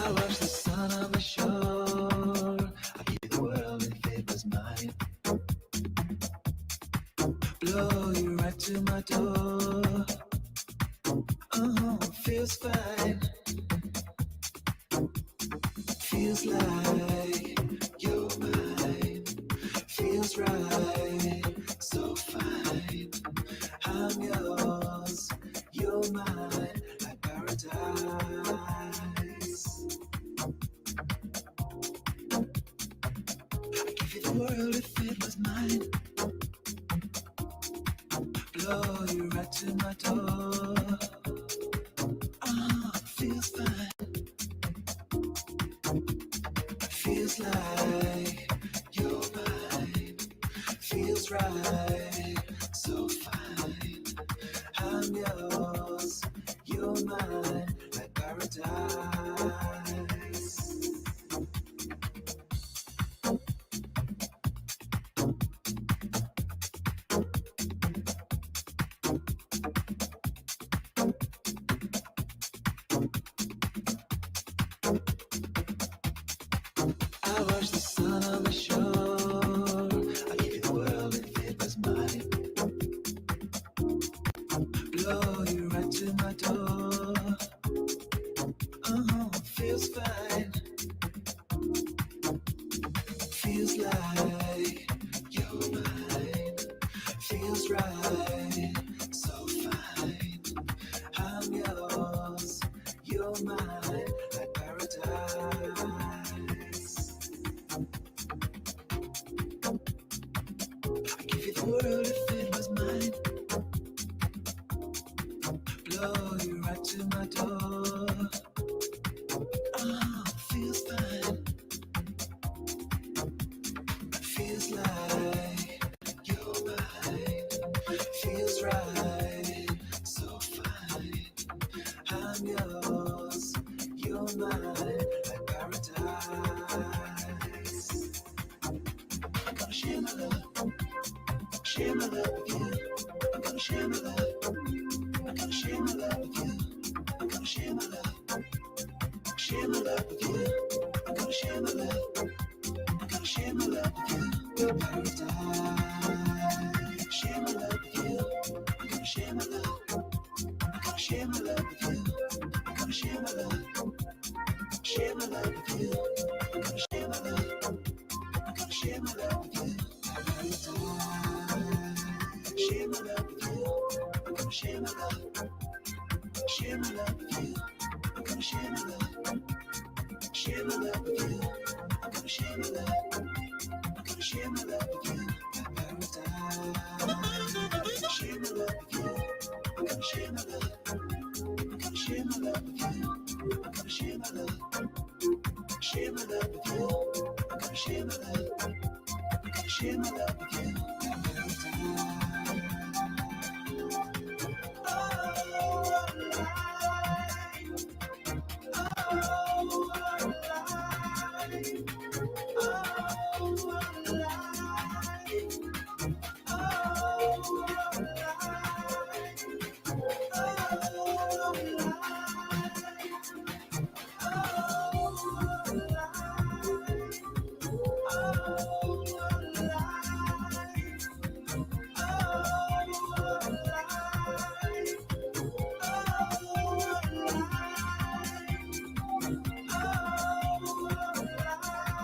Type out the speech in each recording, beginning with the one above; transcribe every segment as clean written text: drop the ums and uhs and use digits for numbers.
I watch the sun on the shore. I'd give the world if it was mine. Blow you right to my door. Feels fine. Feels like you're mine. Feels right, so fine. I'm yours, you're mine, like paradise. I'd give you the world if it was mine. Blow you right to my door. Feels fine. Feels like you're mine. Feels right, so fine. I'm yours, you're mine, like paradise. I watch the sun on the shore. I'd give you the world if it was mine. Blow you right to my door. Feels fine. Feels like you're mine. Feels right, so fine. I'm yours, you're mine, like paradise. I'd give you the world if it was mine. Blow you right to my door. Feels fine. Feels like you're mine. Feels right, so fine. I'm yours, you're mine, like paradise. I'm gonna share my love. Share my love with you. I'm gonna share my love. I'm gonna share my love with you. I'm gonna share my love. Share my love with you. I'm gonna share my love. I'm gonna share my love with you. Your paradise. Share my love with you. I'm gonna share my love. I'm gonna share my love with you. I'm gonna share my love. Share my love with you. I'm gonna share my love. I'm gonna share my love with you. Paradise. Share my love with you. I'm gonna share my love. Share my love with you. I'm gonna share my love. Share my love with you. I'm gonna share my love. I'm gonna share my love with you. Paradise. Share my love with you. I'm gonna share my love. I'm gonna share my love with you. I'm gonna share my love. Share my love with you. I'm gonna share my love. I'm gonna share my love with you. Paradise.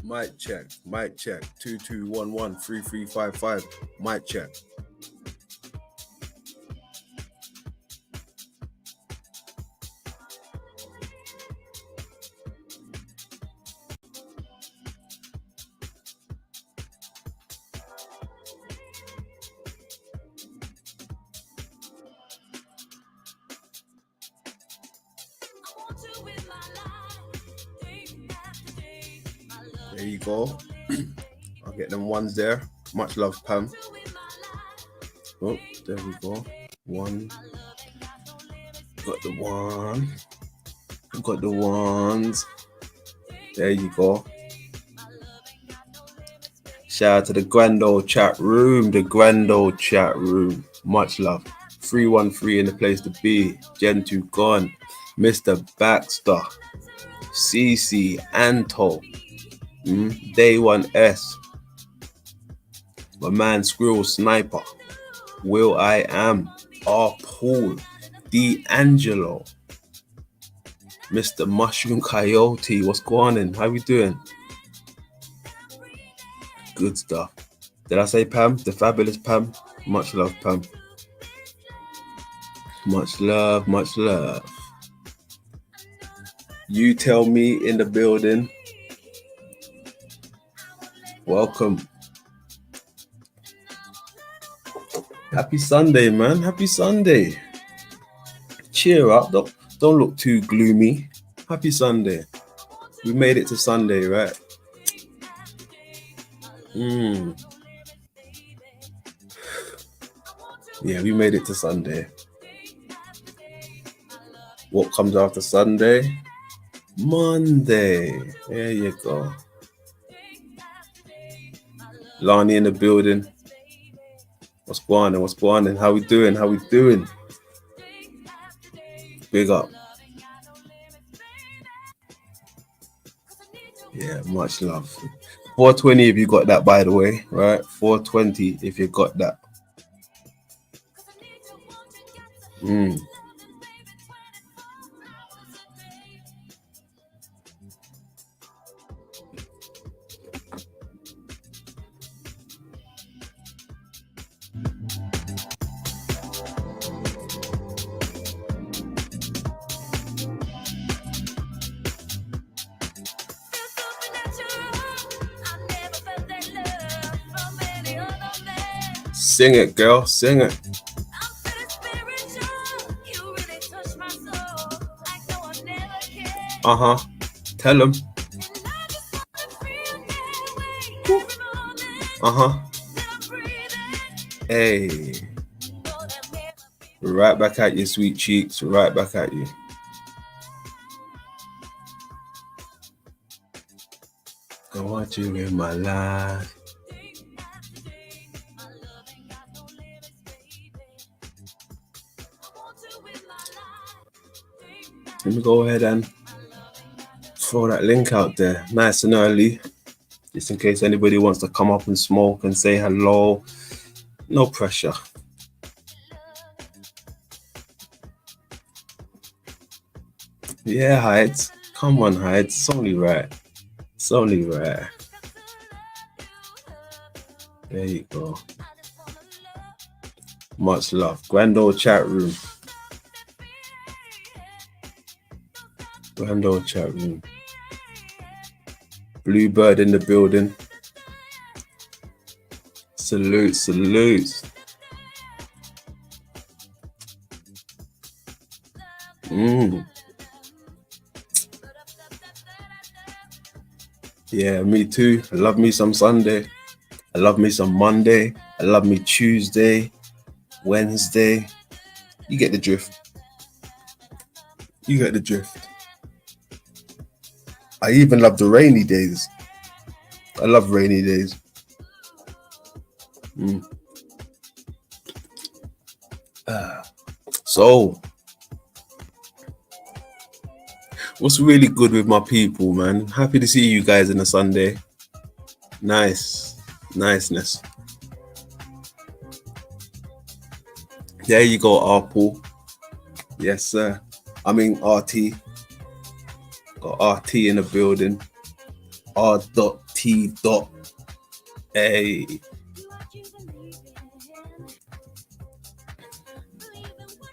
Mic check. 22113355. Mic check. There you go. I'll get them ones there. Much love, Pam. Oh, there we go. One. Got the one. Got the ones. There you go. Shout out to the grand old chat room. The grand old chat room. Much love. 313 in the place to be. Gen2 gone. Mr. Baxter. CC. Anto. Day 1S. My man Squirrel Sniper. Will I Am. R. Paul. D'Angelo. Mr. Mushroom Coyote. What's going on? How we doing? Good stuff. Did I say Pam? The fabulous Pam? Much love, Pam. Much love, much love. You tell me in the building. Welcome. Happy Sunday, man. Happy Sunday. Cheer up. Don't look too gloomy. Happy Sunday. We made it to Sunday, right? Yeah, we made it to Sunday. What comes after Sunday? Monday. There you go. Lani in the building. What's going on? What's going on? How we doing? How we doing? Big up. Yeah, much love. 420 if you got that, by the way, right? 420 if you got that. Sing it, girl. Sing it. Tell them. Hey. Right back at you, sweet cheeks. Right back at you. I want you in my life. Let me go ahead and throw that link out there nice and early, just in case anybody wants to come up and smoke and say hello. No pressure. Yeah, Heights. Come on, Heights. It's only right. It's only right. There you go. Much love. Grand old chat room. Grand old chat room. Bluebird in the building. Salute, salute. Yeah, me too. I love me some Sunday. I love me some Monday. I love me Tuesday, Wednesday. You get the drift. You get the drift. I even love the rainy days. I love rainy days. So, what's really good with my people, man? Happy to see you guys on a Sunday. Niceness. There you go, Arpool. Yes, sir. I mean RT. Got RT in the building. R.T. T dot A.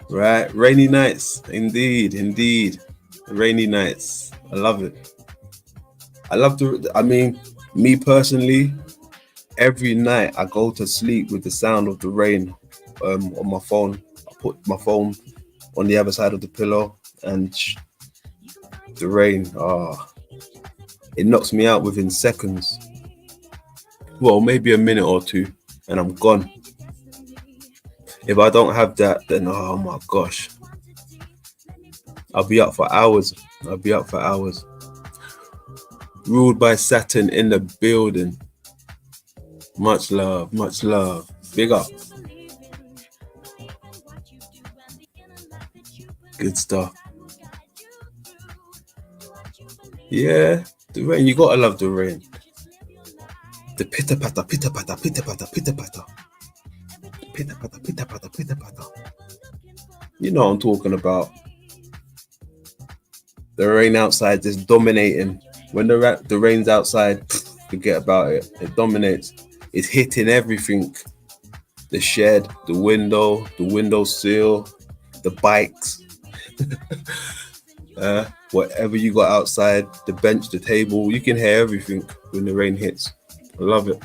Right, rainy nights, indeed, rainy nights. I love it. I love to. I mean, me personally, every night I go to sleep with the sound of the rain on my phone. I put my phone on the other side of the pillow and the rain. It knocks me out within seconds. Well, maybe a minute or two, and I'm gone. If I don't have that, then oh my gosh, I'll be up for hours. Ruled by Saturn in the building. Much love. Big up. Good stuff. Yeah, the rain. You gotta love the rain. The pitter patter. You know what I'm talking about. The rain outside just dominating. When the rain's outside, forget about it. It dominates. It's hitting everything. The shed, the windowsill, the bikes, whatever you got outside, the bench, the table. You can hear everything when the rain hits. I love it.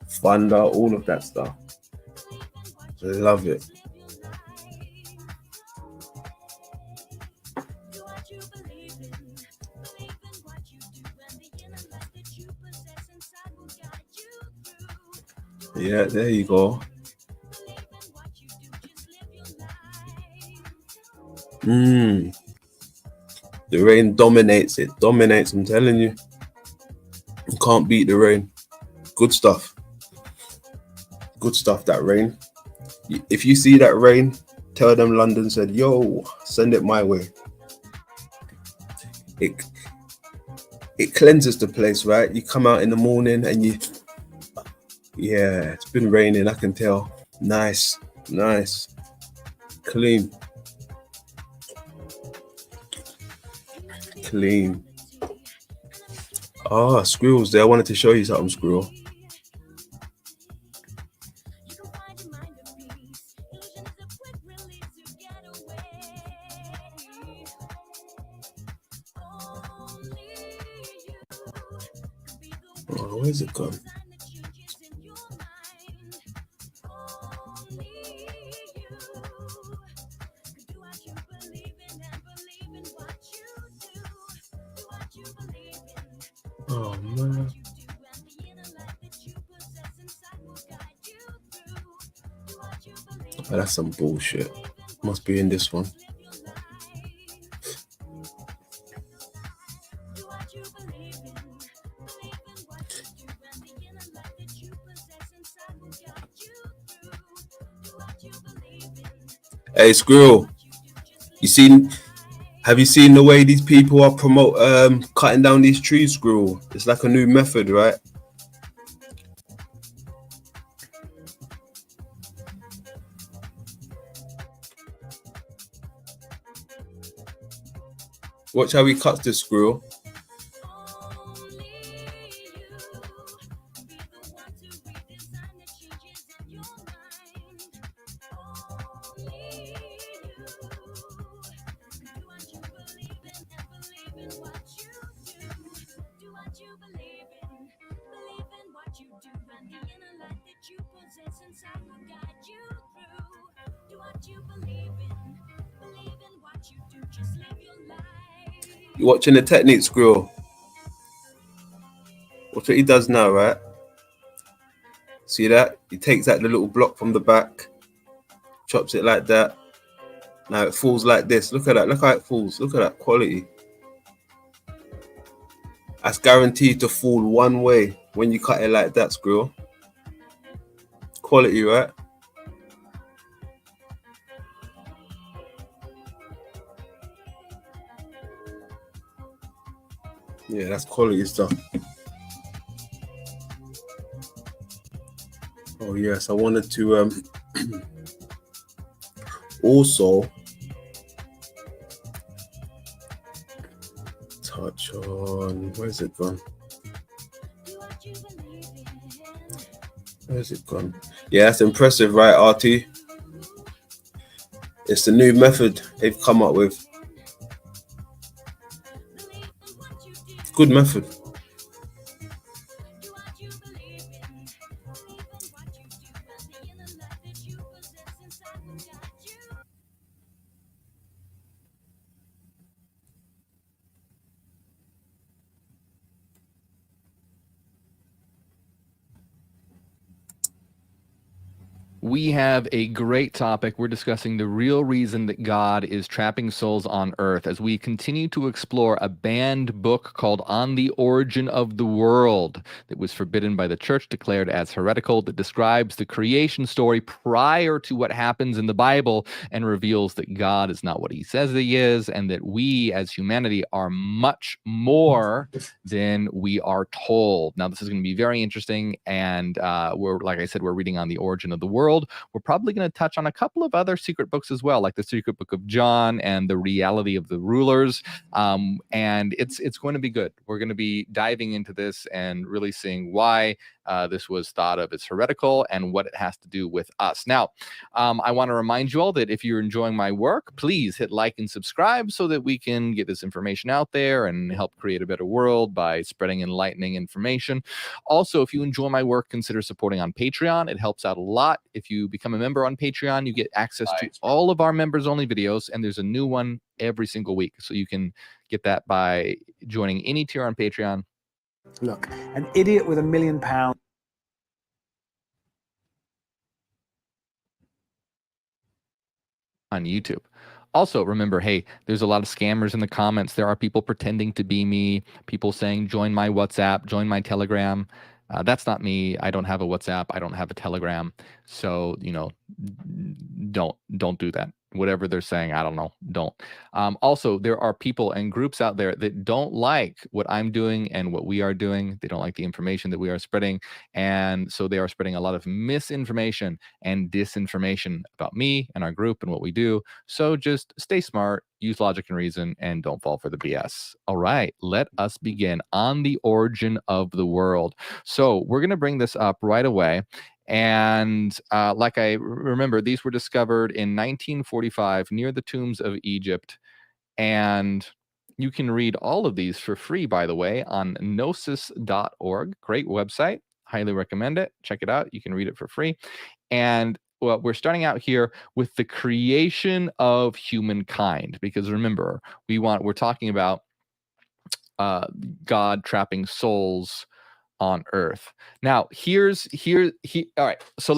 Thunder, all of that stuff. I love it. Yeah, there you go. The rain dominates. It dominates. I'm telling you. You can't beat the rain. Good stuff. That rain. If you see that rain, tell them London said, yo, send it my way. It cleanses the place, right? You come out in the morning and it's been raining, I can tell. Nice. Clean. Squirrels there. I wanted to show you something, squirrel. Oh, where's it gone? Oh man. Oh, that's some bullshit. Must be in this one. Hey, squirrel. Have you seen the way these people are cutting down these trees, squirrel? It's like a new method, right? Watch how he cuts this, squirrel. You watching the technique, squirrel? Watch what he does now, right? See that? He takes out the little block from the back, chops it like that. Now it falls like this. Look at that. Look how it falls. Look at that quality. That's guaranteed to fall one way when you cut it like that, squirrel. Quality, right? Yeah, that's quality stuff. Oh yes, I wanted to Also, touch on, where's it gone? Where's it gone? Yeah, that's impressive, right, RT? It's the new method they've come up with. Good method. We have a great topic. We're discussing the real reason that God is trapping souls on earth as we continue to explore a banned book called On the Origin of the World that was forbidden by the church, declared as heretical, that describes the creation story prior to what happens in the Bible and reveals that God is not what he says he is, and that we as humanity are much more than we are told. Now, this is going to be very interesting, and like I said, we're reading On the Origin of the World. We're probably going to touch on a couple of other secret books as well, like the Secret Book of John and the Reality of the Rulers. And it's going to be good. We're going to be diving into this and really seeing why this was thought of as heretical and what it has to do with us. Now, I want to remind you all that if you're enjoying my work, please hit like and subscribe so that we can get this information out there and help create a better world by spreading enlightening information. Also, if you enjoy my work, consider supporting on Patreon. It helps out a lot. If you become a member on Patreon, you get access to all of our members-only videos, and there's a new one every single week. So you can get that by joining any tier on Patreon. Look, an idiot with £1 million. On YouTube. Also, remember, hey, there's a lot of scammers in the comments. There are people pretending to be me, people saying, join my WhatsApp, join my Telegram. That's not me. I don't have a WhatsApp. I don't have a Telegram. So, don't do that. Whatever they're saying, I don't know. Don't. Also, there are people and groups out there that don't like what I'm doing and what we are doing. They don't like the information that we are spreading. And so they are spreading a lot of misinformation and disinformation about me and our group and what we do. So just stay smart, use logic and reason, and don't fall for the BS. All right, let us begin on the origin of the world. So we're going to bring this up right away. And like I remember, these were discovered in 1945 near the tombs of Egypt. And you can read all of these for free, by the way, on gnosis.org. Great website. Highly recommend it. Check it out. You can read it for free. And well, we're starting out here with the creation of humankind, because remember, we're talking about God trapping souls on earth. Now, all right. So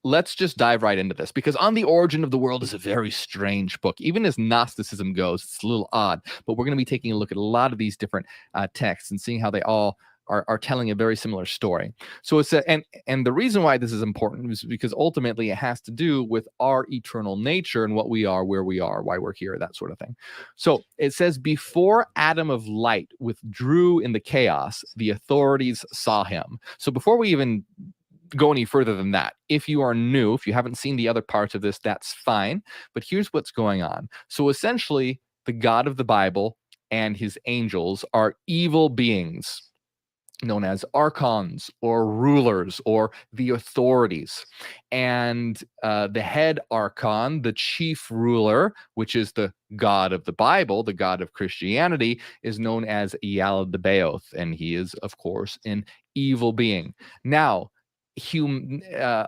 let's just dive right into this, because On the Origin of the World is a very strange book. Even as Gnosticism goes, it's a little odd, but we're going to be taking a look at a lot of these different texts and seeing how they all are telling a very similar story. So it's and the reason why this is important is because ultimately it has to do with our eternal nature and what we are, where we are, why we're here, that sort of thing. So it says, before Adam of light withdrew in the chaos, the authorities saw him. So before we even go any further than that, if you are new, if you haven't seen the other parts of this, that's fine. But here's what's going on. So essentially, the God of the Bible and his angels are evil beings known as archons or rulers or the authorities. And the head archon, the chief ruler, which is the God of the Bible, the God of Christianity, is known as Yaldabaoth, and he is, of course, an evil being. Now,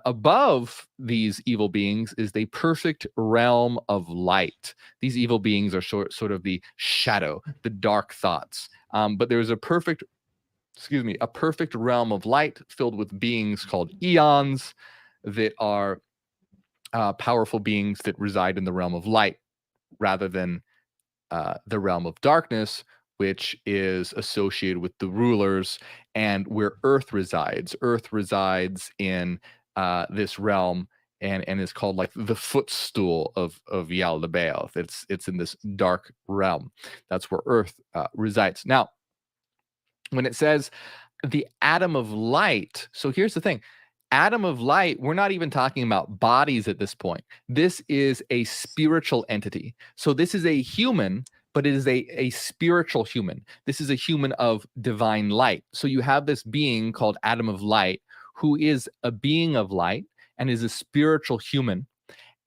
above these evil beings is the perfect realm of light. These evil beings are sort of the shadow, the dark thoughts. But there's a perfect realm of light filled with beings called eons that are powerful beings that reside in the realm of light rather than the realm of darkness, which is associated with the rulers and where Earth resides. Earth resides in this realm and is called like the footstool of Yaldabaoth. It's in this dark realm. That's where Earth resides. Now, when it says the atom of light, so here's the thing. Adam of light, we're not even talking about bodies at this point. This is a spiritual entity. So this is a human, but it is a spiritual human. This is a human of divine light. So you have this being called Adam of light, who is a being of light and is a spiritual human,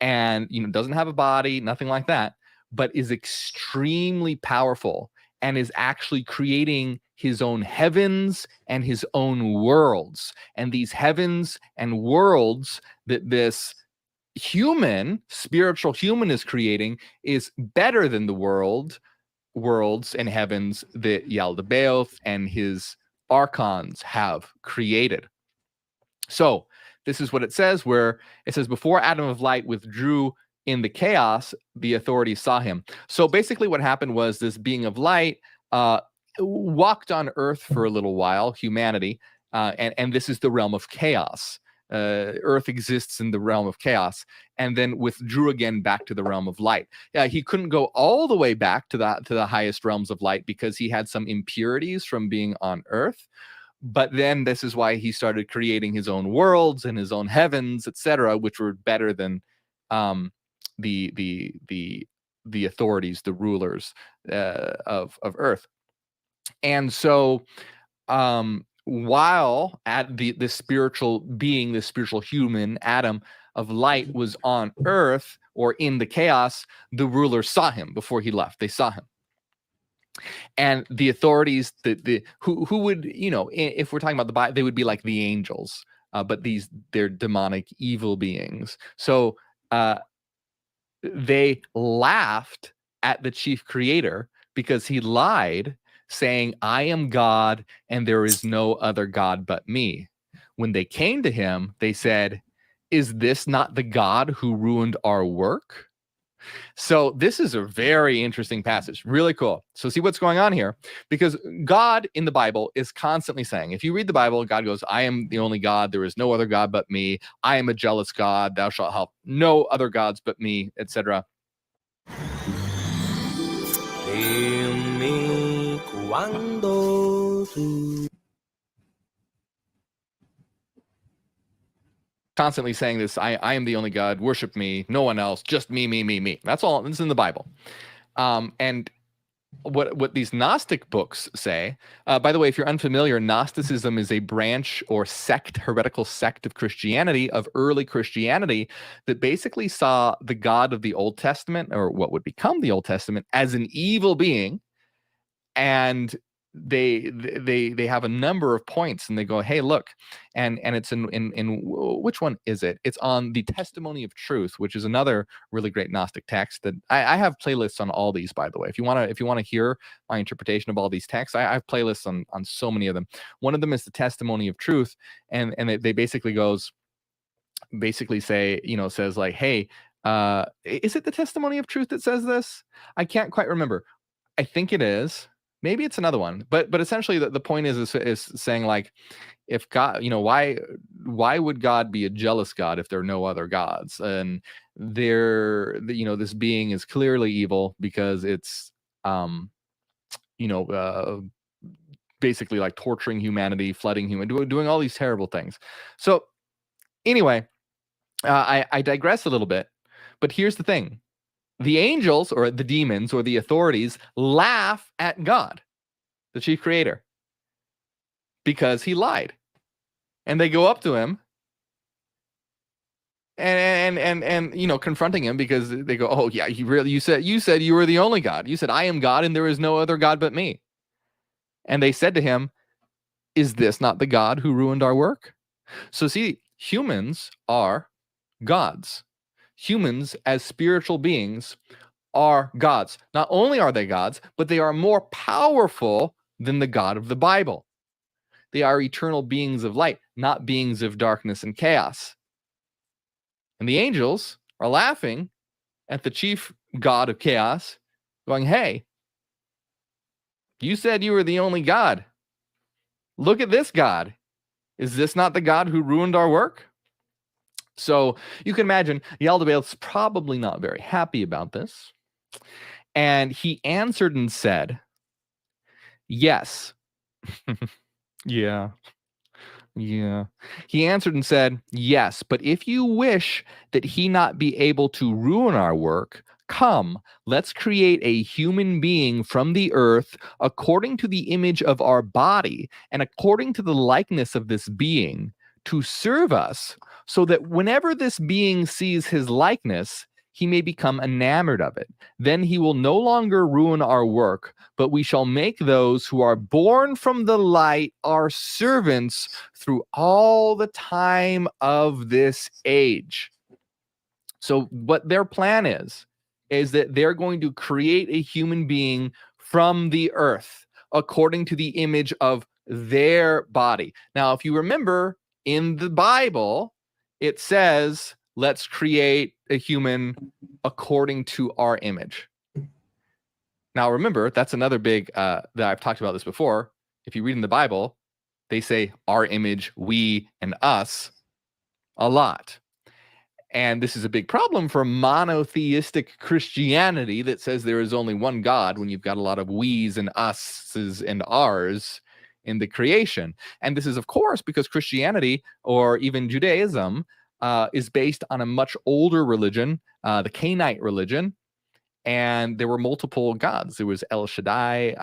and doesn't have a body, nothing like that, but is extremely powerful and is actually creating his own heavens and his own worlds. And these heavens and worlds that this spiritual human is creating is better than the worlds and heavens that Yaldabaoth and his archons have created. So this is what it says, where it says, before Adam of light withdrew in the chaos, the authorities saw him. So basically what happened was this being of light walked on earth for a little while, humanity, and this is the realm of chaos. Earth exists in the realm of chaos, and then withdrew again back to the realm of light. He couldn't go all the way back to the highest realms of light because he had some impurities from being on earth. But then this is why he started creating his own worlds and his own heavens, etc., which were better than the authorities, the rulers of earth. And so while at the spiritual being, the spiritual human, Adam of light, was on earth or in the chaos, the rulers saw him before he left. They saw him. And the authorities, who would, if we're talking about the Bible, they would be like the angels, but they're demonic evil beings. So they laughed at the chief creator because he lied, saying, I am God and there is no other God but me. When they came to him, they said, is this not the God who ruined our work? So this is a very interesting passage. Really cool. So see what's going on here, because God in the Bible is constantly saying, if you read the Bible, God goes, I am the only God. There is no other God but me. I am a jealous God. Thou shalt have no other gods but me, etc. Constantly saying this, I am the only God, worship me, no one else, just me. That's all. This is in the Bible. And what these Gnostic books say, by the way, if you're unfamiliar, Gnosticism is a branch or sect, heretical sect of Christianity, of early Christianity, that basically saw the God of the Old Testament, or what would become the Old Testament, as an evil being. And they have a number of points, and they go, hey, look, and it's in which one is it? It's on the Testimony of Truth, which is another really great Gnostic text that I have playlists on all these, by the way. If you want to hear my interpretation of all these texts, I have playlists on so many of them. One of them is the Testimony of Truth, and they basically say, says like, hey, is it the Testimony of Truth that says this? I can't quite remember. I think it is. Maybe it's another one, but essentially the point is saying, like, if God, why would God be a jealous God if there are no other gods? And this being is clearly evil because it's, basically like torturing humanity, flooding doing all these terrible things. So anyway, I digress a little bit, but here's the thing. The angels, or the demons, or the authorities, laugh at God, the chief creator, because he lied. And they go up to him and confronting him, because they go, oh yeah, you said you were the only God. You said, I am God and there is no other God but me. And they said to him, is this not the God who ruined our work? So see, humans are gods. Humans, as spiritual beings, are gods. Not only are they gods, but they are more powerful than the God of the Bible. They are eternal beings of light, not beings of darkness and chaos. And the angels are laughing at the chief God of chaos, going, hey, you said you were the only God. Look at this God. Is this not the God who ruined our work? So you can imagine Yaldabaoth's probably not very happy about this. And he answered and said, yes. Yeah. Yeah. He answered and said, "Yes, but if you wish that he not be able to ruin our work, come, let's create a human being from the earth according to the image of our body and according to the likeness of this being to serve us, so that whenever this being sees his likeness, he may become enamored of it. Then he will no longer ruin our work, but we shall make those who are born from the light our servants through all the time of this age." So what their plan is that they're going to create a human being from the earth according to the image of their body. Now, if you remember in the Bible, it says, let's create a human according to our image. Now, remember, that's another big, that I've talked about this before. If you read in the Bible, they say our image, we, and us a lot. And this is a big problem for monotheistic Christianity that says there is only one God when you've got a lot of we's and us's and ours in the creation. And this is, of course, because Christianity or even Judaism is based on a much older religion, the Canaanite religion. And there were multiple gods. There was El Shaddai,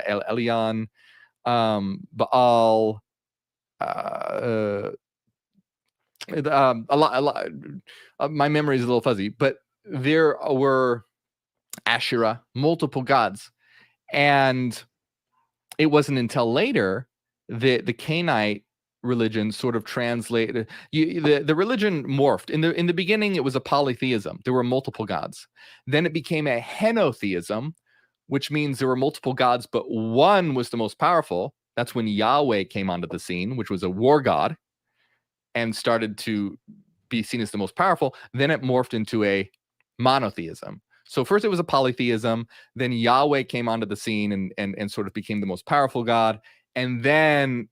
El Elyon, Baal, a lot. My memory is a little fuzzy, but there were Asherah, multiple gods, and it wasn't until later that the Canaanite religion sort of translated. The religion morphed. In the beginning, it was a polytheism. There were multiple gods. Then it became a henotheism, which means there were multiple gods, but one was the most powerful. That's when Yahweh came onto the scene, which was a war god, and started to be seen as the most powerful. Then it morphed into a monotheism. So first it was a polytheism, then Yahweh came onto the scene and sort of became the most powerful God, and then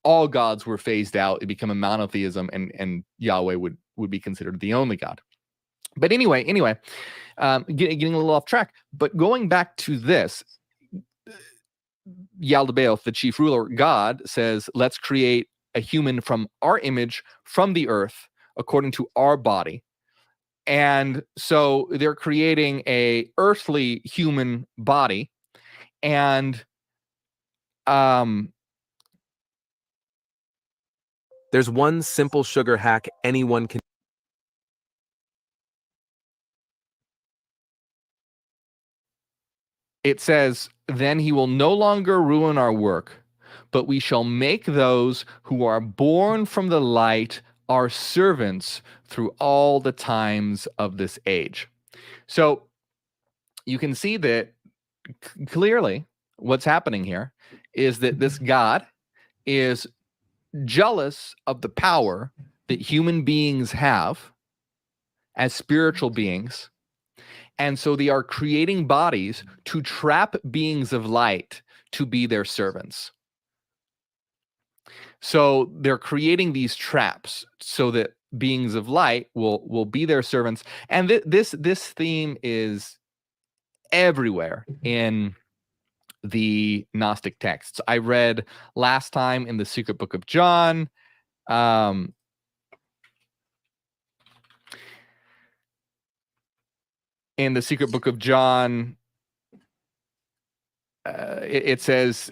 all gods were phased out. It became a monotheism, and Yahweh would be considered the only God. But anyway, getting a little off track, but going back to this, Yaldabaoth, the chief ruler god, says, let's create a human from our image, from the earth, according to our body. And so they're creating a earthly human body. And there's one simple sugar hack anyone can. It says, then he will no longer ruin our work, but we shall make those who are born from the light our servants through all the times of this age. So you can see that clearly what's happening here is that this God is jealous of the power that human beings have as spiritual beings. And so they are creating bodies to trap beings of light to be their servants. So they're creating these traps so that beings of light will be their servants. And this theme is everywhere in the Gnostic texts. I read last time in the Secret Book of John. In the Secret Book of John, it says,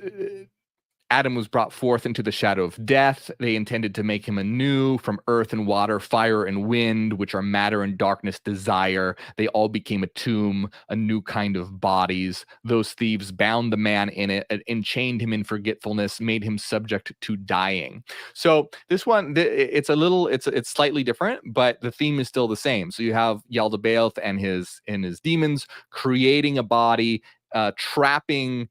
Adam was brought forth into the shadow of death. They intended to make him anew from earth and water, fire and wind, which are matter and darkness desire. They all became a tomb, a new kind of bodies. Those thieves bound the man in it, enchained him in forgetfulness, made him subject to dying. So this one, it's slightly different, but the theme is still the same. So you have Yaldabaoth and his demons creating a body, trapping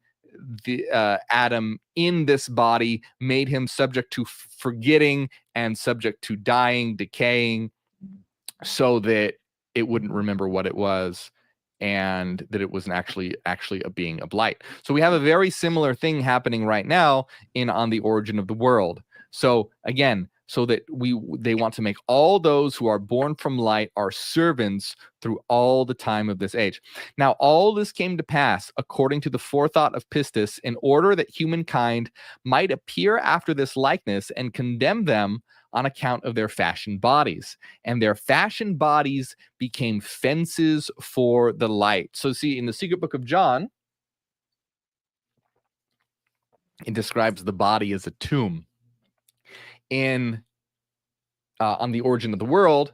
the Adam in this body, made him subject to forgetting and subject to dying, decaying, so that it wouldn't remember what it was, and that it wasn't actually a being of light. So we have a very similar thing happening right now on the origin of the world. So again, so that they want to make all those who are born from light our servants through all the time of this age. Now, all this came to pass according to the forethought of Pistis, in order that humankind might appear after this likeness and condemn them on account of their fashioned bodies. And their fashioned bodies became fences for the light. So see, in the secret book of John, it describes the body as a tomb. On the origin of the world,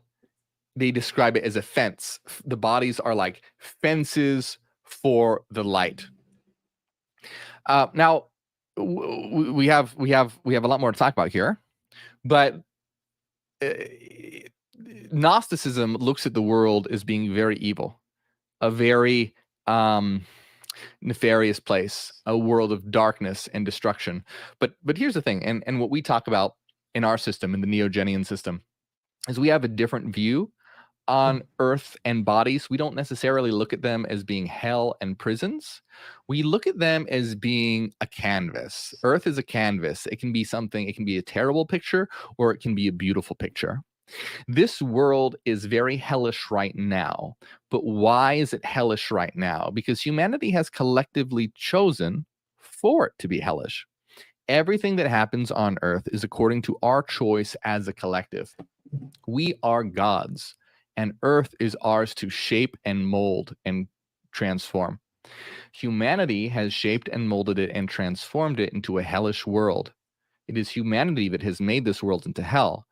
they describe it as a fence. The bodies are like fences for the light. Now, we have a lot more to talk about here, but Gnosticism looks at the world as being very evil, a very nefarious place, a world of darkness and destruction. But here's the thing, and what we talk about in our system, in the Neogenian system, is we have a different view on earth and bodies. We don't necessarily look at them as being hell and prisons. We look at them as being a canvas. Earth is a canvas. It can be something, it can be a terrible picture, or it can be a beautiful picture. This world is very hellish right now. But why is it hellish right now? Because humanity has collectively chosen for it to be hellish. Everything that happens on earth is according to our choice as a collective. We are gods, and earth is ours to shape and mold and transform. Humanity has shaped and molded it and transformed it into a hellish world. It is humanity that has made this world into hell,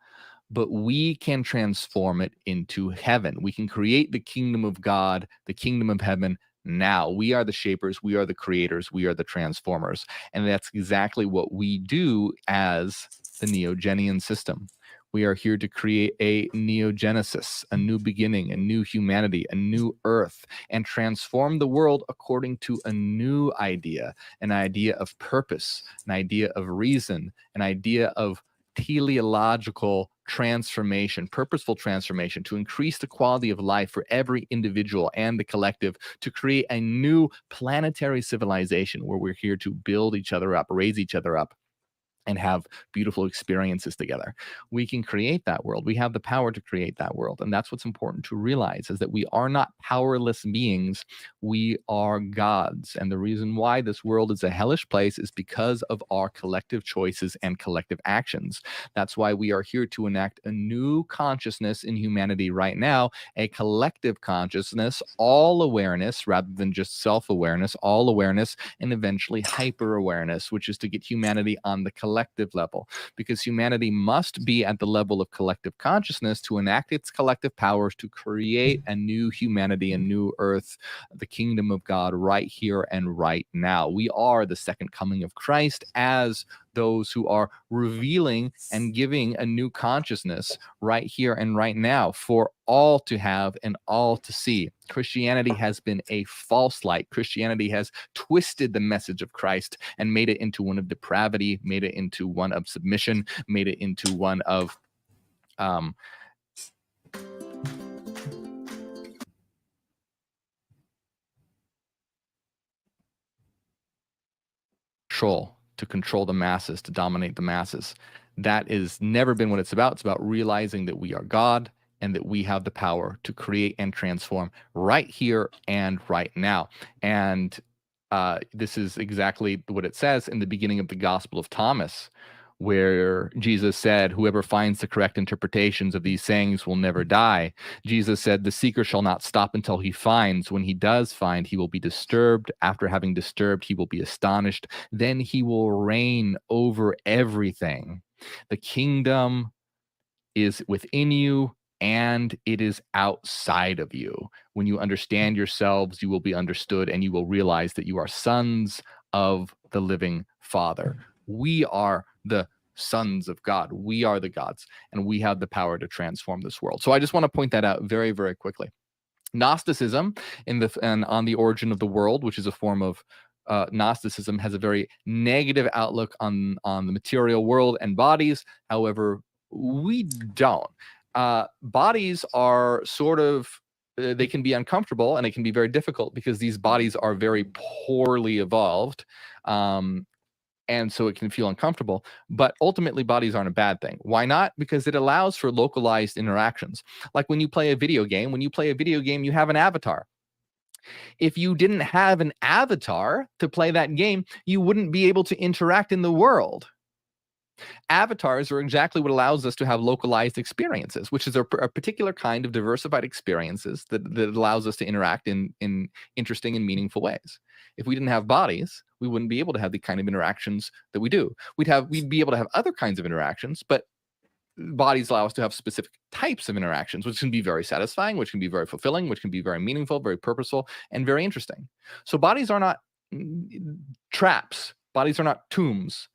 but we can transform it into heaven. We can create the kingdom of God, the kingdom of heaven. Now we are the shapers, we are the creators, we are the transformers. And that's exactly what we do as the Neogenian system. We are here to create a neogenesis, a new beginning, a new humanity, a new earth, and transform the world according to a new idea, an idea of purpose, an idea of reason, an idea of teleological transformation, purposeful transformation, to increase the quality of life for every individual and the collective, to create a new planetary civilization where we're here to build each other up, raise each other up, and have beautiful experiences together. We can create that world. We have the power to create that world. And that's what's important to realize, is that we are not powerless beings. We are gods. And the reason why this world is a hellish place is because of our collective choices and collective actions. That's why we are here to enact a new consciousness in humanity right now, a collective consciousness, all awareness rather than just self-awareness, all awareness, and eventually hyper-awareness, which is to get humanity on the collective level, because humanity must be at the level of collective consciousness to enact its collective powers to create a new humanity, a new earth, the kingdom of God right here and right now. We are the second coming of Christ as those who are revealing and giving a new consciousness right here and right now for all to have and all to see. Christianity has been a false light. Christianity has twisted the message of Christ and made it into one of depravity, made it into one of submission, made it into one of to control the masses, to dominate the masses. That has never been what it's about. It's about realizing that we are God and that we have the power to create and transform right here and right now. And this is exactly what it says in the beginning of the Gospel of Thomas, where Jesus said, whoever finds the correct interpretations of these sayings will never die. Jesus said, the seeker shall not stop until he finds. When he does find, he will be disturbed. After having disturbed, he will be astonished. Then he will reign over everything. The kingdom is within you and it is outside of you. When you understand yourselves, you will be understood, and you will realize that you are sons of the living Father. We are the sons of God. We are the gods, and we have the power to transform this world. So I just want to point that out very, very quickly. Gnosticism and on the origin of the world, which is a form of Gnosticism, has a very negative outlook on the material world and bodies. However, we don't. Bodies are sort of, they can be uncomfortable, and it can be very difficult because these bodies are very poorly evolved. and so it can feel uncomfortable. But ultimately, bodies aren't a bad thing. Why not? Because it allows for localized interactions. Like when you play a video game, you have an avatar. If you didn't have an avatar to play that game, you wouldn't be able to interact in the world. Avatars are exactly what allows us to have localized experiences, which is a particular kind of diversified experiences that allows us to interact in interesting and meaningful ways. If we didn't have bodies, we wouldn't be able to have the kind of interactions that we do. We'd be able to have other kinds of interactions, but bodies allow us to have specific types of interactions, which can be very satisfying, which can be very fulfilling, which can be very meaningful, very purposeful, and very interesting. So bodies are not traps. Bodies are not tombs.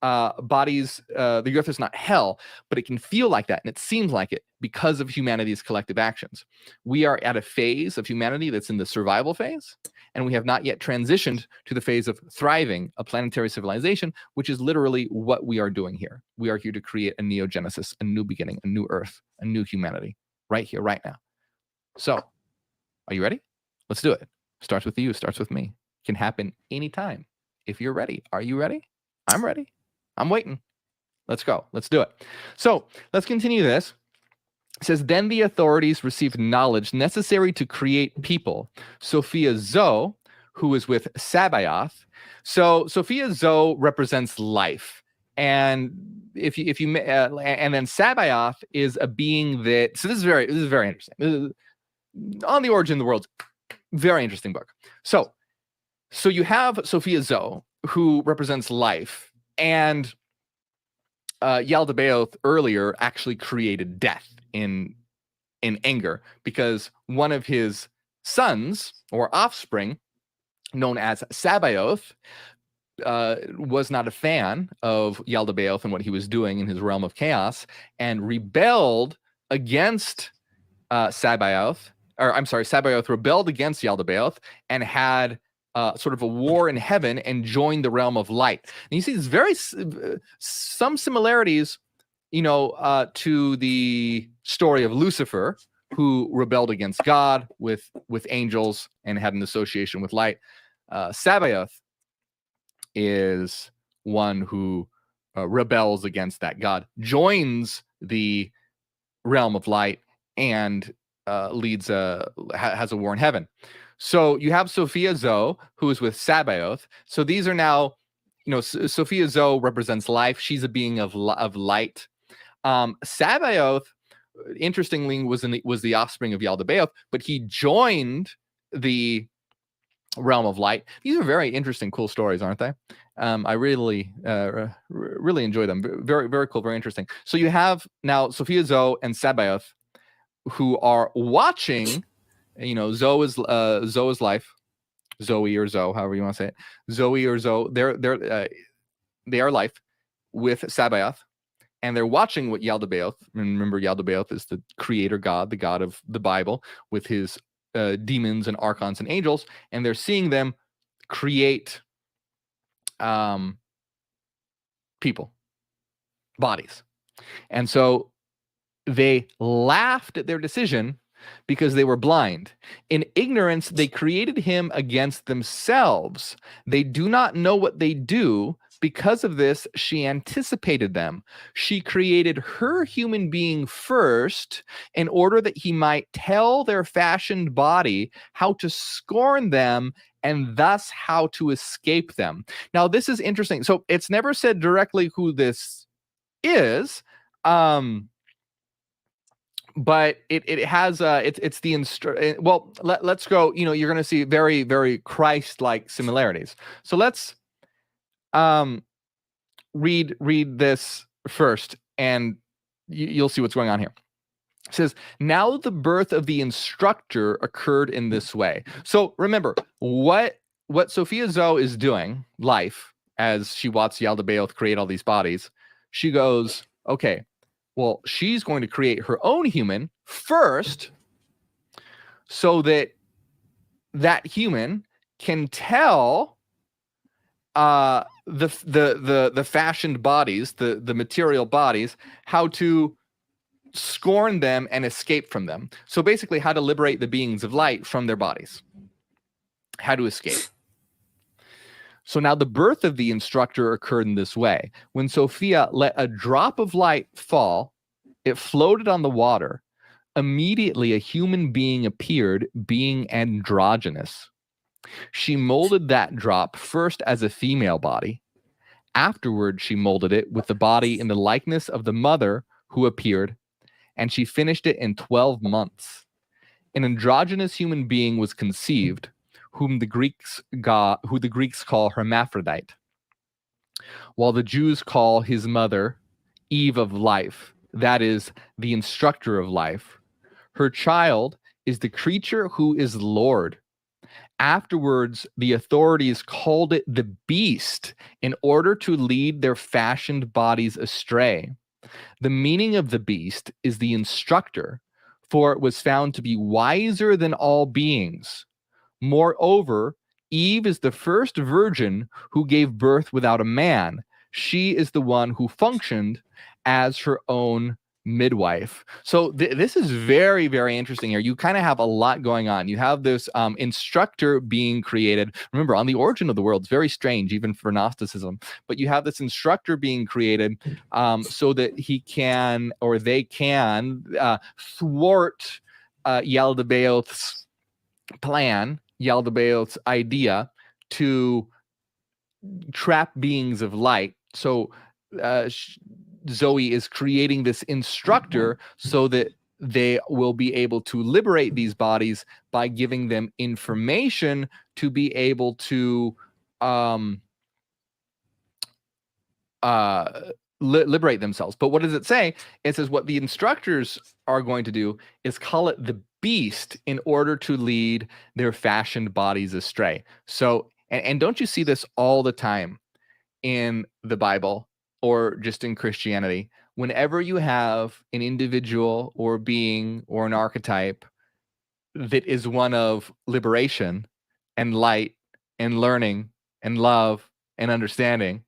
The earth is not hell, but it can feel like that, and it seems like it because of humanity's collective actions. We are at a phase of humanity that's in the survival phase, and we have not yet transitioned to the phase of thriving, a planetary civilization, which is literally what we are doing here. We are here to create a neogenesis, a new beginning, a new earth, a new humanity, right here, right now. So, are you ready? Let's do it. Starts with you, starts with me. Can happen anytime. If you're ready, are you ready? I'm ready. I'm waiting. Let's go. Let's do it. So let's continue this. It says, then the authorities received knowledge necessary to create people. Sophia Zoe, who is with Sabaoth. So Sophia Zoe represents life. And and then Sabaoth is a being that, so this is very interesting. This is, On the Origin of the World, very interesting book. So you have Sophia Zoe, who represents life. And Yaldabaoth earlier actually created death in anger because one of his sons or offspring, known as Sabaoth, was not a fan of Yaldabaoth and what he was doing in his realm of chaos and rebelled against Sabaoth. Sabaoth rebelled against Yaldabaoth and had sort of a war in heaven and joined the realm of light. And you see there's some similarities, to the story of Lucifer, who rebelled against God with angels and had an association with light. Sabaoth is one who rebels against that God, joins the realm of light, and has a war in heaven. So you have Sophia Zoe, who is with Sabaoth. So these are now, Sophia Zoe represents life. She's a being of light. Sabaoth, interestingly, was the offspring of Yaldabaoth, but he joined the realm of light. These are very interesting, cool stories, aren't they? I really enjoy them. Very, very cool, very interesting. So you have now Sophia Zoe and Sabaoth, who are watching. Zoe is life, Zoe or Zoe, however you want to say it. Zoe or Zoe, they are life with Sabaoth, and they're watching what Yaldabaoth. Remember, Yaldabaoth is the creator god, the god of the Bible, with his demons and archons and angels, and they're seeing them create people, bodies, and so they laughed at their decision because they were blind. In ignorance, they created him against themselves. They do not know what they do. Because of this, she anticipated them. She created her human being first in order that he might tell their fashioned body how to scorn them and thus how to escape them. Now, this is interesting. So it's never said directly who this is. But it has it's the well, let's go. You're going to see very, very Christ-like similarities. So let's read this first, and you'll see what's going on here. It says, now the birth of the instructor occurred in this way. So remember what Sophia Zoe is doing, life, as she watched Yaldabaoth create all these bodies. She goes, okay, well, she's going to create her own human first so that human can tell the fashioned bodies, the material bodies, how to scorn them and escape from them. So basically how to liberate the beings of light from their bodies, how to escape. So now the birth of the instructor occurred in this way. When Sophia let a drop of light fall, it floated on the water. Immediately, a human being appeared, being androgynous. She molded that drop first as a female body. Afterward, she molded it with the body in the likeness of the mother who appeared, and she finished it in 12 months. An androgynous human being was conceived, who the Greeks call hermaphrodite, while the Jews call his mother Eve of life, that is, the instructor of life. Her child is the creature who is Lord. Afterwards, the authorities called it the beast in order to lead their fashioned bodies astray. The meaning of the beast is the instructor, for it was found to be wiser than all beings. Moreover, Eve is the first virgin who gave birth without a man. She is the one who functioned as her own midwife. So this is very, very interesting here. You kind of have a lot going on. You have this instructor being created. Remember, on the origin of the world, it's very strange, even for Gnosticism. But you have this instructor being created so that he can, or they can, thwart Yaldabaoth's plan, Yaldabaoth's idea to trap beings of light. So Zoe is creating this instructor so that they will be able to liberate these bodies by giving them information to be able to liberate themselves. But what does it say? It says what the instructors are going to do is call it the beast in order to lead their fashioned bodies astray. So, and don't you see this all the time in the Bible or just in Christianity? Whenever you have an individual or being or an archetype that is one of liberation and light and learning and love and understanding,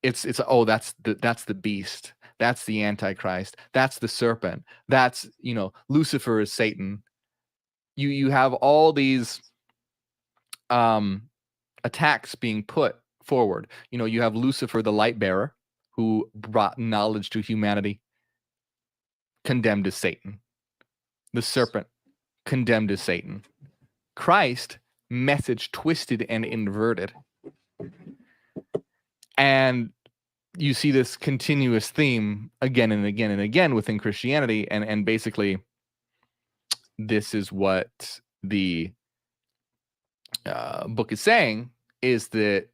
it's oh, that's the beast, that's the Antichrist, that's the serpent, that's, you know, Lucifer is Satan. You have all these attacks being put forward. You know, you have Lucifer, the light bearer, who brought knowledge to humanity, condemned as Satan. The serpent, condemned as Satan. Christ, message twisted and inverted. And you see this continuous theme again and again and again within Christianity, and basically this is what the book is saying, is that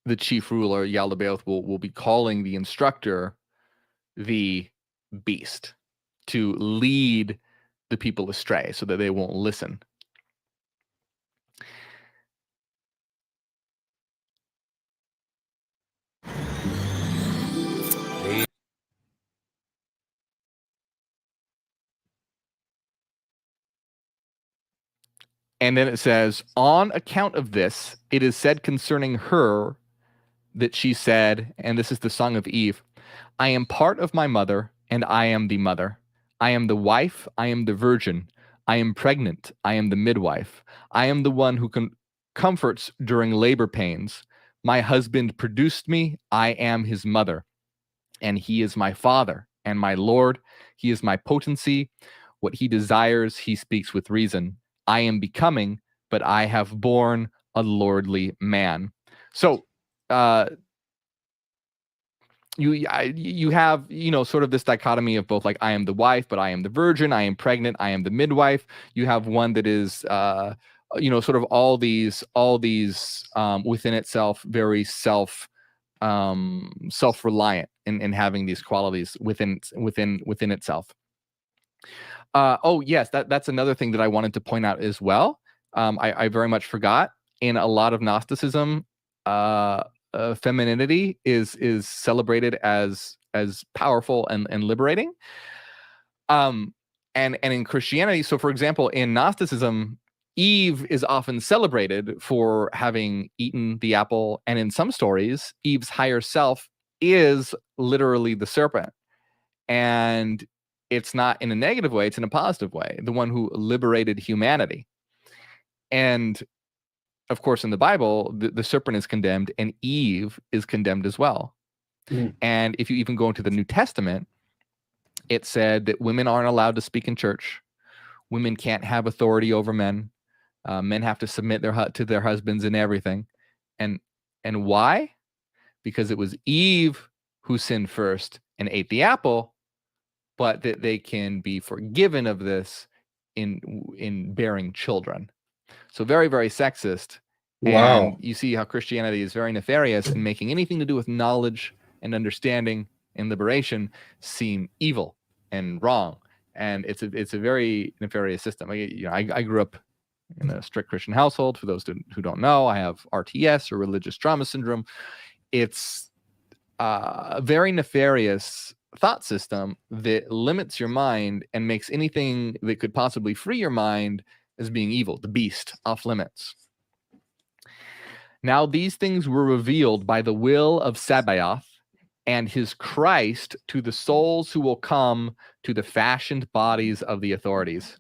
the chief ruler, Yaldabaoth, will be calling the instructor the beast to lead the people astray so that they won't listen. And then it says, on account of this, it is said concerning her that she said, and this is the Song of Eve, I am part of my mother, and I am the mother. I am the wife, I am the virgin. I am pregnant, I am the midwife. I am the one who comforts during labor pains. My husband produced me, I am his mother. And he is my father and my Lord. He is my potency. What he desires, he speaks with reason. I am becoming, but I have born a lordly man. So you have, you know, sort of this dichotomy of both, like, I am the wife, but I am the virgin. I am pregnant, I am the midwife. You have one that is, you know, sort of all these within itself, very self-reliant in having these qualities within itself. Oh yes, that's another thing that I wanted to point out as well. I very much forgot. In a lot of Gnosticism, femininity is celebrated as powerful and liberating. And in Christianity, so for example, in Gnosticism, Eve is often celebrated for having eaten the apple, and in some stories, Eve's higher self is literally the serpent. And it's not in a negative way, it's in a positive way, the one who liberated humanity. And of course, in the Bible, the serpent is condemned and Eve is condemned as well. And if you even go into the New Testament, it said that women aren't allowed to speak in church. Women can't have authority over men. Men have to submit to their husbands in everything. And why? Because it was Eve who sinned first and ate the apple, but that they can be forgiven of this in bearing children. So very, very sexist. Wow. And you see how Christianity is very nefarious in making anything to do with knowledge and understanding and liberation seem evil and wrong. And it's a very nefarious system. I grew up in a strict Christian household. For those who don't know, I have RTS, or religious trauma syndrome. It's a very nefarious thought system that limits your mind and makes anything that could possibly free your mind as being evil, the beast, off limits. Now these things were revealed by the will of Sabaoth and his Christ to the souls who will come to the fashioned bodies of the authorities.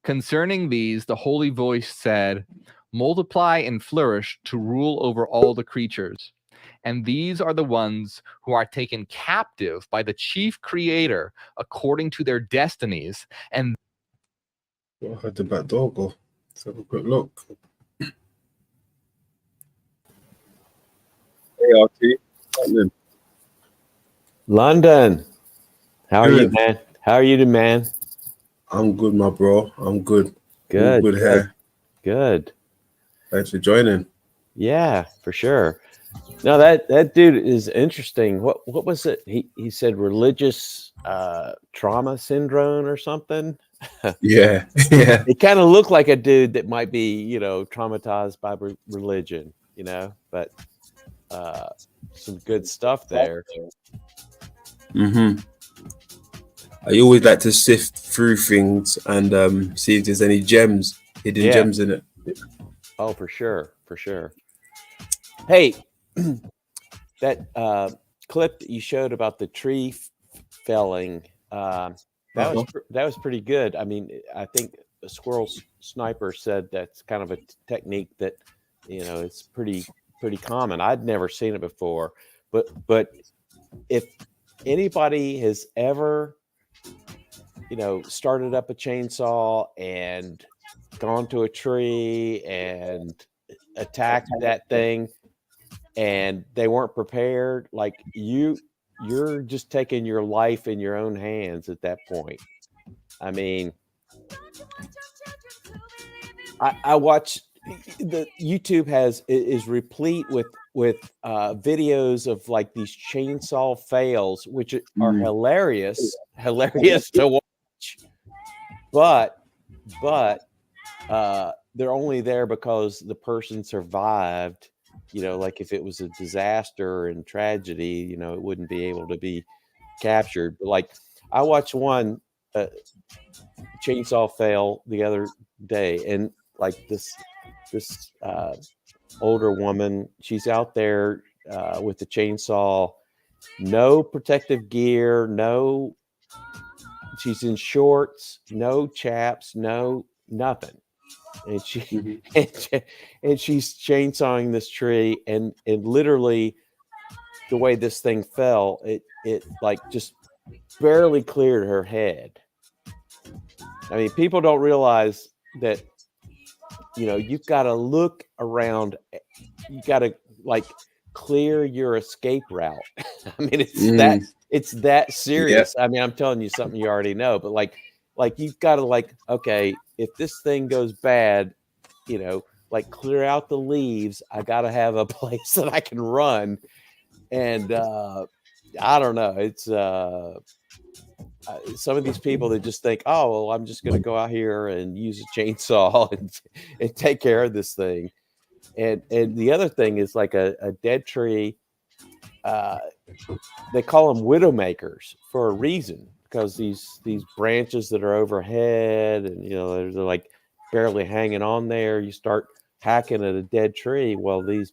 Concerning these, the holy voice said, multiply and flourish to rule over all the creatures. And these are the ones who are taken captive by the chief creator according to their destinies. And I heard the back door go. Let's have a quick look. Hey, RT. What's happening? London, how are you, Good. man? How are you, man? I'm good, my bro. I'm good. Good. All good here. Good. Thanks for joining. Yeah, for sure. No, that dude is interesting. What was it? He said religious trauma syndrome or something. Yeah. Yeah. It kind of looked like a dude that might be, traumatized by religion, but some good stuff there. Mm-hmm. I always like to sift through things and see if there's any hidden gems in it. Oh, for sure. Hey, that clip that you showed about the tree felling, that was pretty good. I mean, I think the squirrel sniper said that's kind of a technique that it's pretty common. I'd never seen it before, but if anybody has ever started up a chainsaw and gone to a tree and attacked that thing and they weren't prepared, like you're just taking your life in your own hands at that point. I mean, I watch the YouTube is replete with videos of like these chainsaw fails, which are hilarious to watch. But they're only there because the person survived. Like if it was a disaster and tragedy, it wouldn't be able to be captured. But like I watched one chainsaw fail the other day, and like this older woman, she's out there with the chainsaw, no protective gear, she's in shorts, no chaps, no nothing, and and she's chainsawing this tree, and literally the way this thing fell, it like just barely cleared her head. I mean, people don't realize that you've got to look around, you got to like clear your escape route. I mean, it's that serious. Yeah. I mean, I'm telling you something you already know, but like you've got to okay, if this thing goes bad, like clear out the leaves. I got to have a place that I can run. And I don't know. It's some of these people that just think, oh, well, I'm just going to go out here and use a chainsaw and take care of this thing. And the other thing is like a dead tree. They call them widowmakers for a reason, because these branches that are overhead and they're like barely hanging on there. You start hacking at a dead tree, well, these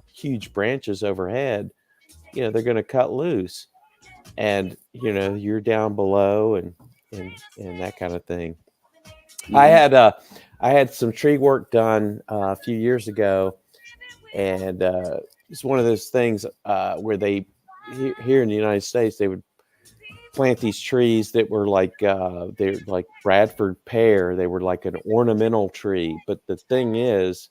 huge branches overhead, they're going to cut loose, and you're down below and that kind of thing. I had some tree work done a few years ago, and it's one of those things where they here in the United States they would plant these trees that were like they're like Bradford pear. They were like an ornamental tree, but the thing is,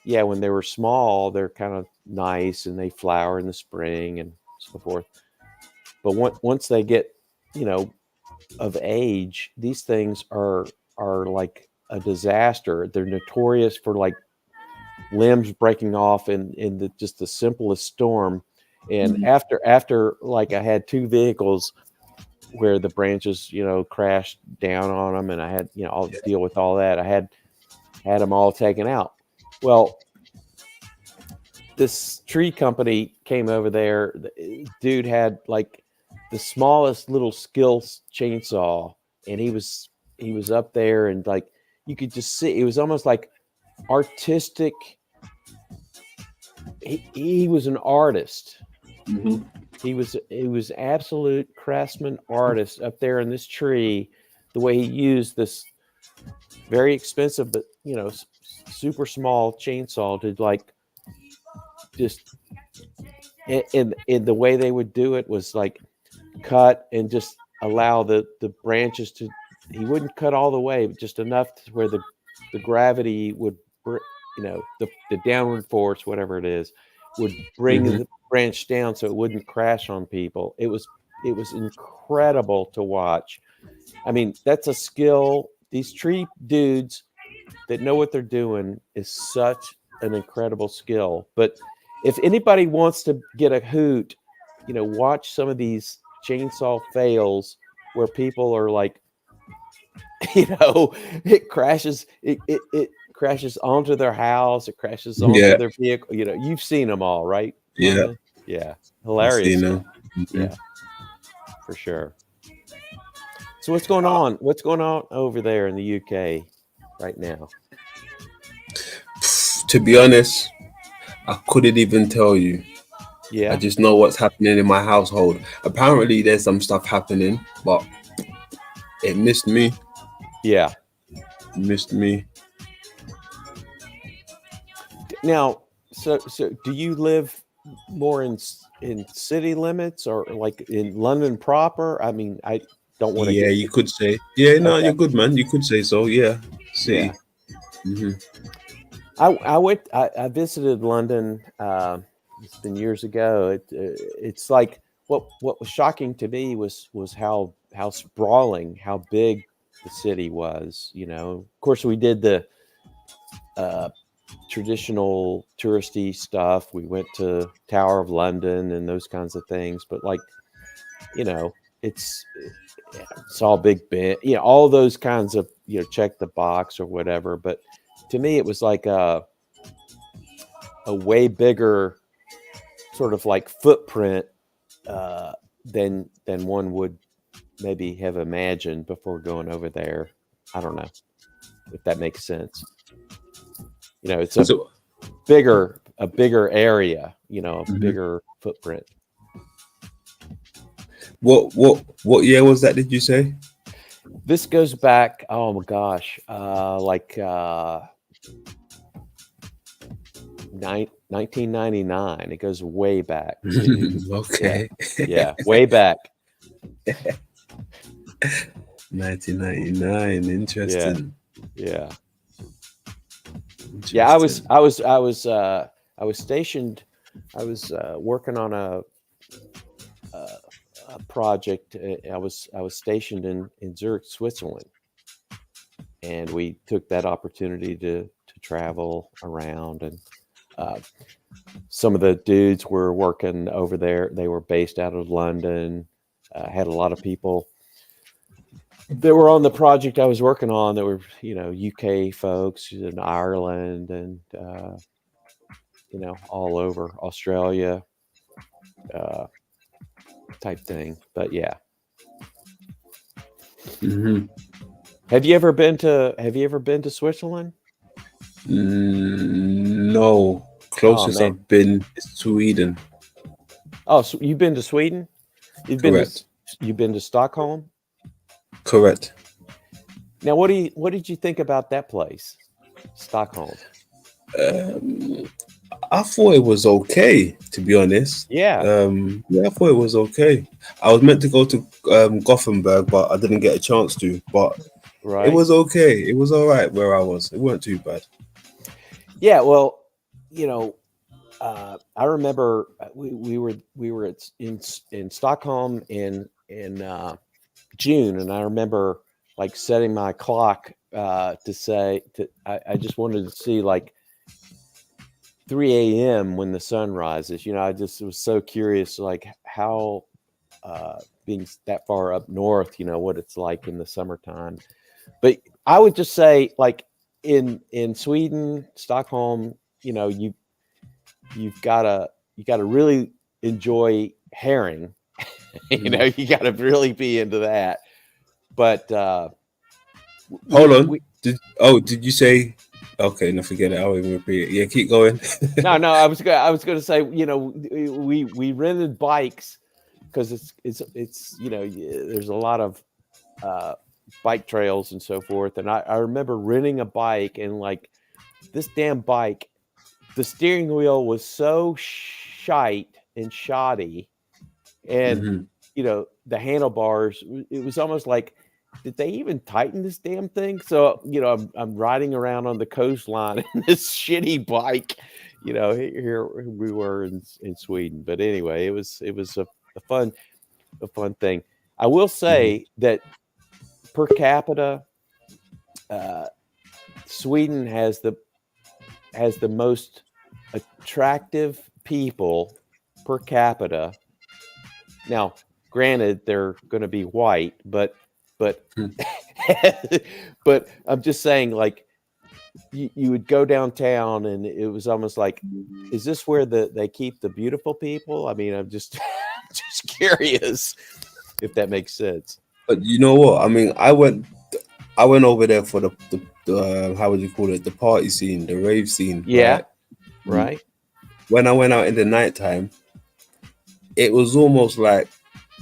yeah, when they were small, they're kind of nice and they flower in the spring and so forth. But once they get, of age, these things are like a disaster. They're notorious for like limbs breaking off in just the simplest storm. And after like I had two vehicles where the branches, crashed down on them, and I had, I'll deal with all that. I had them all taken out. Well, this tree company came over there. The dude had like the smallest little Skills chainsaw, and he was up there, and like you could just see it was almost like artistic. He was an artist. He was absolute craftsman artist up there in this tree. The way he used this very expensive but super small chainsaw to like just in the way they would do it was like cut and just allow the branches to, he wouldn't cut all the way, but just enough to where the gravity would, the downward force, whatever it is, would bring the branch down so it wouldn't crash on people. It was incredible to watch. I mean, that's a skill. These tree dudes that know what they're doing is such an incredible skill. But if anybody wants to get a hoot, watch some of these chainsaw fails where people are like, it crashes, it crashes onto their house, it crashes onto their vehicle. You've seen them all, right? Yeah. Yeah. Hilarious. Yeah, for sure. So what's going on? What's going on over there in the UK right now? To be honest, I couldn't even tell you. Yeah. I just know what's happening in my household. Apparently, there's some stuff happening, but it missed me. Yeah. It missed me. Now, so do you live more in city limits or like in London proper? I mean, I don't want to. Yeah, you could say. Yeah, no, Okay. you're good, man. You could say so. Yeah, city. Yeah. I visited London. It's been years ago. It's like what was shocking to me was how sprawling, how big the city was. Of course, we did the traditional touristy stuff. We went to Tower of London and those kinds of things. But like, it's all Big Ben. All those kinds of check the box or whatever. But to me, it was like a way bigger sort of like footprint than one would maybe have imagined before going over there. I don't know if that makes sense. It's a bigger area, a bigger footprint. What year was that? Did you say? This goes back, oh my gosh, like 1999. It goes way back. Okay. Yeah, way back. 1999. Interesting. Yeah. Yeah, I was stationed. I was working on a project. I was stationed in Zurich, Switzerland, and we took that opportunity to travel around. And some of the dudes were working over there. They were based out of London. Had a lot of people that were on the project I was working on that were, UK folks in Ireland and, all over Australia type thing. But yeah. Have you ever been to Switzerland? No. Closest I've been is Sweden. Oh, so you've been to Sweden? You've been to Stockholm? Correct. Now, what did you think about that place, Stockholm? I thought it was okay, to be honest. Yeah, I thought it was okay. I was meant to go to Gothenburg, but I didn't get a chance to. But it right. was okay. It was all right where I was. It weren't too bad. Yeah, well, you know, I remember we were in Stockholm in June, and I remember like setting my clock to say I just wanted to see like 3 a.m. when the sun rises. I just was so curious, like how being that far up north, what it's like in the summertime. But I would just say, like in Sweden, Stockholm, you've got to really enjoy herring. You got to really be into that. But Hold on. Did you say? Okay, no, forget it. I won't even repeat it. Yeah, keep going. no, I was going to say, we rented bikes because it's there's a lot of bike trails and so forth. And I remember renting a bike, and like this damn bike, the steering wheel was so shite and shoddy, and the handlebars, it was almost like, did they even tighten this damn thing? So I'm riding around on the coastline in this shitty bike. Here we were in Sweden. But anyway, it was a fun thing. I will say that per capita, Sweden has the most attractive people per capita. Now, granted, they're going to be white, but but I'm just saying, like, you would go downtown, and it was almost like, is this where they keep the beautiful people? I mean, I'm just just curious if that makes sense. But you know what? I mean, I went over there for the how would you call it? The party scene, the rave scene. Yeah, right. When I went out in the nighttime, it was almost like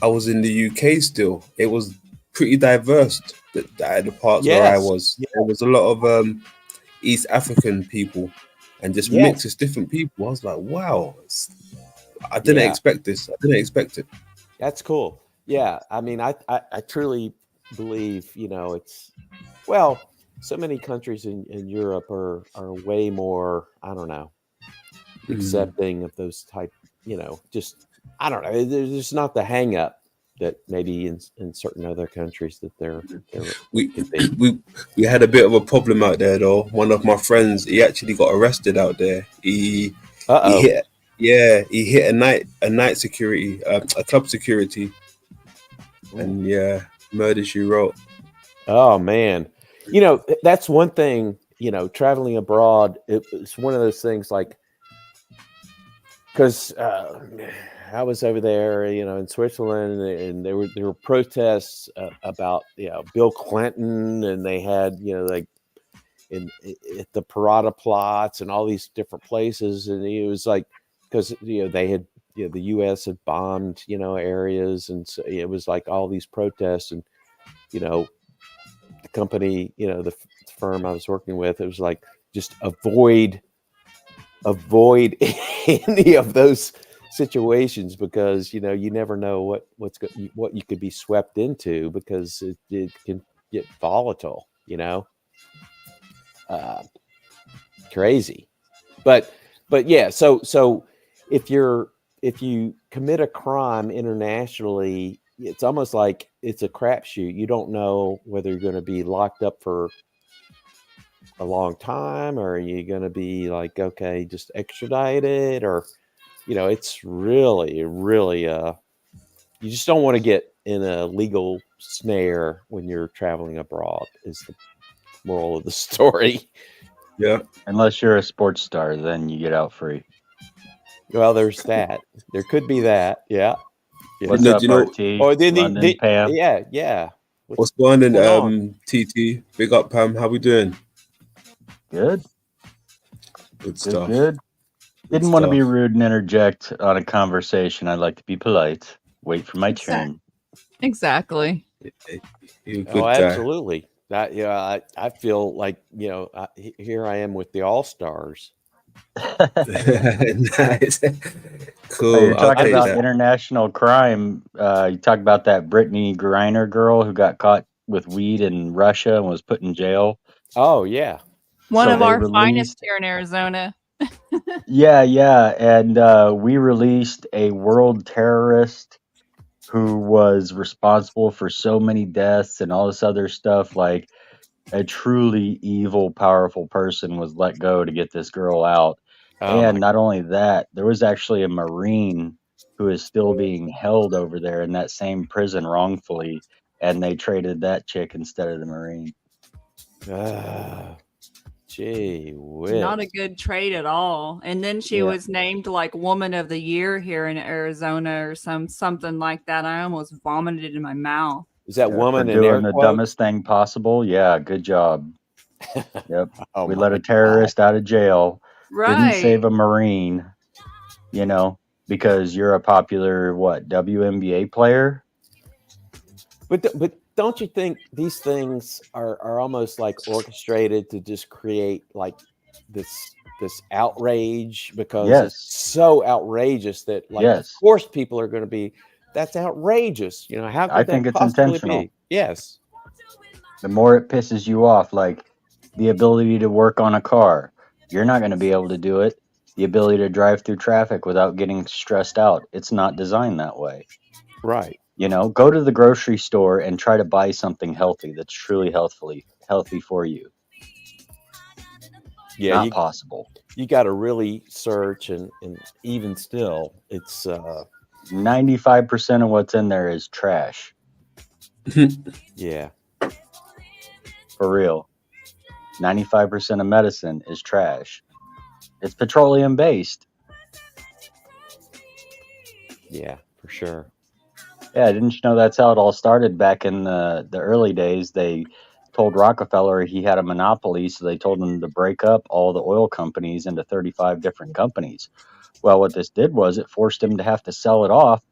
I was in the UK still. It was pretty diverse. The parts where I was, there was a lot of East African people, and just mixes different people. I was like, wow, I didn't expect this. I didn't expect it. That's cool. Yeah, I mean, I truly believe, it's, well, so many countries in Europe are way more, I don't know, accepting of those type, just, I don't know. There's not the hang up that maybe in certain other countries that we had a bit of a problem out there though. One of my friends, he actually got arrested out there. He hit a night security, a club security, and murder she wrote. Oh man, that's one thing. Traveling abroad, it's one of those things, like, because I was over there, in Switzerland, and there were protests about Bill Clinton, and they had like at the Parada plots and all these different places, and it was like, because they had the U.S. had bombed areas, and so it was like all these protests, and the company, the firm I was working with, it was like, just avoid any of those situations, because you never know what you could be swept into, because it can get volatile, crazy. But yeah, so if you commit a crime internationally, it's almost like it's a crapshoot. You don't know whether you're going to be locked up for a long time, or are you going to be like, okay, just extradited, or it's really you just don't want to get in a legal snare when you're traveling abroad, is the moral of the story. Yeah, unless you're a sports star, then you get out free. Well, there's that. There could be that. Yeah. What's up, RT? Or then London, Pam? Yeah. What's going on, TT? Big up, Pam. How we doing? Good. Good stuff. Good. Didn't want to be rude and interject on a conversation. I'd like to be polite. Wait for my turn. Exactly. You're a good guy. Absolutely. That I feel like here I am with the All Stars. Nice. Oh, Cool. you're I'll talking take about that. international crime. You talk about that Brittany Griner girl who got caught with weed in Russia and was put in jail. Oh yeah. One So of they our finest released, here in Arizona. yeah, and we released a world terrorist who was responsible for so many deaths and all this other stuff. Like a truly evil, powerful person was let go to get this girl out. Oh And my. not only that, there was actually a Marine who is still being held over there in that same prison wrongfully, and they traded that chick instead of the Marine. Gee whiz. Not a good trade at all. And then she Yeah. was named like Woman of the Year here in Arizona or something like that. I almost vomited in my mouth. Is that Yeah, woman for in air doing the quotes? dumbest thing possible. Yeah, good job. Yep. Oh We my let a God. terrorist out of jail. Didn't Right. save a Marine, because you're a popular WNBA player. But don't you think these things are almost like orchestrated to just create like this outrage because it's Yes. so outrageous that of Yes. course people are going to be, that's outrageous. How could I that think it's possibly intentional. be? Yes. The more it pisses you off, like the ability to work on a car, you're not going to be able to do it. The ability to drive through traffic without getting stressed out, it's not designed that way. Right. Go to the grocery store and try to buy something healthy that's truly healthy for you. Yeah, Not possible. you got to really search, and even still, it's 95% of what's in there is trash. yeah. For real. 95% of medicine is trash. It's petroleum based. Yeah, for sure. Yeah, didn't you know that's how it all started back in the early days? They told Rockefeller he had a monopoly, so they told him to break up all the oil companies into 35 different companies. Well, what this did was it forced him to have to sell it off,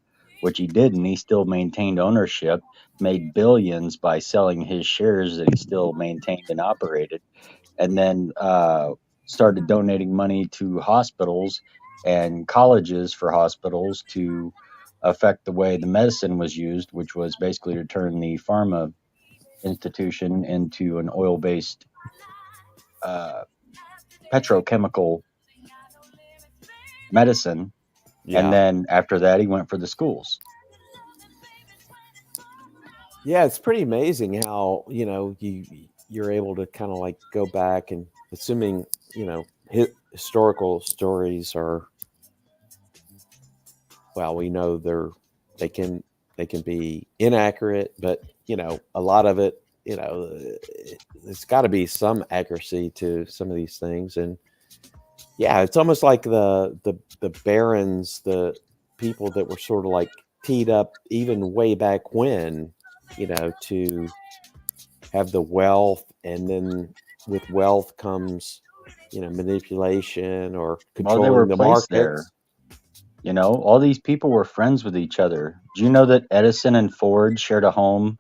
which he did, and he still maintained ownership, made billions by selling his shares that he still maintained and operated, and then started donating money to hospitals and colleges for hospitals to affect the way the medicine was used, which was basically to turn the pharma institution into an oil-based petrochemical medicine. Yeah. And then after that, he went for the schools. Yeah, it's pretty amazing how you're able to kind of like go back, and assuming historical stories are, well, we know they can be inaccurate, but a lot of it, there's got to be some accuracy to some of these things. And yeah, it's almost like the barons, the people that were sort of like teed up even way back when, to have the wealth, and then with wealth comes manipulation or Well, they were controlling the placed markets. there. All these people were friends with each other. Do you know that Edison and Ford shared a home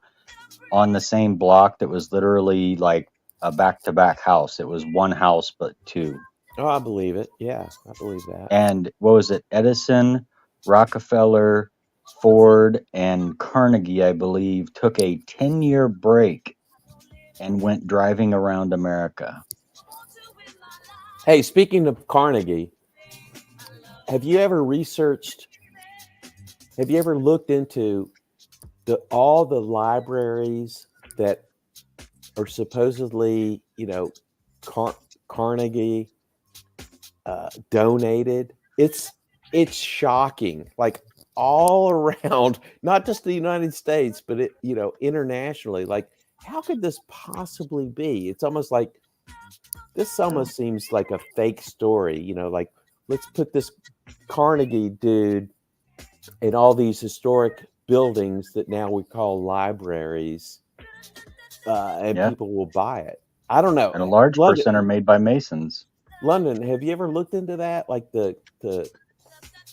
on the same block that was literally like a back-to-back house? It was one house, but two. Oh, I believe it. Yeah, I believe that. And what was it? Edison, Rockefeller, Ford, and Carnegie, I believe, took a 10-year break and went driving around America. Hey, speaking of Carnegie, have you ever looked into all the libraries that are supposedly, Carnegie donated? It's shocking. Like all around, not just the United States, but internationally. Like, how could this possibly be? It's almost like this almost seems like a fake story. Like, let's put this Carnegie dude in all these historic buildings that now we call libraries, and Yeah. people will buy it. I don't know. And a large percent are made by Masons. London, have you ever looked into that? Like the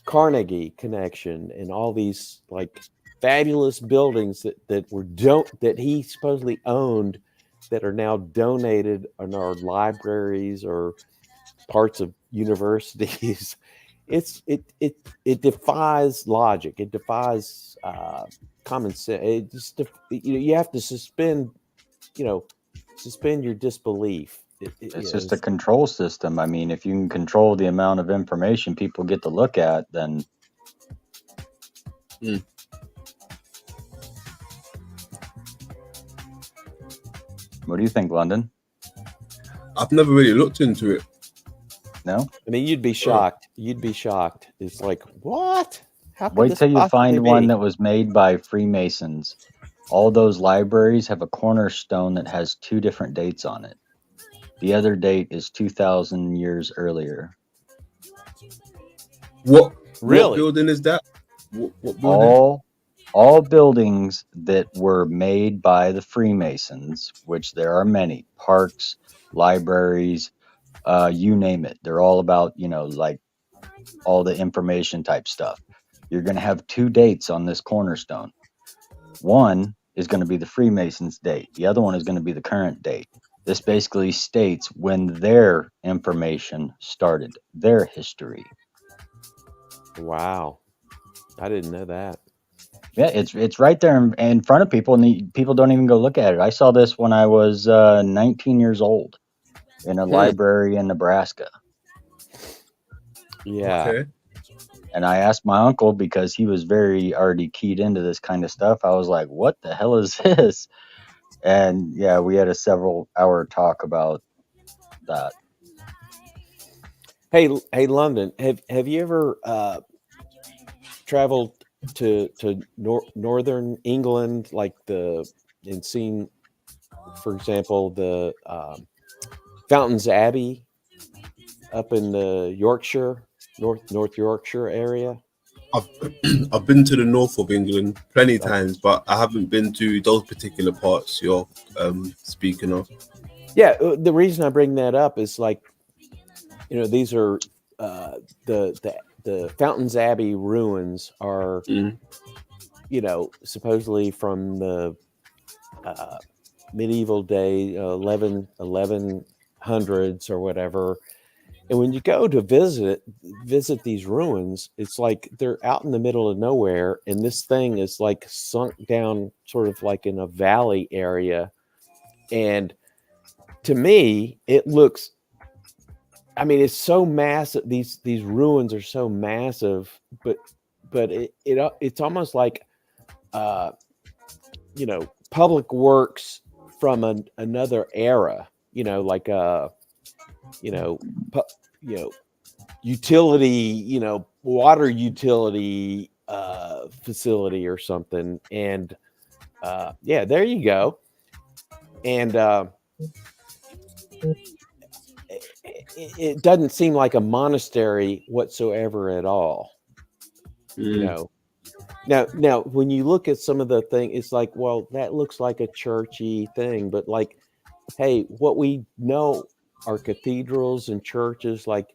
Carnegie connection and all these like fabulous buildings that he supposedly owned that are now donated in our libraries or parts of universities. It defies logic. It defies common sense. It just you have to suspend your disbelief. It's just a control system. I mean, if you can control the amount of information people get to look at, then what do you think, London? I've never really looked into it. No? I mean, you'd be shocked. You'd be shocked. It's like, what? How could Wait this till you possibly find one be? that was made by Freemasons. All those libraries have a cornerstone that has 2 different dates on it. The other date is 2,000 years earlier. What Really? What building is that? What building? All buildings that were made by the Freemasons, which there are many, parks, libraries, you name it. They're all about, like all the information type stuff. You're going to have 2 dates on this cornerstone. One is going to be the Freemasons date. The other one is going to be the current date. This basically states when their information started, their history. Wow. I didn't know that. Yeah, it's right there in front of people, and people don't even go look at it. I saw this when I was 19 years old in a library in Nebraska. Yeah. Okay. And I asked my uncle, because he was very already keyed into this kind of stuff. I was like, what the hell is this? And yeah, we had a several-hour talk about that. Hey, London, have you ever traveled to northern England, and seen, for example, the Fountains Abbey up in the North Yorkshire area? I've been to the north of England plenty times, but I haven't been to those particular parts you're speaking of. Yeah, the reason I bring that up is these are the Fountains Abbey ruins are supposedly from the medieval day 1100s or whatever. And when you go to visit these ruins, it's like they're out in the middle of nowhere, and this thing is like sunk down sort of like in a valley area. And to me, it looks, I mean, it's so massive. These ruins are so massive, but it's almost like public works from another era, like utility, water utility facility or something. And yeah, there you go. And it doesn't seem like a monastery whatsoever at all. Now when you look at some of the thing, it's like, well, that looks like a churchy thing, but like, hey, what we know are cathedrals and churches. Like,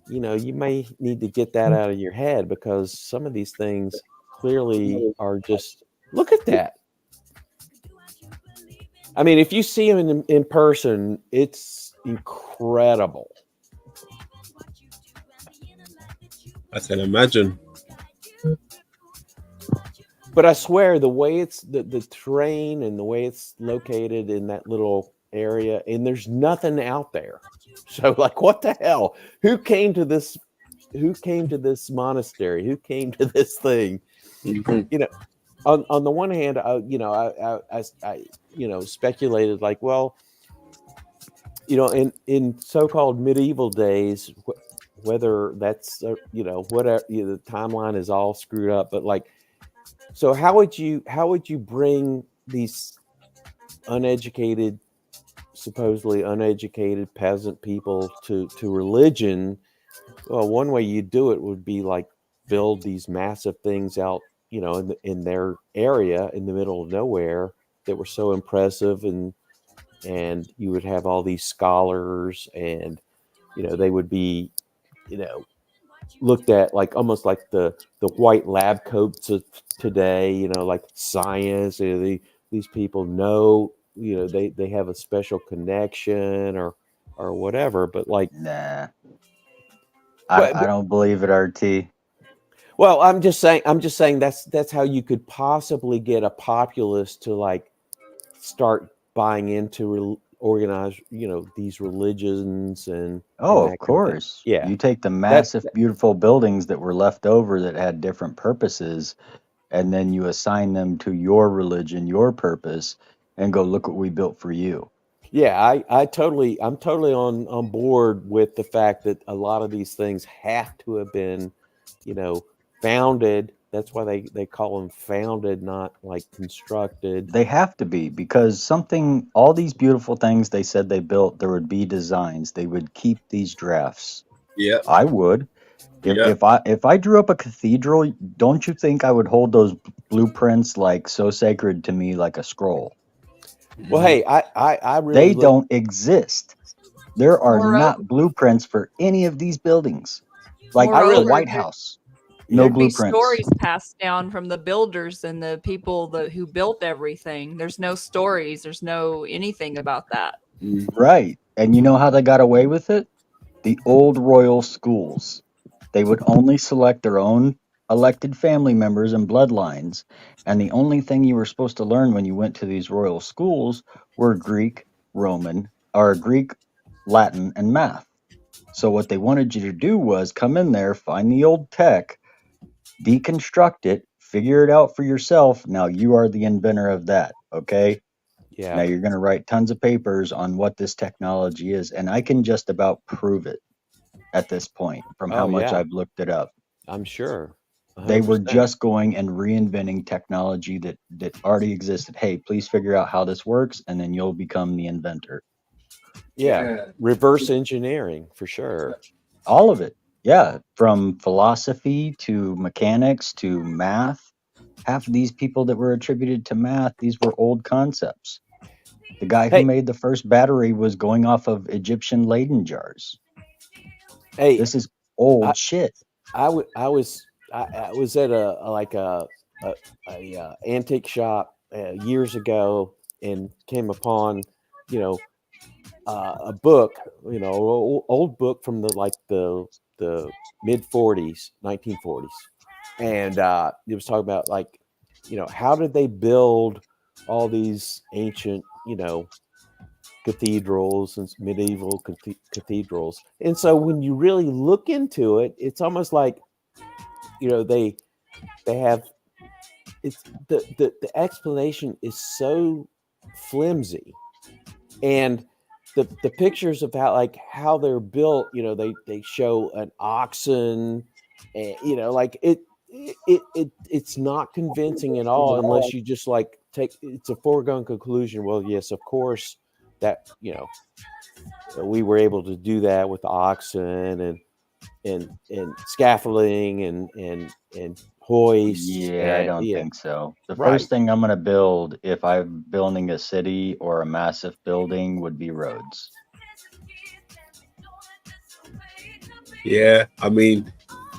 you may need to get that out of your head, because some of these things clearly are just, look at that. I mean, if you see them in person, it's incredible. I can imagine. But I swear, the way it's the terrain and the way it's located in that little area, and there's nothing out there. So like, what the hell? Who came to this monastery? Who came to this thing? On the one hand, I speculated like, well, in so-called medieval days, whether that's whatever, the timeline is all screwed up, but like, so how would you bring these supposedly uneducated peasant people to religion? Well, one way you do it would be like build these massive things out, in their area in the middle of nowhere that were so impressive, and you would have all these scholars, and they would be looked at like almost like the white lab coats of today, like science. These people know they have a special connection or whatever. But like, Nah, but, I don't believe it, RT. well, I'm just saying that's how you could possibly get a populace to like start buying into organized, these religions and Oh, that of kind of thing. course. Yeah, You take the that massive, beautiful buildings that were left over that had different purposes, and then you assign them to your religion, your purpose, and go, look what we built for you. yeah, I'm totally on board with the fact that a lot of these things have to have been, founded. That's why they call them founded, not like constructed. They have to be, because all these beautiful things they said they built, there would be designs. They would keep these drafts. Yeah, I would. yeah. If I drew up a cathedral, don't you think I would hold those blueprints like so sacred to me like a scroll? Well, hey, I really They look. don't exist. There are Moreover, not blueprints for any of these buildings. Like I the really, White there- House, no yeah, there'd be blueprints. stories passed down from the builders and the people who built everything. There's no stories. There's no anything about that. Mm. Right. And you know how they got away with it? The old royal schools. They would only select their own elected family members and bloodlines. And the only thing you were supposed to learn when you went to these royal schools were Greek, Roman, or Greek, Latin, and math. So what they wanted you to do was come in there, find the old tech, deconstruct it, figure it out for yourself. Now you are the inventor of that. Okay. yeah. Now you're going to write tons of papers on what this technology is. And I can just about prove it at this point from how Oh much yeah, I've looked it up. I'm sure. They were 100%. just going and reinventing technology that already existed. Hey, please figure out how this works, and then you'll become the inventor. Yeah, reverse engineering for sure. All of it. Yeah. From philosophy to mechanics to math. Half of these people that were attributed to math, these were old concepts. The guy who Hey, made the first battery was going off of Egyptian Leyden jars. hey, This is I old shit. I was at a antique shop years ago and came upon, you know, a book, old book from the mid 40s, 1940s, and it was talking about like, how did they build all these ancient, cathedrals and medieval cathedrals. And so when you really look into it, it's almost like, they have, it's the explanation is so flimsy, and the pictures of how they're built, they show an oxen, and like it's not convincing at all unless you just like it's a foregone conclusion. Well, yes, of course, that we were able to do that with oxen and scaffolding and hoists, Yeah, I and don't think so. The right. first thing I'm going to build if I'm building a city or a massive building would be roads. Yeah, I mean,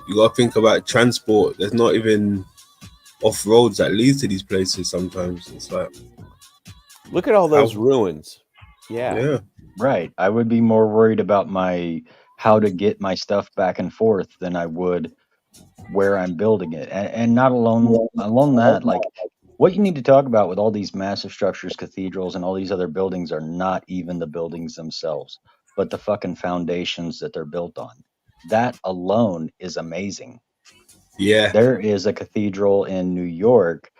you got to think about transport. There's not even off roads that leads to these places. Sometimes it's like, Look at all those ruins. yeah, Right. I would be more worried about how to get my stuff back and forth than I would where I'm building it. And not alone that, like what you need to talk about with all these massive structures, cathedrals, and all these other buildings are not even the buildings themselves, but the fucking foundations that they're built on. That alone is amazing. yeah, There is a cathedral in New York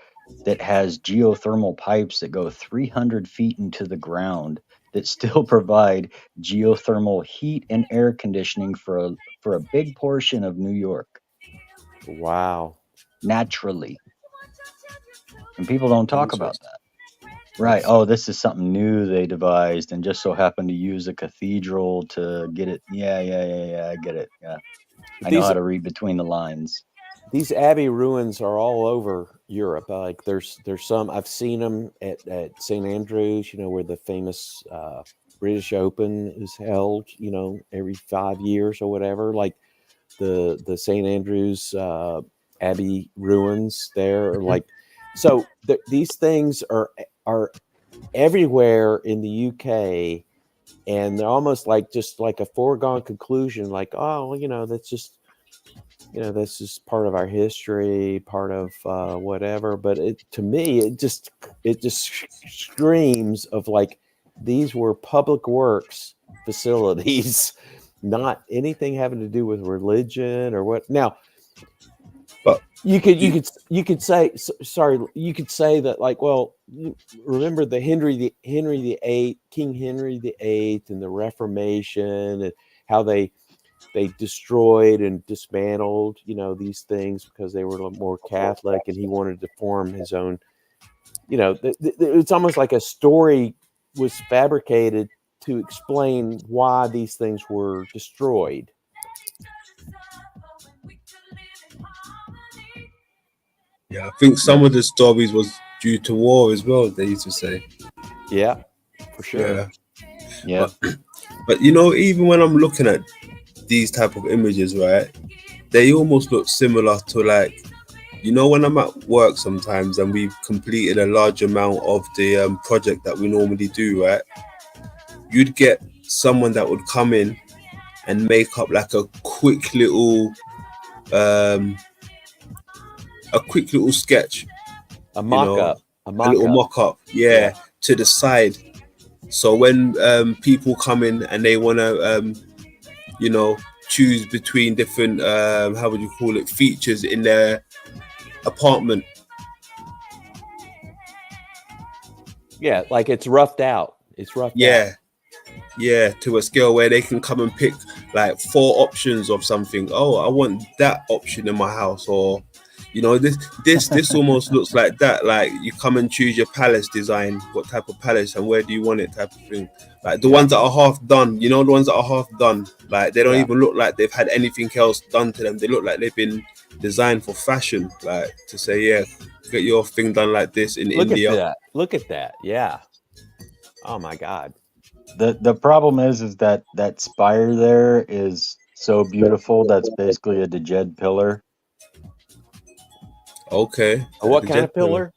that has geothermal pipes that go 300 feet into the ground that still provide geothermal heat and air conditioning for a big portion of New York Wow. naturally. And people don't talk about Interesting. that. Right. Oh, this is something new they devised and just so happened to use a cathedral to get it. Yeah, I get it. Yeah. I know These how to read between the lines. these abbey ruins are all over Europe. Like there's some I've seen them at St. Andrews, where the famous British Open is held, every 5 years or whatever. Like the St. Andrews Abbey ruins there, are like so. These things are everywhere in the UK, and they're almost like just like a foregone conclusion, like, oh, well, that's just, this is part of our history, part of whatever. But to me, it just screams of like, these were public works facilities, not anything having to do with religion or what. Now, But you could say, sorry, you could say that, like, well, remember the King Henry VIII and the Reformation, and how they destroyed and dismantled, these things because they were a little more Catholic, and he wanted to form his own. It's almost like a story was fabricated to explain why these things were destroyed. yeah, I think some of the stories was due to war as well. They used to say. Yeah, for sure. Yeah. But even when I'm looking at these type of images, right, they almost look similar to, like, when I'm at work sometimes and we've completed a large amount of the project that we normally do, right, you'd get someone that would come in and make up like a quick little sketch, A mock-up. a little mock-up, yeah, to the side. So when people come in and they want to choose between different how would you call it, features in their apartment, yeah, like it's roughed out. Yeah, to a scale where they can come and pick like 4 options of something. Oh, I want that option in my house. Or this almost looks like that, like you come and choose your palace design, what type of palace and where do you want it, type of thing. Like the ones that are half done, the ones that are half done, like they don't even look like they've had anything else done to them. They look like they've been designed for fashion, like to say, yeah, get your thing done like this in India. Look at that. Yeah. Oh my God. The problem is that spire there is so beautiful. That's basically a Djed pillar. Okay. What kind of pillar?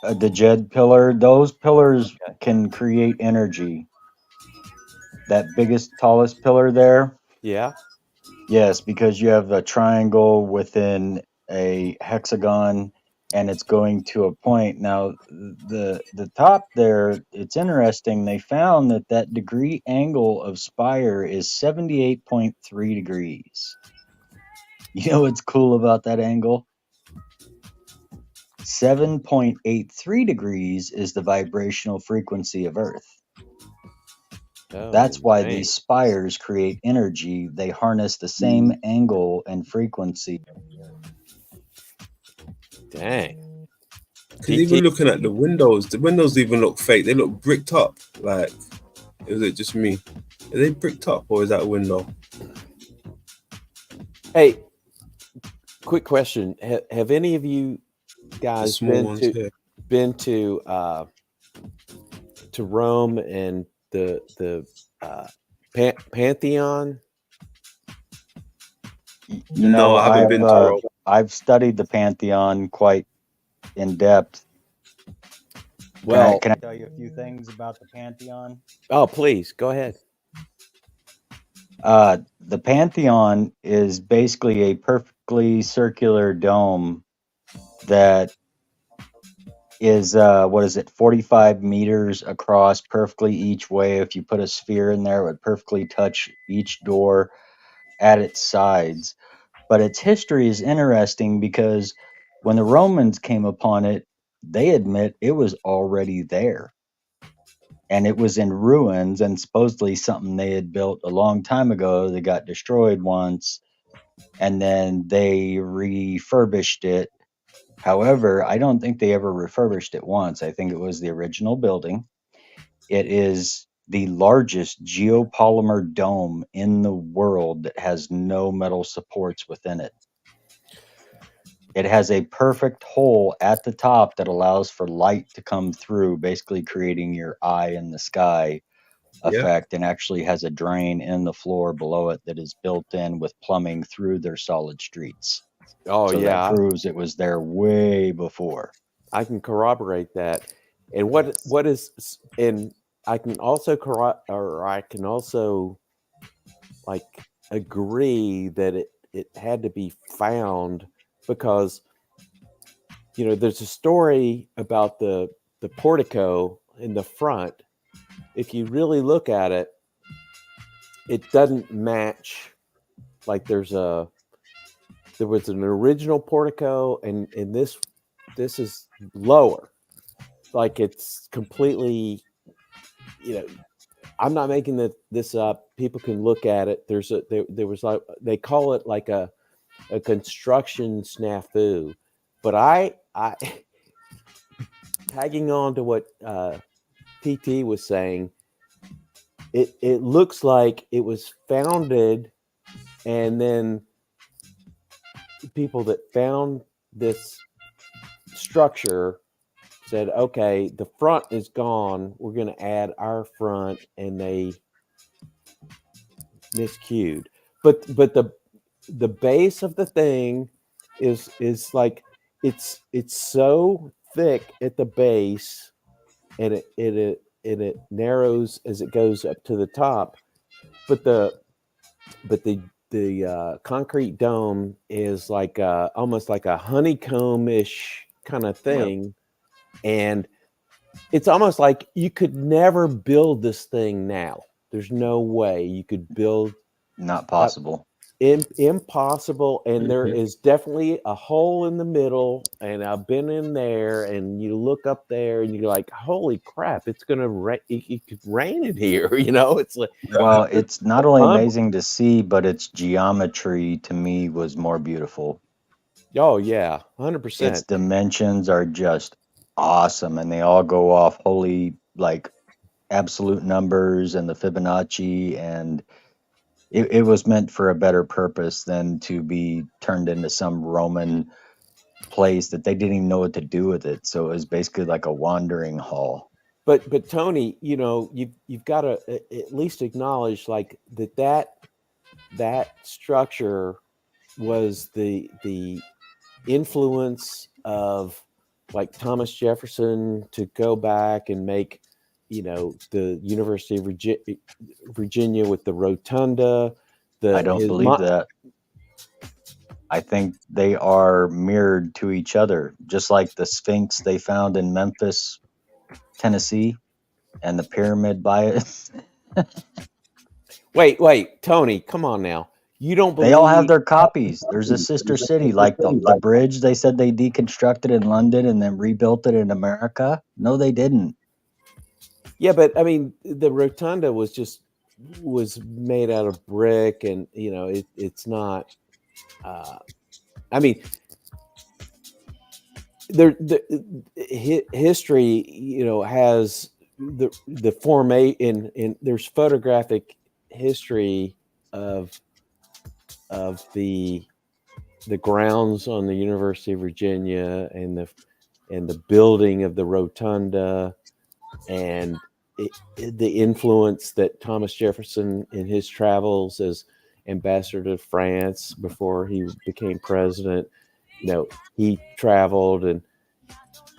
A Djed pillar. Those pillars can create energy. That biggest, tallest pillar there. Yeah. Yes, because you have a triangle within a hexagon, and it's going to a point. Now, the top there, it's interesting. They found that degree angle of spire is 78.3 degrees. You know what's cool about that angle? 7.83 degrees is the vibrational frequency of Earth. Oh, That's why man. these spires create energy. They harness the same angle and frequency. Dang. Because even looking at the windows even look fake. They look bricked up. Like, is it just me? Are they bricked up, or is that a window? Hey, quick question: Have any of you guys been to Rome and the Pantheon? No, I haven't been to Rome. I've studied the Pantheon quite in depth. Well, can I tell you a few things about the Pantheon? Oh, please go ahead. The Pantheon is basically a perfectly circular dome that is 45 meters across, perfectly each way. If you put a sphere in there, it would perfectly touch each door at its sides. But its history is interesting because when the Romans came upon it, they admit it was already there. And it was in ruins, and supposedly something they had built a long time ago. They got destroyed once, and then they refurbished it. However, I don't think they ever refurbished it once. I think it was the original building. It is the largest geopolymer dome in the world that has no metal supports within it. It has a perfect hole at the top that allows for light to come through, basically creating your eye in the sky effect, and actually has a drain in the floor below it that is built in with plumbing through their solid streets. Oh, so yeah. That proves it was there way before. I can corroborate that. And what is, and I can also like agree that it had to be found, because there's a story about the portico in the front. If you really look at it, it doesn't match. Like there was an original portico, and this is lower. Like it's completely, I'm not making this up. People can look at it. There was like, they call it like a construction snafu. But I tagging on to what TT was saying, it looks like it was founded, and then people that found this structure said, okay, the front is gone, we're going to add our front, and they miscued. But the base of the thing is like, it's so thick at the base, and it narrows as it goes up to the top. But the concrete dome is like almost like a honeycomb-ish kind of thing. And it's almost like you could never build this thing now. There's no way you could build. Not possible. Impossible. And there is definitely a hole in the middle, and I've been in there, and you look up there and you're like, holy crap, it's gonna rain. It could rain in here. It's like, well, it's not only amazing to see, but its geometry to me was more beautiful. Oh yeah, 100%. Its dimensions are just awesome, and they all go off holy, like, absolute numbers and the Fibonacci, and it was meant for a better purpose than to be turned into some Roman place that they didn't even know what to do with it. So it was basically like a wandering hall. But Tony, you've got to at least acknowledge like that structure was the influence of like Thomas Jefferson to go back and make, the University of Virginia with the rotunda. I don't believe that. I think they are mirrored to each other, just like the Sphinx they found in Memphis, Tennessee, and the pyramid by it. Wait, Tony, come on now. You don't believe they all have their copies? There's a sister city, like the bridge they said they deconstructed in London and then rebuilt it in America. No, they didn't. Yeah, but I mean, the rotunda was made out of brick, and it's not. I mean, history, has the formation, in there's photographic history of the grounds on the University of Virginia, and the building of the rotunda, and the influence that Thomas Jefferson in his travels as ambassador to France before he became president, he traveled and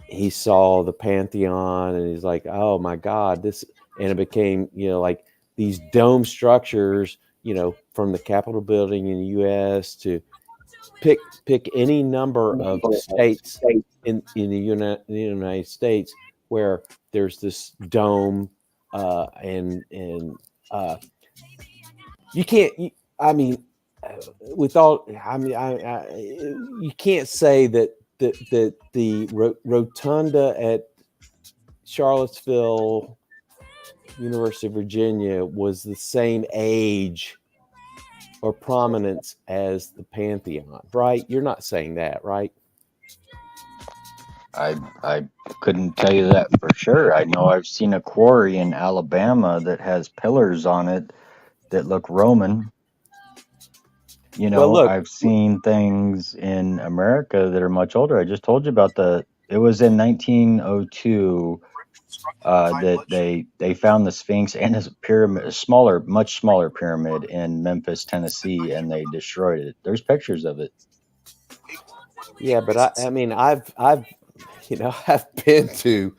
he saw the Pantheon, and he's like, oh my God, and it became, like these dome structures, from the Capitol building in the U.S. to pick any number of states in the United States where there's this dome, and you can't. You can't say that the rotunda at Charlottesville, University of Virginia, was the same age or prominence as the Pantheon, right? You're not saying that, right? I couldn't tell you that for sure. I know I've seen a quarry in Alabama that has pillars on it that look Roman. I've seen things in America that are much older. I just told you about it was in 1902 that they found the Sphinx and his pyramid, much smaller pyramid in Memphis, Tennessee, and they destroyed it. There's pictures of it. Yeah, but I've been to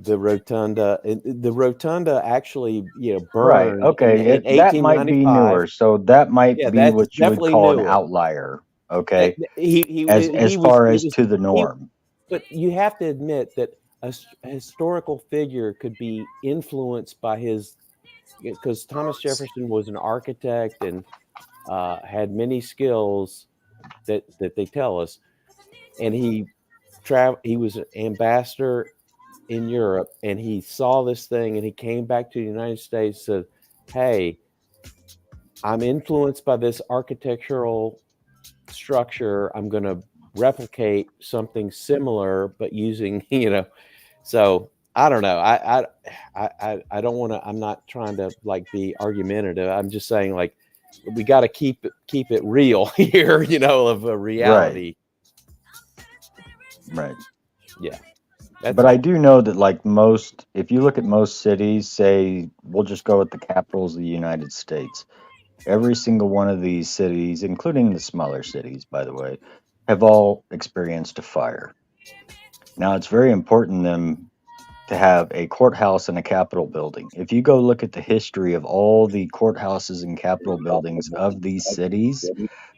the rotunda. The rotunda actually, Right. burned in Okay. That might be 1895. newer. So that might Yeah, be that's what you would definitely call an newer. outlier. Okay. As He was far he as was to the he. norm. But you have to admit that a historical figure could be influenced by his, because Thomas Jefferson was an architect and had many skills that they tell us, and he was an ambassador in Europe, and he saw this thing, and he came back to the United States and said, "Hey, I'm influenced by this architectural structure. I'm going to replicate something similar, but using So I don't know. I don't want to. I'm not trying to like be argumentative. I'm just saying like we got to keep it real here, of a reality. Right. Yeah, that's But I all. do know that, like if you look at most cities, say, we'll just go with the capitals of the United States, every single one of these cities, including the smaller cities, by the way, have all experienced a fire. Now, it's very important them to have a courthouse and a capitol building. If you go look at the history of all the courthouses and capitol buildings of these cities,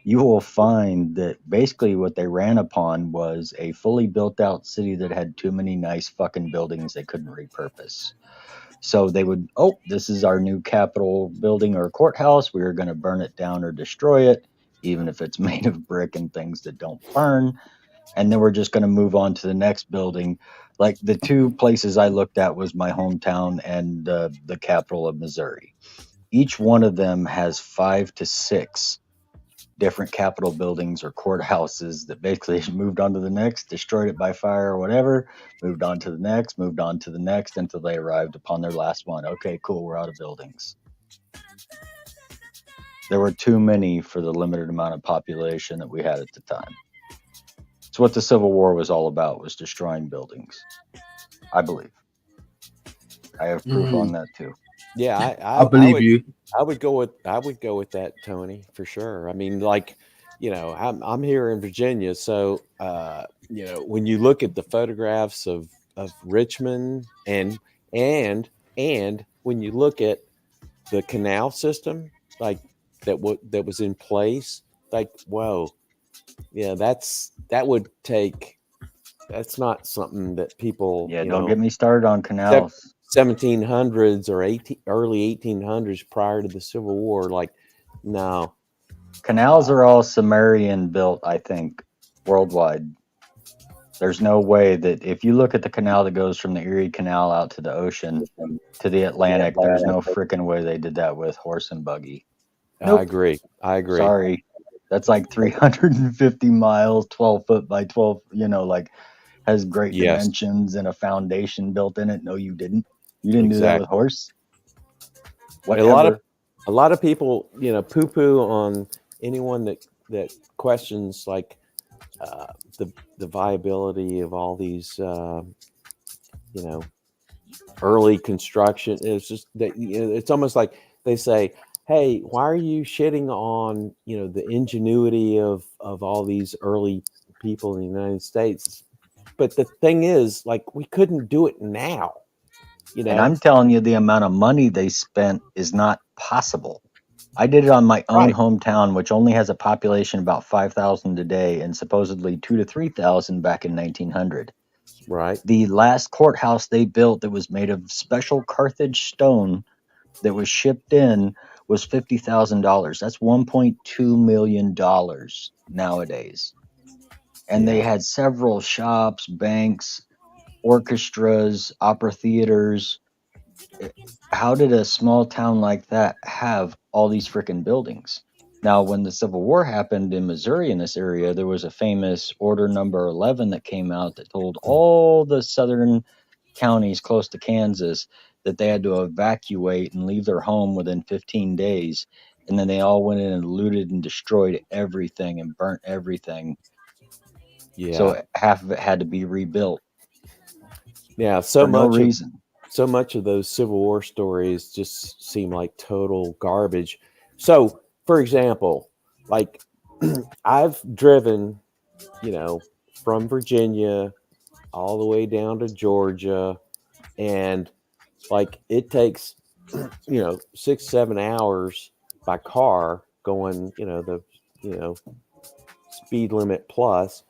you will find that basically what they ran upon was a fully built out city that had too many nice fucking buildings they couldn't repurpose. So they would, oh, this is our new capitol building or courthouse. We are going to burn it down or destroy it, even if it's made of brick and things that don't burn. And then we're just going to move on to the next building. Like the two places I looked at was my hometown and the capital of Missouri. Each one of them has 5 to 6 different capitol buildings or courthouses that basically moved on to the next, destroyed it by fire or whatever, moved on to the next, moved on to the next until they arrived upon their last one. Okay, cool, we're out of buildings. There were too many for the limited amount of population that we had at the time. It's what the Civil War was all about, was destroying buildings. I believe. I have proof on that too. Yeah, I believe you. I would go with that, Tony, for sure. I mean, like, I'm here in Virginia, so when you look at the photographs of Richmond and and when you look at the canal system, like that was in place, like, whoa, yeah, that's not something that people, Yeah, don't get me started on canals. 1700s or early 1800s prior to the Civil War. Like, no. Canals are all Sumerian built, I think, worldwide. There's no way that if you look at the canal that goes from the Erie Canal out to the ocean to the Atlantic, there's no freaking way they did that with horse and buggy. Nope. I agree. Sorry. That's like 350 miles, 12 foot by 12, like has great dimensions and a foundation built in it. No, you didn't. You didn't do that with horse. Whatever. A lot of people, poo-poo on anyone that questions like the viability of all these, early construction. It's just that it's almost like they say, "Hey, why are you shitting on the ingenuity of all these early people in the United States?" But the thing is, like, we couldn't do it now. And I'm telling you, the amount of money they spent is not possible. I did it on my own hometown, which only has a population about 5,000 today and supposedly 2,000 to 3,000 back in 1900. Right. The last courthouse they built that was made of special Carthage stone that was shipped in was $50,000. That's $1.2 million nowadays. And they had several shops, banks, orchestras, opera theaters. How did a small town like that have all these freaking buildings? Now, when the Civil War happened in Missouri in this area, there was a famous Order Number 11 that came out that told all the southern counties close to Kansas that they had to evacuate and leave their home within 15 days. And then they all went in and looted and destroyed everything and burnt everything. Yeah. So half of it had to be rebuilt. Yeah. For no reason. So much of those Civil War stories just seem like total garbage. So, for example, like I've driven, from Virginia all the way down to Georgia, and like it takes 6-7 hours by car going the speed limit plus.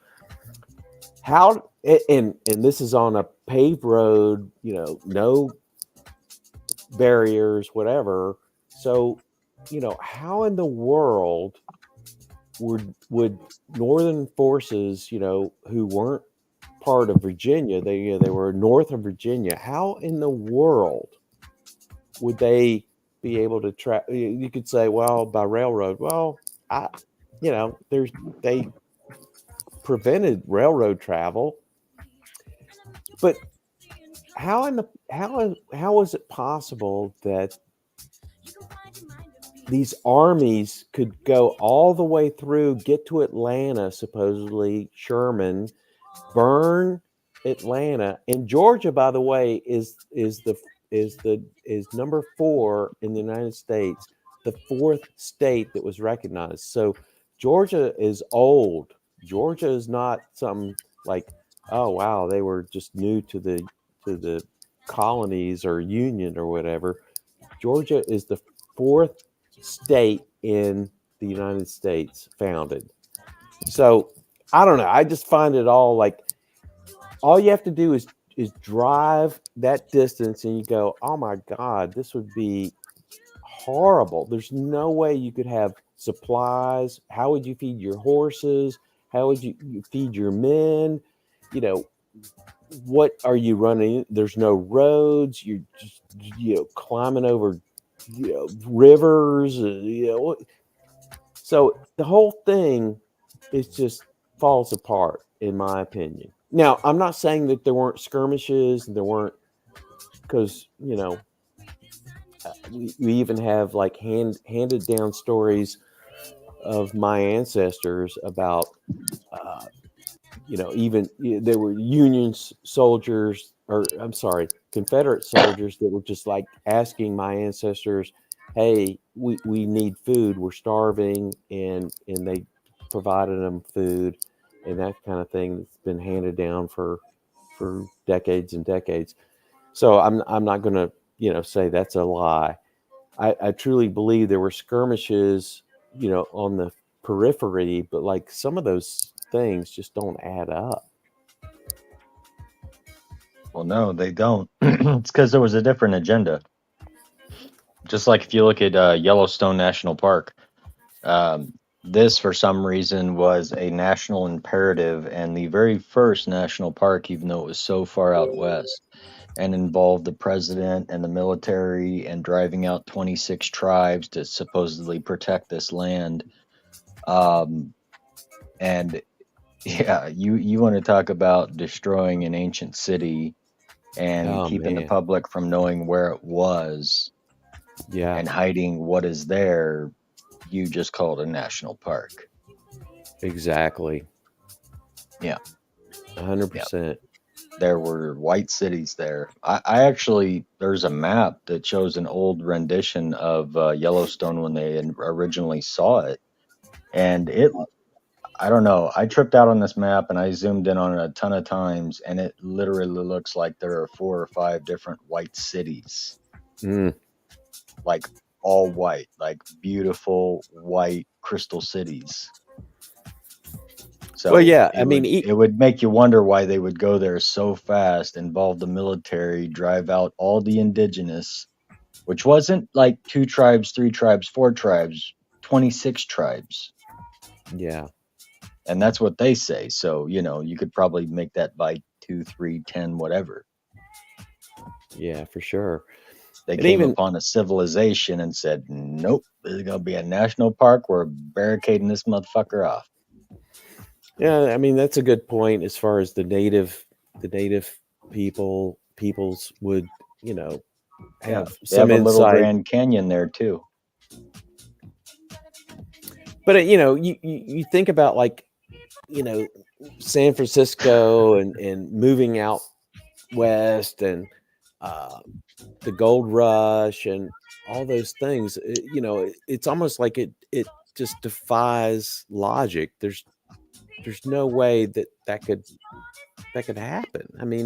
How and this is on a paved road, no barriers, whatever. So how in the world would northern forces, who weren't part of Virginia, they were north of Virginia, how in the world would they be able to you could say, well, by railroad. Well, they prevented railroad travel, but how is it possible that these armies could go all the way through, get to Atlanta, supposedly Sherman, burn Atlanta, and Georgia, by the way, is number 4 in the United States, the 4th state that was recognized. So Georgia is old. Georgia is not something like, oh wow, they were just new to the colonies or union or whatever. Georgia is the 4th state in the United States founded. So I don't know. I just find it all like, all you have to do is drive that distance and you go, oh my God, this would be horrible. There's no way you could have supplies. How would you feed your horses? How would you feed your men? What are you running? There's no roads. You're just climbing over rivers. So the whole thing is just falls apart, in my opinion. Now, I'm not saying that there weren't skirmishes and there weren't, because we even have like handed down stories of my ancestors about even there were Union soldiers, or I'm sorry, Confederate soldiers that were just like asking my ancestors, hey, we need food, we're starving, and they provided them food and that kind of thing that's been handed down for decades and decades. So I'm not going to say that's a lie. I truly believe there were skirmishes on the periphery, but like some of those things just don't add up. Well, no, they don't. It's because there was a different agenda. Just like if you look at Yellowstone National Park, this for some reason was a national imperative and the very first national park, even though it was so far out west and involved the president and the military and driving out 26 tribes to supposedly protect this land. And yeah, you want to talk about destroying an ancient city and keeping the public from knowing where it was and hiding what is there. You just call it a national park. Exactly. Yeah. 100%. There were white cities there. I actually, there's a map that shows an old rendition of Yellowstone when they originally saw it. And I don't know, I tripped out on this map and I zoomed in on it a ton of times, and it literally looks like there are 4 or 5 different white cities. Like all white, like beautiful white crystal cities. So well, yeah, it would make you wonder why they would go there so fast, involve the military, drive out all the indigenous, which wasn't like 2 tribes, 3 tribes, 4 tribes, 26 tribes. Yeah. And that's what they say. So, you could probably make that by 2, 3, 10, whatever. Yeah, for sure. They came upon a civilization and said, nope, this is going to be a national park. We're barricading this motherfucker off. Yeah, that's a good point as far as the native peoples would, have some a insight. little Grand Canyon there too. But you think about like, San Francisco and moving out west and the gold rush and all those things. It's almost like it just defies logic. There's no way that could happen. I mean,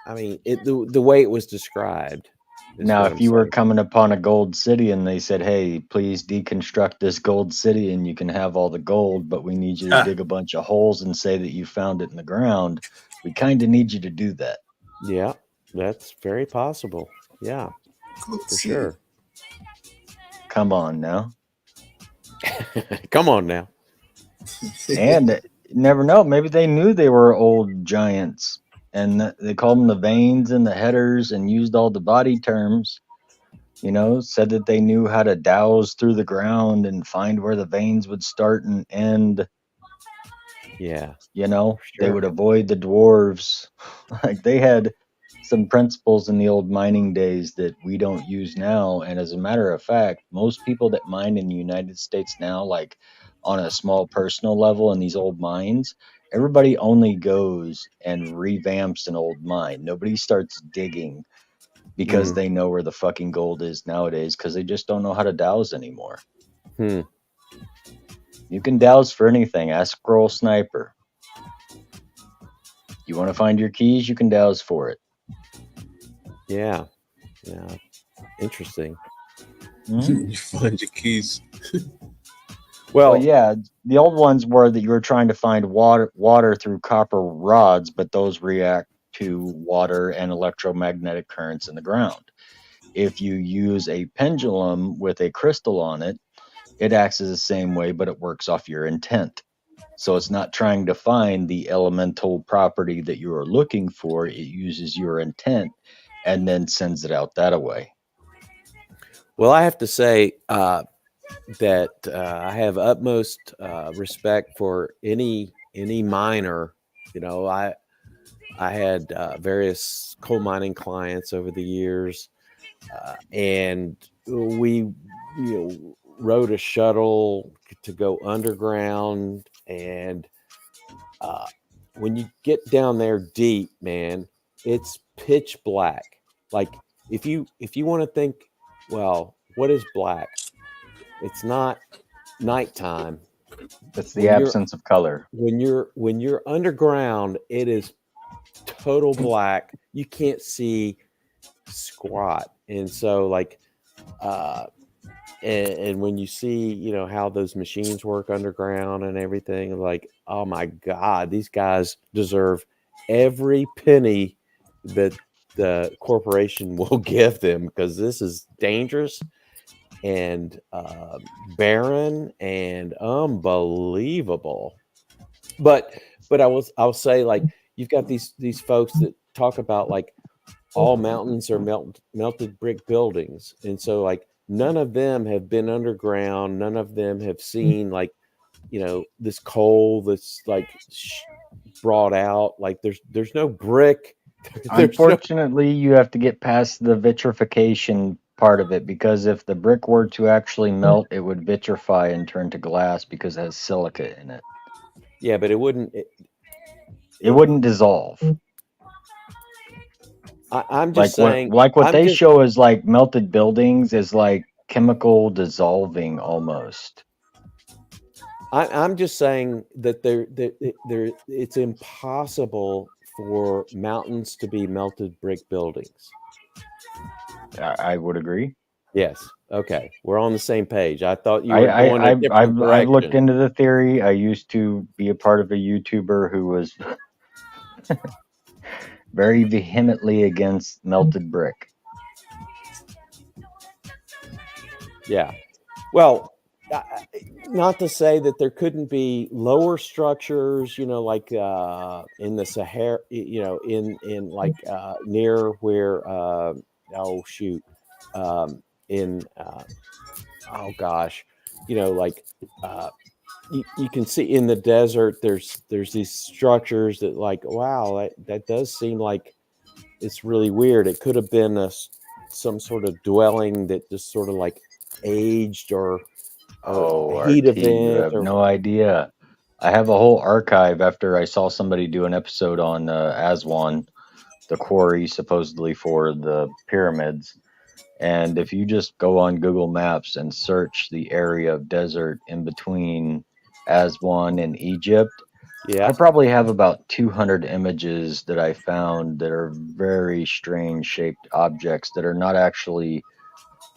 the way it was described is Now, what if I'm you were saying. coming upon a gold city and they said, "Hey, please deconstruct this gold city and you can have all the gold, but we need you to Ah, dig a bunch of holes and say that you found it in the ground," we kind of need you to do that. Yeah, that's very possible. Yeah, gold for city. sure. Come on now. Come on now. And you never know. Maybe they knew they were old giants and they called them the veins and the headers and used all the body terms. Said that they knew how to douse through the ground and find where the veins would start and end. Yeah, They sure. would avoid the dwarves. Like they had some principles in the old mining days that we don't use now. And as a matter of fact, most people that mine in the United States now, like on a small personal level in these old mines, everybody only goes and revamps an old mine. Nobody starts digging because Mm. they know where the fucking gold is nowadays because they just don't know how to douse anymore. Hmm. You can douse for anything. Ask Scroll Sniper. You want to find your keys, you can douse for it. Yeah. Yeah. Interesting. Mhm. You find your keys. Well, Well, yeah, the old ones were that you were trying to find water through copper rods, but those react to water and electromagnetic currents in the ground. If you use a pendulum with a crystal on it, it acts as the same way, but it works off your intent. So it's not trying to find the elemental property that you are looking for. It uses your intent and then sends it out that way. well, I have to say that I have utmost respect for any miner. I had various coal mining clients over the years, and we rode a shuttle to go underground. And when you get down there deep, man, it's pitch black. Like if you want to think, well, what is black? It's not nighttime. It's the When you're absence of color. when you're underground, it is total black. You can't see squat. And so like and when you see how those machines work underground and everything, like, oh my god, these guys deserve every penny that the corporation will give them, because this is dangerous and barren and unbelievable. But I'll say, like, you've got these folks that talk about like all mountains are melted brick buildings, and so like none of them have been underground. None of them have seen like this coal that's like brought out. Like there's no brick. There's no. Unfortunately, you have to get past the vitrification part of it because if the brick were to actually melt, it would vitrify and turn to glass because it has silica in it. Yeah, but it wouldn't. It wouldn't dissolve. I'm just saying. What I'm they just. show as like melted buildings is like chemical dissolving almost. I'm just saying that it's impossible for mountains to be melted brick buildings. I would agree. Yes. Okay. We're on the same page. I thought you were going a different I've looked direction. into the theory. I used to be a part of a YouTuber who was very vehemently against melted brick. Yeah. Well, not to say that there couldn't be lower structures, like in the Sahara, in like near where, oh shoot, in, oh gosh, like you can see in the desert, there's these structures that, like, wow, that does seem like it's really weird. It could have been some sort of dwelling that just sort of like aged or Oh, heat RT, you event have or. no idea. I have a whole archive after I saw somebody do an episode on Aswan, the quarry supposedly for the pyramids. And if you just go on Google Maps and search the area of desert in between Aswan and Egypt, Yeah. I probably have about 200 images that I found that are very strange shaped objects that are not actually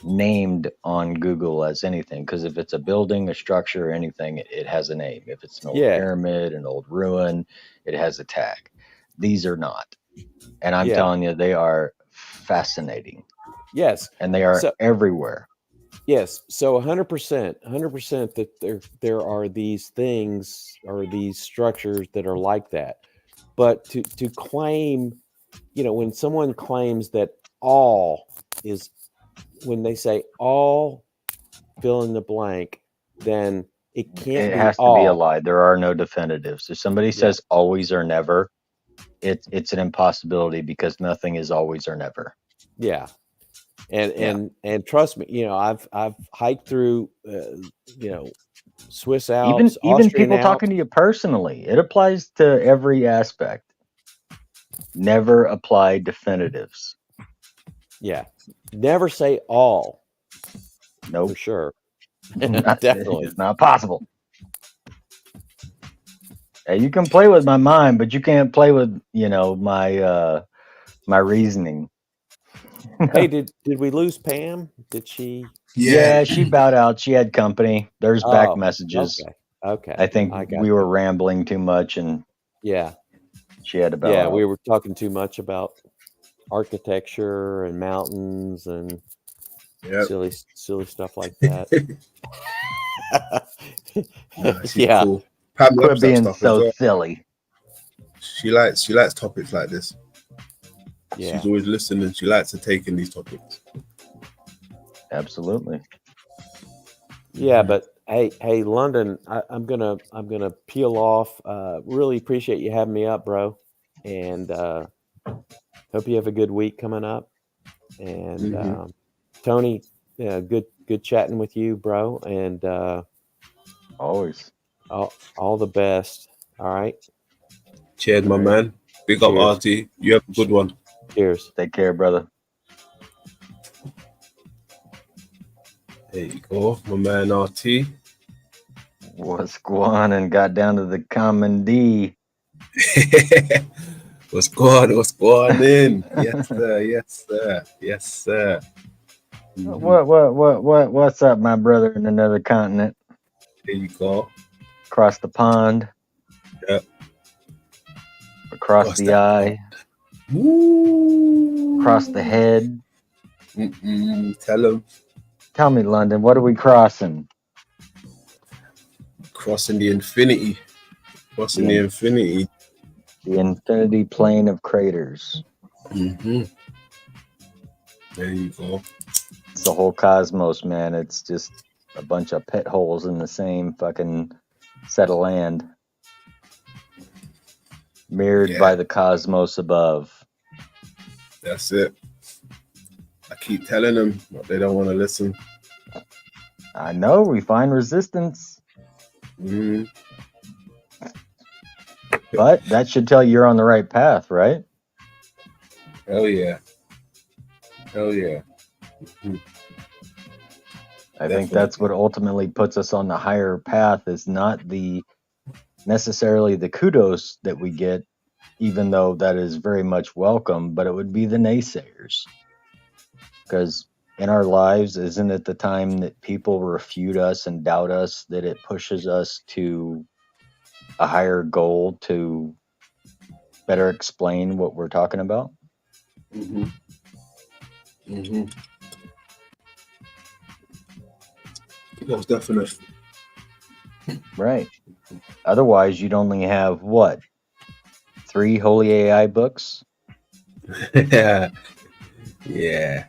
named on Google as anything. Because if it's a building, a structure, or anything, it has a name. If it's an old Yeah. pyramid, an old ruin, it has a tag. These are not. And I'm Yeah. telling you, they are fascinating. Yes. And they are So everywhere. yes. So 100% that there are these things or these structures that are like that. But to claim, when someone claims that all is, when they say all fill in the blank, then it can't It be has to be a all. lie. There are no definitives. If somebody Yeah. says always or never, it's an impossibility because nothing is always or never. Yeah. Yeah. And trust me, I've hiked through, Swiss Alps, Even Austrian people Alps. talking to you personally, it applies to every aspect. Never apply definitives. Yeah. Never say all Nope. for sure. Definitely. It's not possible. Yeah, you can play with my mind, but you can't play with, my reasoning. Hey, did we lose Pam? Did she? Yeah, she bowed out. She had company. There's back Oh, messages. okay. I think I got we were rambling too much and Yeah. she had to bow Yeah, out. we were talking too much about architecture and mountains and silly stuff like that. She's Yeah. cool. Pam Quit loves that being stuff as so well. silly. She likes topics like this. Yeah. She's always listening. She likes to take in these topics. Absolutely. Yeah, but hey, London, I'm gonna peel off. Really appreciate you having me up, bro, and hope you have a good week coming up. And Tony, yeah, good chatting with you, bro, and Always. all the best. All right, Cheers, my man. Big up, Cheers. RT. You have a good one. Cheers. Take care, brother. There you go, my man RT. What's going on? And got down to the common D. What's going in? Yes, sir. Yes, sir. Yes, sir. What's up, my brother in another continent? There you go. Across the pond. Yep. Across What's the that? eye. Woo. Across the head. Tell him. Tell me, London, what are we crossing? Crossing the infinity. Crossing the infinity. The infinity plane of craters. There you go. It's the whole cosmos, man. It's just a bunch of pit holes in the same fucking set of land. Mirrored by the cosmos above. That's it. I keep telling them, but they don't want to listen. I know, we find resistance. But that should tell you you're on the right path, right? Hell yeah. Hell yeah. I think that's what ultimately puts us on the higher path, is not necessarily the kudos that we get, even though that is very much welcome, but it would be the naysayers. Because in our lives, isn't it the time that people refute us and doubt us that it pushes us to a higher goal to better explain what we're talking about? Most definitely. Right. Otherwise, you'd only have what? 3 holy AI books? Yeah. Yeah,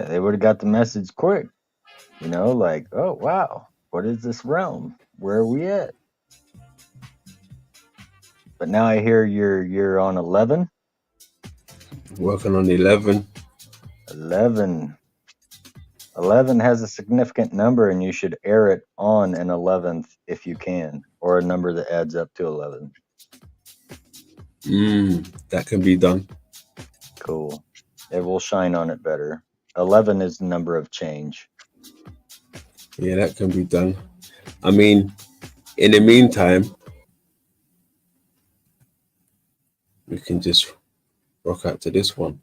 they would have got the message quick. Like, oh wow, what is this realm? Where are we at? But now I hear you're on 11. Working on 11. 11 has a significant number, and you should air it on an 11th if you can, or a number that adds up to 11. That can be done. Cool. It will shine on it better. 11 is the number of change. Yeah, that can be done. I mean, in the meantime, we can just rock out to this one.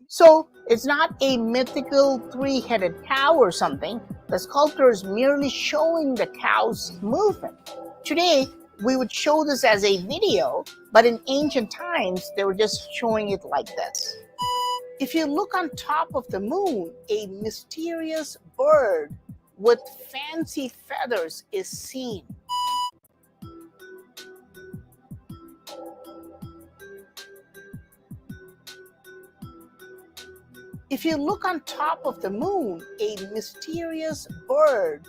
So it's not a mythical three-headed cow or something. The sculptor is merely showing the cow's movement. Today, we would show this as a video, but in ancient times, they were just showing it like this. If you look on top of the moon, a mysterious bird with fancy feathers is seen. If you look on top of the moon, a mysterious bird.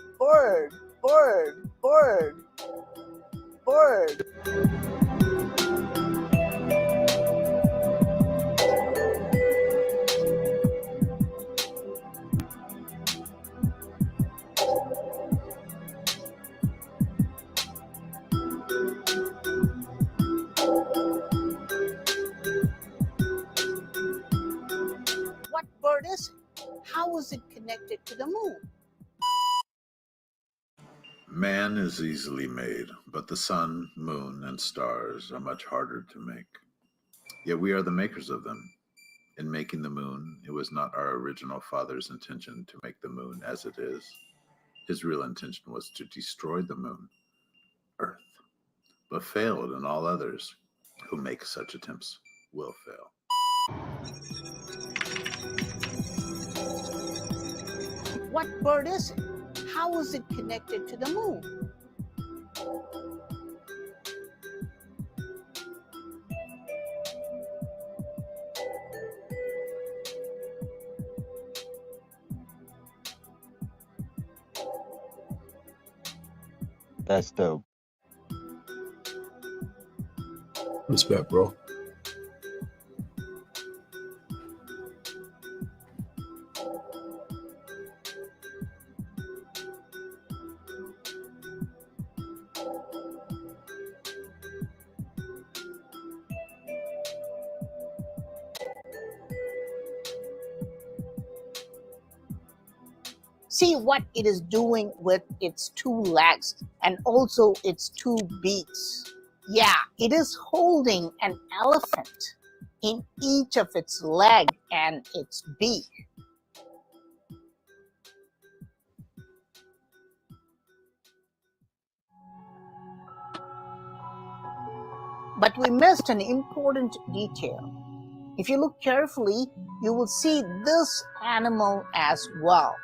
What bird is it? How is it connected to the moon? Man is easily made, but the sun, moon, and stars are much harder to make. Yet we are the makers of them. In making the moon, it was not our original Father's intention to make the moon as it is. His real intention was to destroy the moon, Earth, but failed, and all others who make such attempts will fail. What bird is it? How is it connected to the moon? That's dope. Respect, bro. See what it is doing with its two legs and also its two beaks. Yeah, it is holding an elephant in each of its leg and its beak. But we missed an important detail. If you look carefully, you will see this animal as well.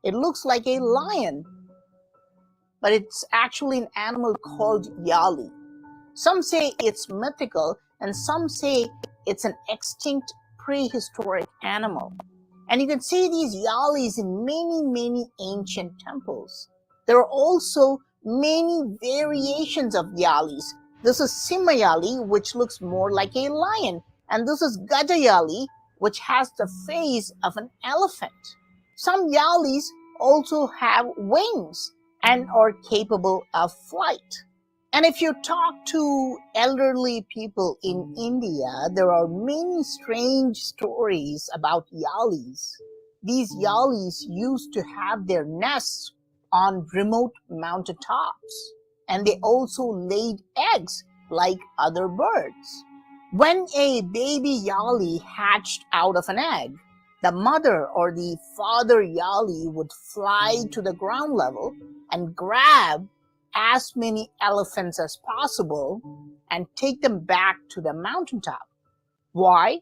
It looks like a lion, but it's actually an animal called yali. Some say it's mythical, and some say it's an extinct prehistoric animal. And you can see these yalis in many ancient temples. There are also many variations of yalis. This is Simayali, which looks more like a lion, and this is Gajayali, which has the face of an elephant. Some yalis also have wings and are capable of flight. And if you talk to elderly people in India, there are many strange stories about yalis. These yalis used to have their nests on remote mountaintops, and they also laid eggs like other birds. When a baby yali hatched out of an egg, the mother or the father yali would fly to the ground level and grab as many elephants as possible and take them back to the mountaintop. Why?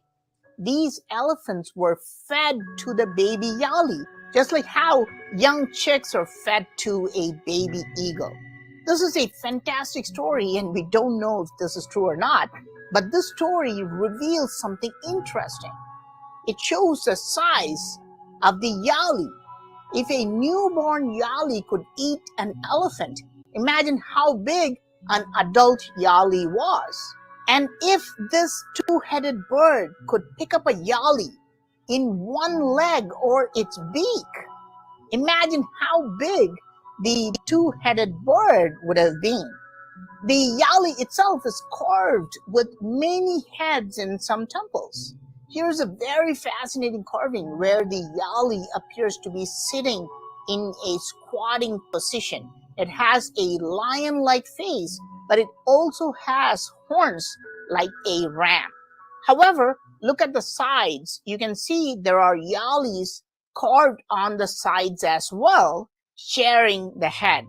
These elephants were fed to the baby yali, just like how young chicks are fed to a baby eagle. This is a fantastic story, and we don't know if this is true or not, but this story reveals something interesting. It shows the size of the yali. If a newborn yali could eat an elephant, imagine how big an adult yali was. And if this two-headed bird could pick up a yali in one leg or its beak, imagine how big the two-headed bird would have been. The yali itself is carved with many heads in some temples. Here's a very fascinating carving where the yali appears to be sitting in a squatting position. It has a lion-like face, but it also has horns like a ram. However, look at the sides. You can see there are yalis carved on the sides as well, sharing the head.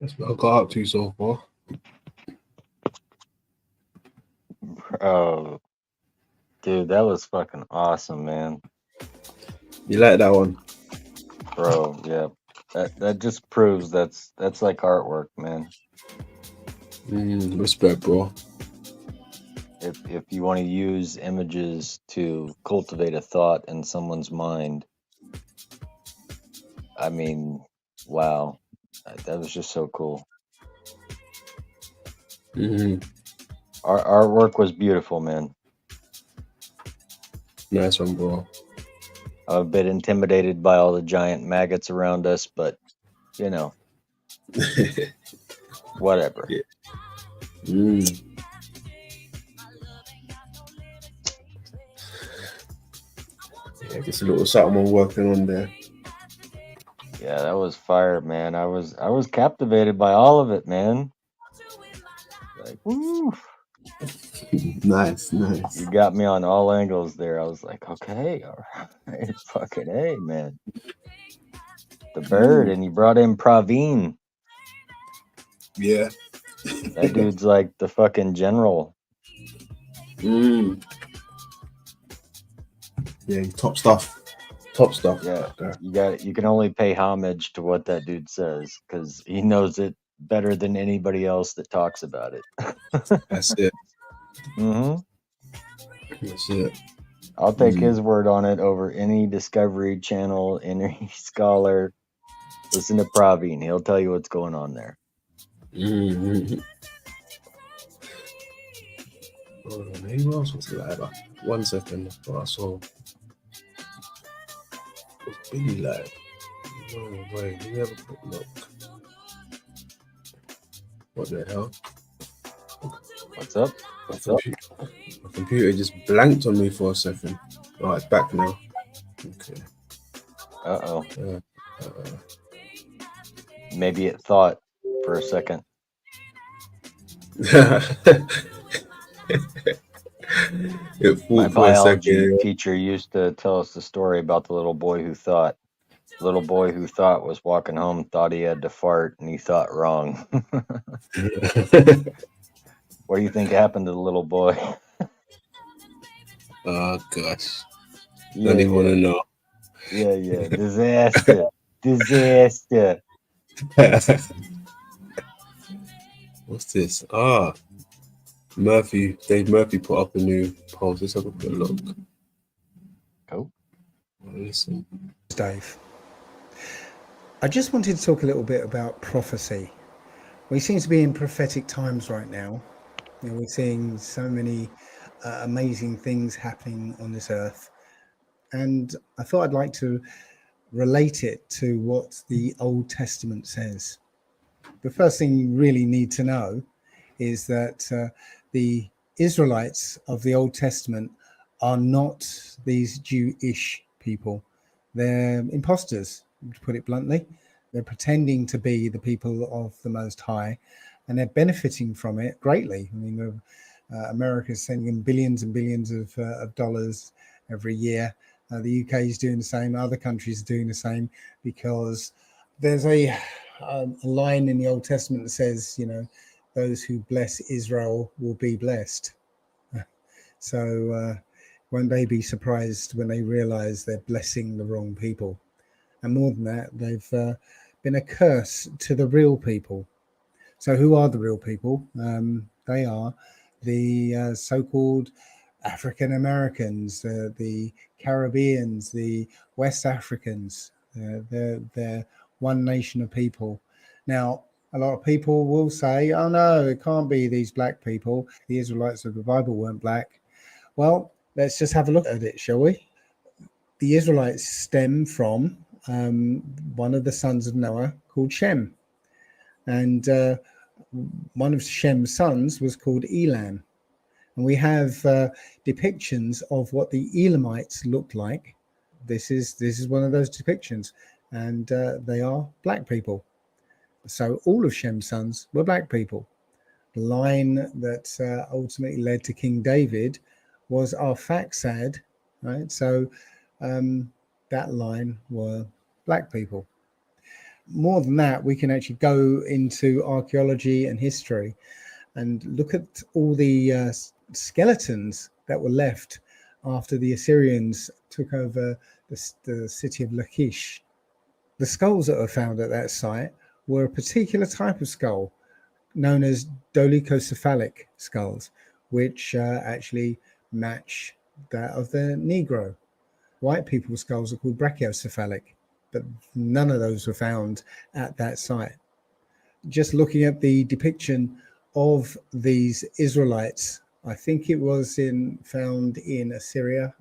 That's what I got up to so far. Oh, dude, that was fucking awesome, man. You like that one? Bro, yeah. That just proves that's like artwork, man. Respect, bro. If you want to use images to cultivate a thought in someone's mind, I mean, wow. That was just so cool. Our artwork was beautiful, man. Nice one, bro. I'm a bit intimidated by all the giant maggots around us, but you know, whatever. Yeah. Yeah, just a little something I'm working on there. Yeah, that was fire, man. I was captivated by all of it, man. Like, woo. Nice. You got me on all angles there. I was like, okay, all right, fucking hey, man. The bird, and you brought in Praveen. Yeah. That dude's like the fucking general. Yeah, top stuff. Yeah, you can only pay homage to what that dude says because he knows it better than anybody else that talks about it. That's it. That's it. I'll take his word on it over any Discovery Channel, any scholar. Listen to Praveen; he'll tell you what's going on there. Hold on, who else was live? 1 second. I saw. Was Billy live? No way. Let me have a quick look. What the hell? What's up? My computer just blanked on me for a second. Oh, it's back now. Okay. Uh-oh. Maybe it thought for a second. My biology teacher used to tell us the story about the little boy who thought. The little boy who thought was walking home, thought he had to fart, and he thought wrong. What do you think happened to the little boy? Oh, gosh. Yeah, Don't even want to know. Yeah. Disaster. Disaster. What's this? Dave Murphy put up a new post. Let's have a quick look. Cool. Listen. Dave, I just wanted to talk a little bit about prophecy. We seem to be in prophetic times right now. You know, we're seeing so many amazing things happening on this earth. And I thought I'd like to relate it to what the Old Testament says. The first thing you really need to know is that the Israelites of the Old Testament are not these Jewish people. They're imposters, to put it bluntly. They're pretending to be the people of the Most High, and they're benefiting from it greatly. I mean, America is sending them billions and billions of dollars, every year. The UK is doing the same. Other countries are doing the same, because there's a line in the Old Testament that says, those who bless Israel will be blessed. So won't they be surprised when they realize they're blessing the wrong people? And more than that, they've been a curse to the real people. So who are the real people? They are the so-called African Americans, the Caribbeans, the West Africans. They're one nation of people. Now, a lot of people will say, oh no, it can't be these black people. The Israelites of the Bible weren't black. Well, let's just have a look at it, shall we? The Israelites stem from one of the sons of Noah called Shem. And one of Shem's sons was called Elam. And we have depictions of what the Elamites looked like. This is one of those depictions. And they are black people. So all of Shem's sons were black people. The line that ultimately led to King David was Arphaxad, right? So that line were black people. More than that, we can actually go into archaeology and history and look at all the skeletons that were left after the Assyrians took over the city of Lachish. The skulls that were found at that site were a particular type of skull known as dolichocephalic skulls, which actually match that of the Negro. White people's skulls are called brachiocephalic, but none of those were found at that site. Just looking at the depiction of these Israelites, I think it was found in Assyria.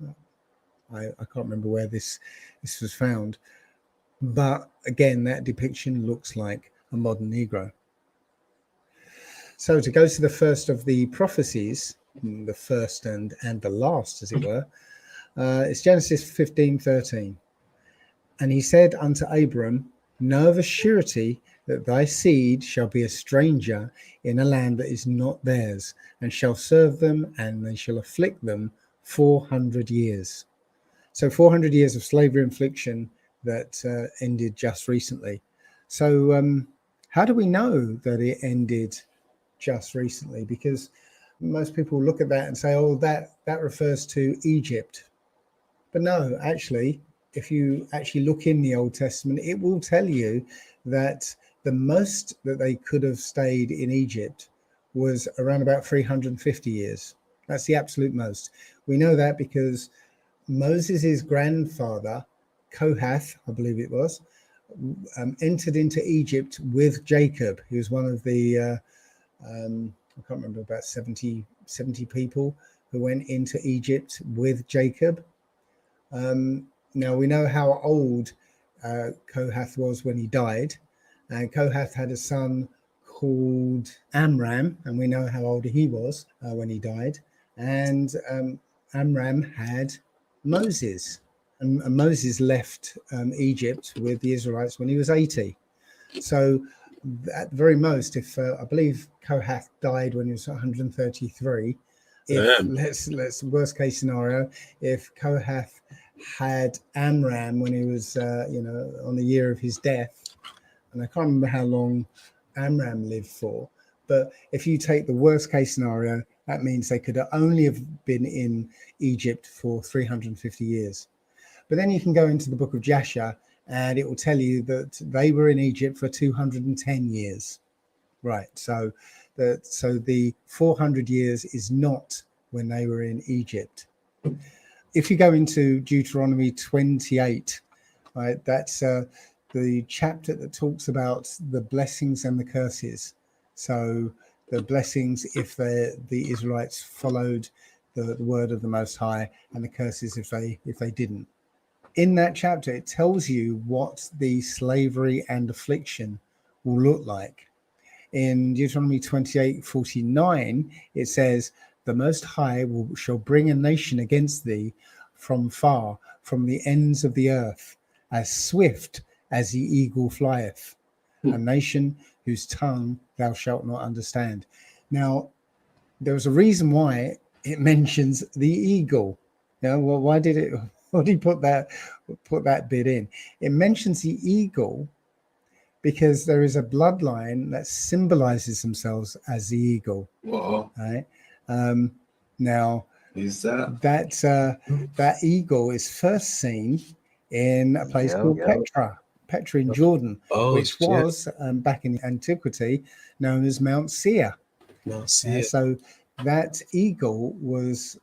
I can't remember where this was found. But again, that depiction looks like a modern Negro. So to go to the first of the prophecies, the first and the last, as it were, it's Genesis 15:13. And he said unto Abram, know of a surety that thy seed shall be a stranger in a land that is not theirs, and shall serve them, and they shall afflict them 400 years. So 400 years of slavery infliction that ended just recently. So how do we know that it ended just recently? Because most people look at that and say, oh, that refers to Egypt. But no, actually, if you actually look in the Old Testament, it will tell you that the most that they could have stayed in Egypt was around about 350 years. That's the absolute most. We know that because Moses' grandfather, Kohath, I believe it was, entered into Egypt with Jacob. He was one of the, I can't remember, about 70 people who went into Egypt with Jacob. Now we know how old Kohath was when he died, and Kohath had a son called Amram, and we know how old he was when he died. And Amram had Moses, and Moses left Egypt with the Israelites when he was 80. So at the very most, if I believe Kohath died when he was 133, if let's worst case scenario, if Kohath had Amram when he was on the year of his death, and I can't remember how long Amram lived for, but if you take the worst case scenario, that means they could only have been in Egypt for 350 years. But then you can go into the book of Jasher, and it will tell you that they were in Egypt for 210 years. Right, so the 400 years is not when they were in Egypt. If you go into Deuteronomy 28, right, that's the chapter that talks about the blessings and the curses. So the blessings if the Israelites followed the word of the Most High, and the curses if they didn't. In that chapter, it tells you what the slavery and affliction will look like. In Deuteronomy 28:49, it says, the Most High shall bring a nation against thee from far, from the ends of the earth, as swift as the eagle flieth, a nation whose tongue thou shalt not understand. Now, there was a reason why it mentions the eagle. Yeah, well, why did it? Why did he put that bit in? It mentions the eagle because there is a bloodline that symbolizes themselves as the eagle. Wow. Right. Now Is that? that eagle is first seen in a place Yep. called Petra in Jordan, Oh, which shit. was back in antiquity known as Mount Seir. No, see it. So that eagle was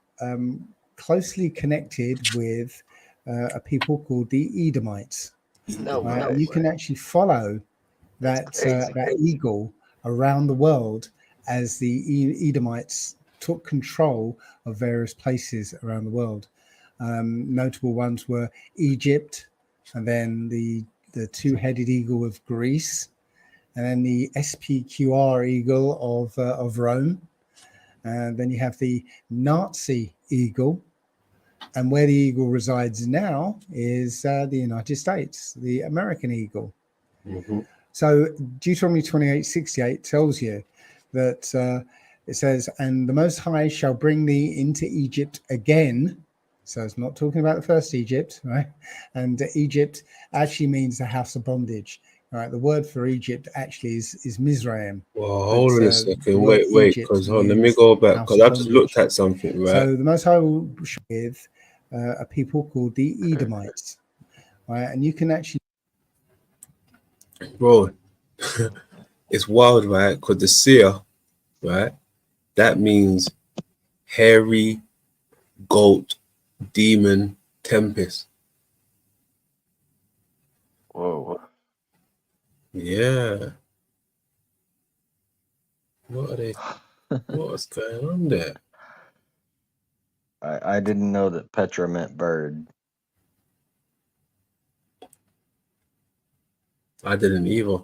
closely connected with a people called the Edomites. No Right? way. And you can actually follow that crazy. that eagle around the world as the Edomites took control of various places around the world. Notable ones were Egypt, and then the two-headed eagle of Greece, and then the SPQR eagle of Rome. And then you have the Nazi eagle, and where the eagle resides now is the United States, the American eagle. Mm-hmm. So Deuteronomy 28:68 tells you that it says, and the Most High shall bring thee into Egypt again. So it's not talking about the first Egypt, right? And Egypt actually means the house of bondage. Right, the word for Egypt actually is Mizraim. Well, hold on a the second. word Wait, Egypt because let me means go back house because of I just looked bondage. at something, right? So the Most High will show with a people called the Edomites, right? And you can actually, Bro, it's wild, right? Because the seer, right? That means hairy goat, demon, tempest. Whoa. Yeah. What are they? What's going on there? I didn't know that Petra meant bird. I didn't either.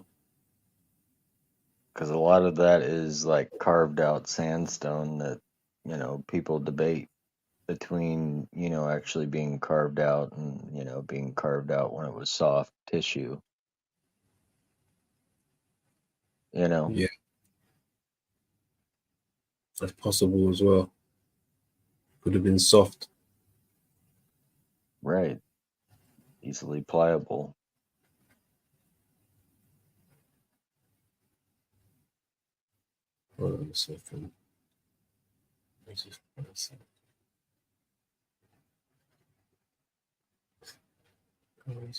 Because a lot of that is like carved out sandstone that, people debate between, actually being carved out and, being carved out when it was soft tissue. Yeah, that's possible as well. Could have been soft. Right. Easily pliable. Hold on a second. Let's just put this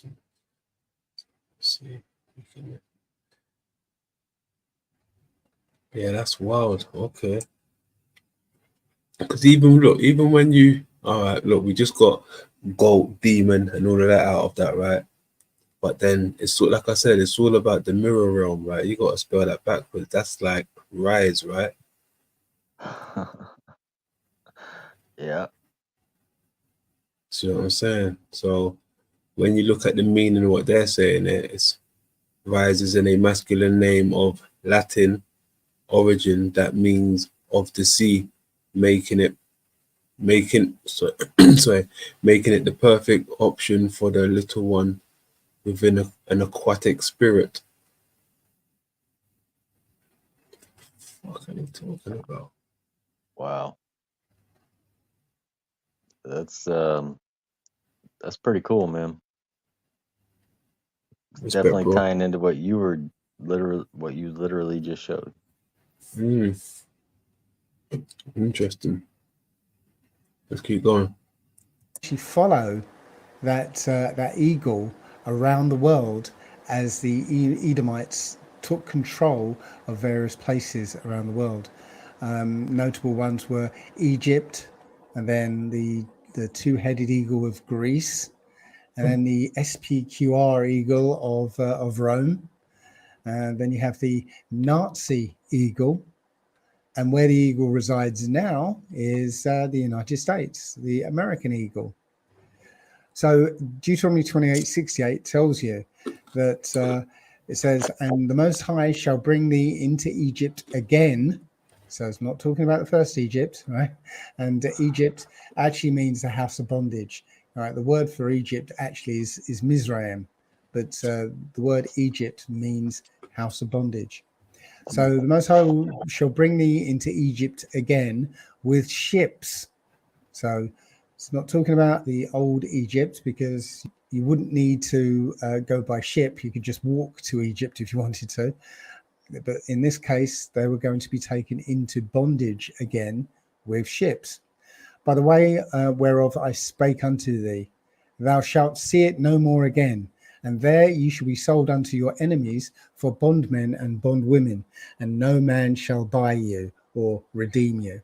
in. See. Yeah, that's wild. Okay. Because even when you, all right, look, we just got goat, demon, and all of that out of that, right? But then it's sort like I said, it's all about the mirror realm, right? You got to spell that backwards. That's like rise, right? Yeah. See what I'm saying? So when you look at the meaning of what they're saying, it's rise is in a masculine name of Latin origin that means of the sea, making it the perfect option for the little one within an aquatic spirit. What are you talking about? Wow. That's pretty cool, man. Respect, Definitely bro. tying into what you literally just showed. Interesting. Let's keep going. actually follow that eagle around the world as the Edomites took control of various places around the world. Notable ones were Egypt, and then the two-headed eagle of Greece, and then the SPQR eagle of Rome. And then you have the Nazi eagle, and where the eagle resides now is the United States, the American eagle. So Deuteronomy 28:68 tells you that it says, and the Most High shall bring thee into Egypt again. So it's not talking about the first Egypt, right? And Egypt actually means the house of bondage. Right? The word for Egypt actually is Mizraim, but the word Egypt means house of bondage. So the Most High shall bring thee into Egypt again with ships. So It's not talking about the old Egypt, because you wouldn't need to go by ship. You could just walk to Egypt if you wanted to. But in this case, they were going to be taken into bondage again with ships. By the way whereof I spake unto thee, thou shalt see it no more again. And there ye shall be sold unto your enemies for bondmen and bondwomen, and no man shall buy you or redeem you.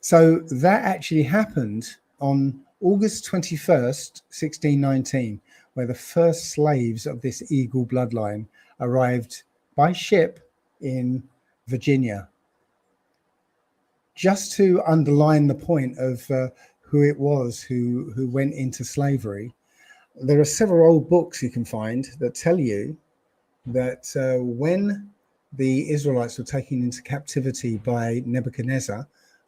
So that actually happened on August 21st, 1619, where the first slaves of this eagle bloodline arrived by ship in Virginia. Just to underline the point of who it was who went into slavery, there are several old books you can find that tell you that when the Israelites were taken into captivity by Nebuchadnezzar,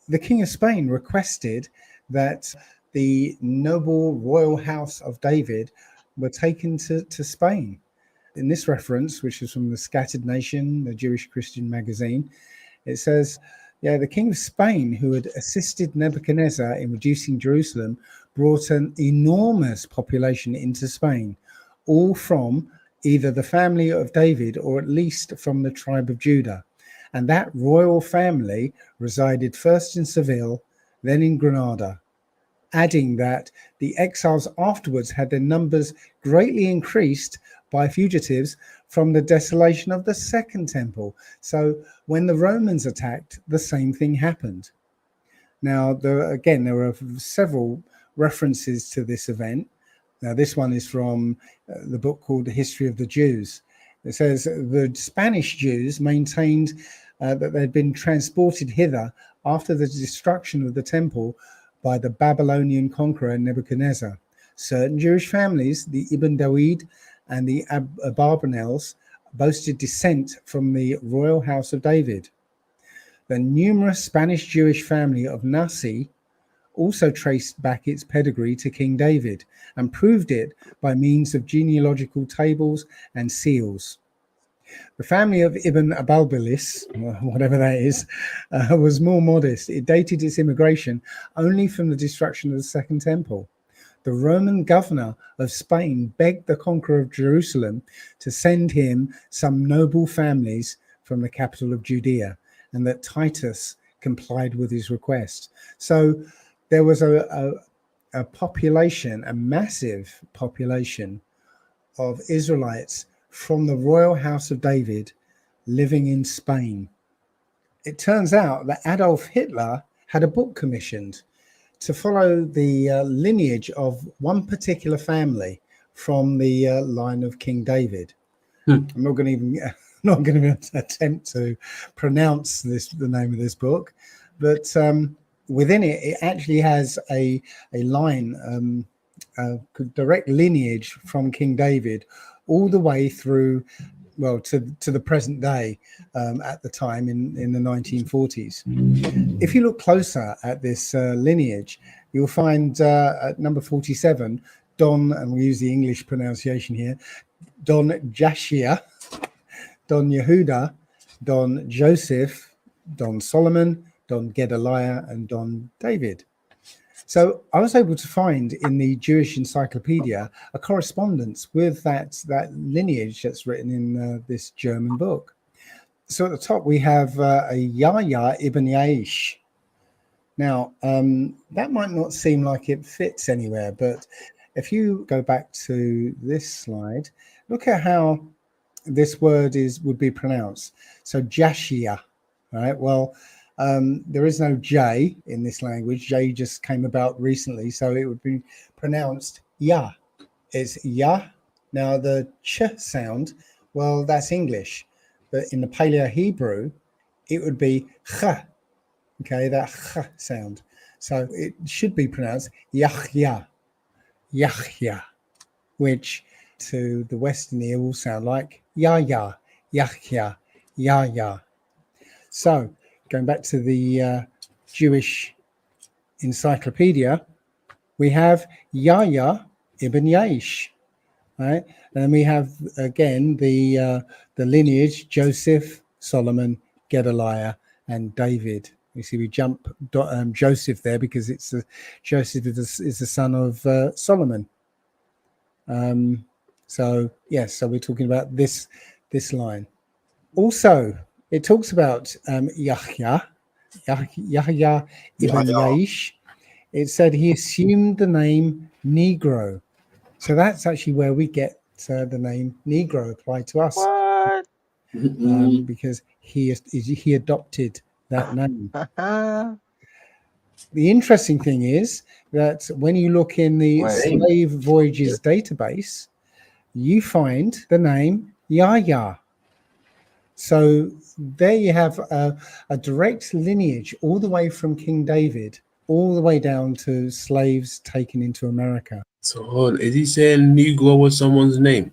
the King of Spain requested that the noble royal house of David were taken to Spain. In this reference, which is from the Scattered Nation, the Jewish Christian magazine, it says, the King of Spain, who had assisted Nebuchadnezzar in reducing Jerusalem, brought an enormous population into Spain, all from either the family of David or at least from the tribe of Judah. And that royal family resided first in Seville, then in Granada, adding that the exiles afterwards had their numbers greatly increased by fugitives from the desolation of the Second Temple. So when the Romans attacked, the same thing happened. Now, there are several references to this event. Now, this one is from the book called The History of the Jews. It says the Spanish Jews maintained that they'd been transported hither after the destruction of the temple by the Babylonian conqueror Nebuchadnezzar. Certain Jewish families, the Ibn Dawid and the Abarbanels, boasted descent from the royal house of David. The numerous Spanish Jewish family of Nasi also traced back its pedigree to King David and proved it by means of genealogical tables and seals. The family of Ibn Abalbilis, whatever that is, was more modest. It dated its immigration only from the destruction of the Second Temple. The Roman governor of Spain begged the conqueror of Jerusalem to send him some noble families from the capital of Judea, and that Titus complied with his request. So there was a population, a massive population of Israelites from the royal house of David living in Spain. It turns out that Adolf Hitler had a book commissioned to follow the lineage of one particular family from the line of King David. I'm not going to attempt to pronounce the name of this book, but within it, it actually has a line, direct lineage from King David all the way through, well, to the present day at the time in the 1940s. If you look closer at this lineage, you'll find at number 47, Don, and we use the English pronunciation here, Don Jashia, Don Yehuda, Don Joseph, Don Solomon, Don Gedaliah, and Don David. So I was able to find in the Jewish Encyclopedia a correspondence with that lineage that's written in this German book. So at the top we have a Yahya ibn Yaish. Now, that might not seem like it fits anywhere, but if you go back to this slide, look at how this word would be pronounced. So Jashia, right? Well, there is no J in this language. J just came about recently, so it would be pronounced Ya. It's Ya. Now the ch sound, well, that's English, but in the Paleo Hebrew, it would be ch. Okay, that ch sound. So it should be pronounced Yahya, Yahya, which to the Western ear will sound like Yahya, Yahya, Yahya. So going back to the Jewish Encyclopedia, we have Yahya ibn Yaish, right? And then we have again the lineage: Joseph, Solomon, Gedaliah, and David. You see, we jump Joseph there because it's Joseph is the son of Solomon. So yes, so we're talking about this line. Also, it talks about Yahya ibn Yahya. Yaish. It said he assumed the name Negro. So that's actually where we get the name Negro applied to us. What? Because he adopted that name. The interesting thing is that when you look in the Wait. slave voyages database, you find the name Yahya. So there you have a direct lineage all the way from King David, all the way down to slaves taken into America. So hold on, is he saying Negro was someone's name?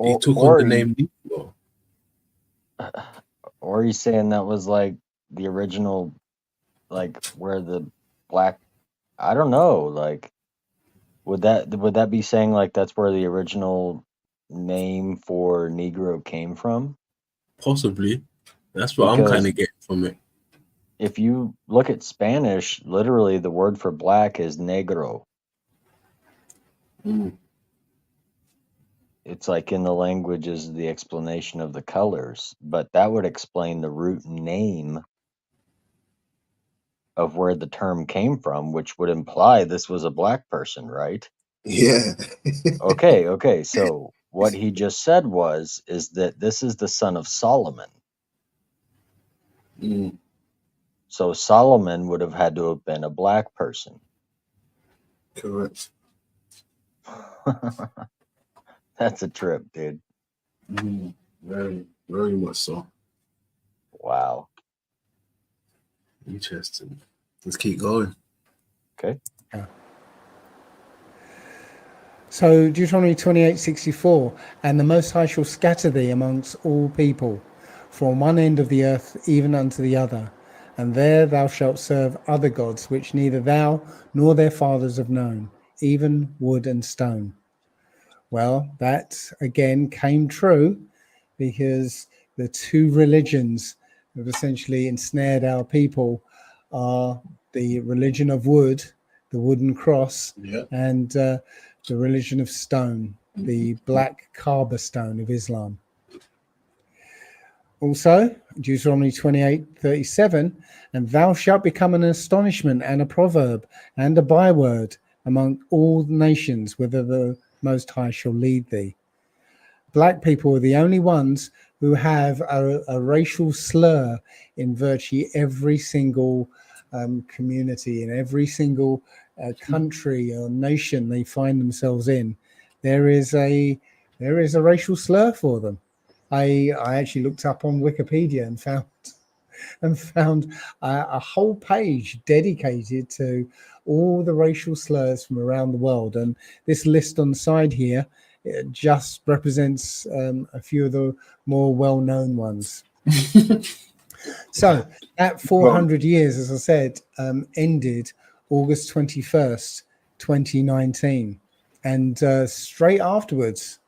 He took on the name Negro. Or he's saying that was like the original, like where the black, I don't know, like would that be saying like that's where the original name for Negro came from? Possibly. That's what I'm kind of getting from it. If you look at Spanish, literally the word for black is negro. It's like in the language is the explanation of the colors, but that would explain the root name of where the term came from, which would imply this was a black person, right? Yeah. Okay. So what he just said is that this is the son of Solomon. So Solomon would have had to have been a black person. Correct. That's a trip, dude. Very, very much so. Wow. Interesting. Let's keep going. Okay. Yeah. So Deuteronomy 28:64, and the Most High shall scatter thee amongst all people, from one end of the earth even unto the other, and there thou shalt serve other gods, which neither thou nor their fathers have known, even wood and stone. Well, that again came true because the two religions that have essentially ensnared our people are the religion of wood, the wooden cross, and the religion of stone, the black Kaaba stone of Islam. Also, Deuteronomy 28:37, and thou shalt become an astonishment and a proverb and a byword among all nations, whither the Most High shall lead thee. Black people are the only ones who have a racial slur in virtually every single community, in every single country or nation they find themselves in. There is a racial slur for them. I actually looked up on Wikipedia and found a whole page dedicated to all the racial slurs from around the world. And this list on the side here, it just represents a few of the more well-known ones. So that 400 years, as I said, ended August 21st, 2019. And straight afterwards,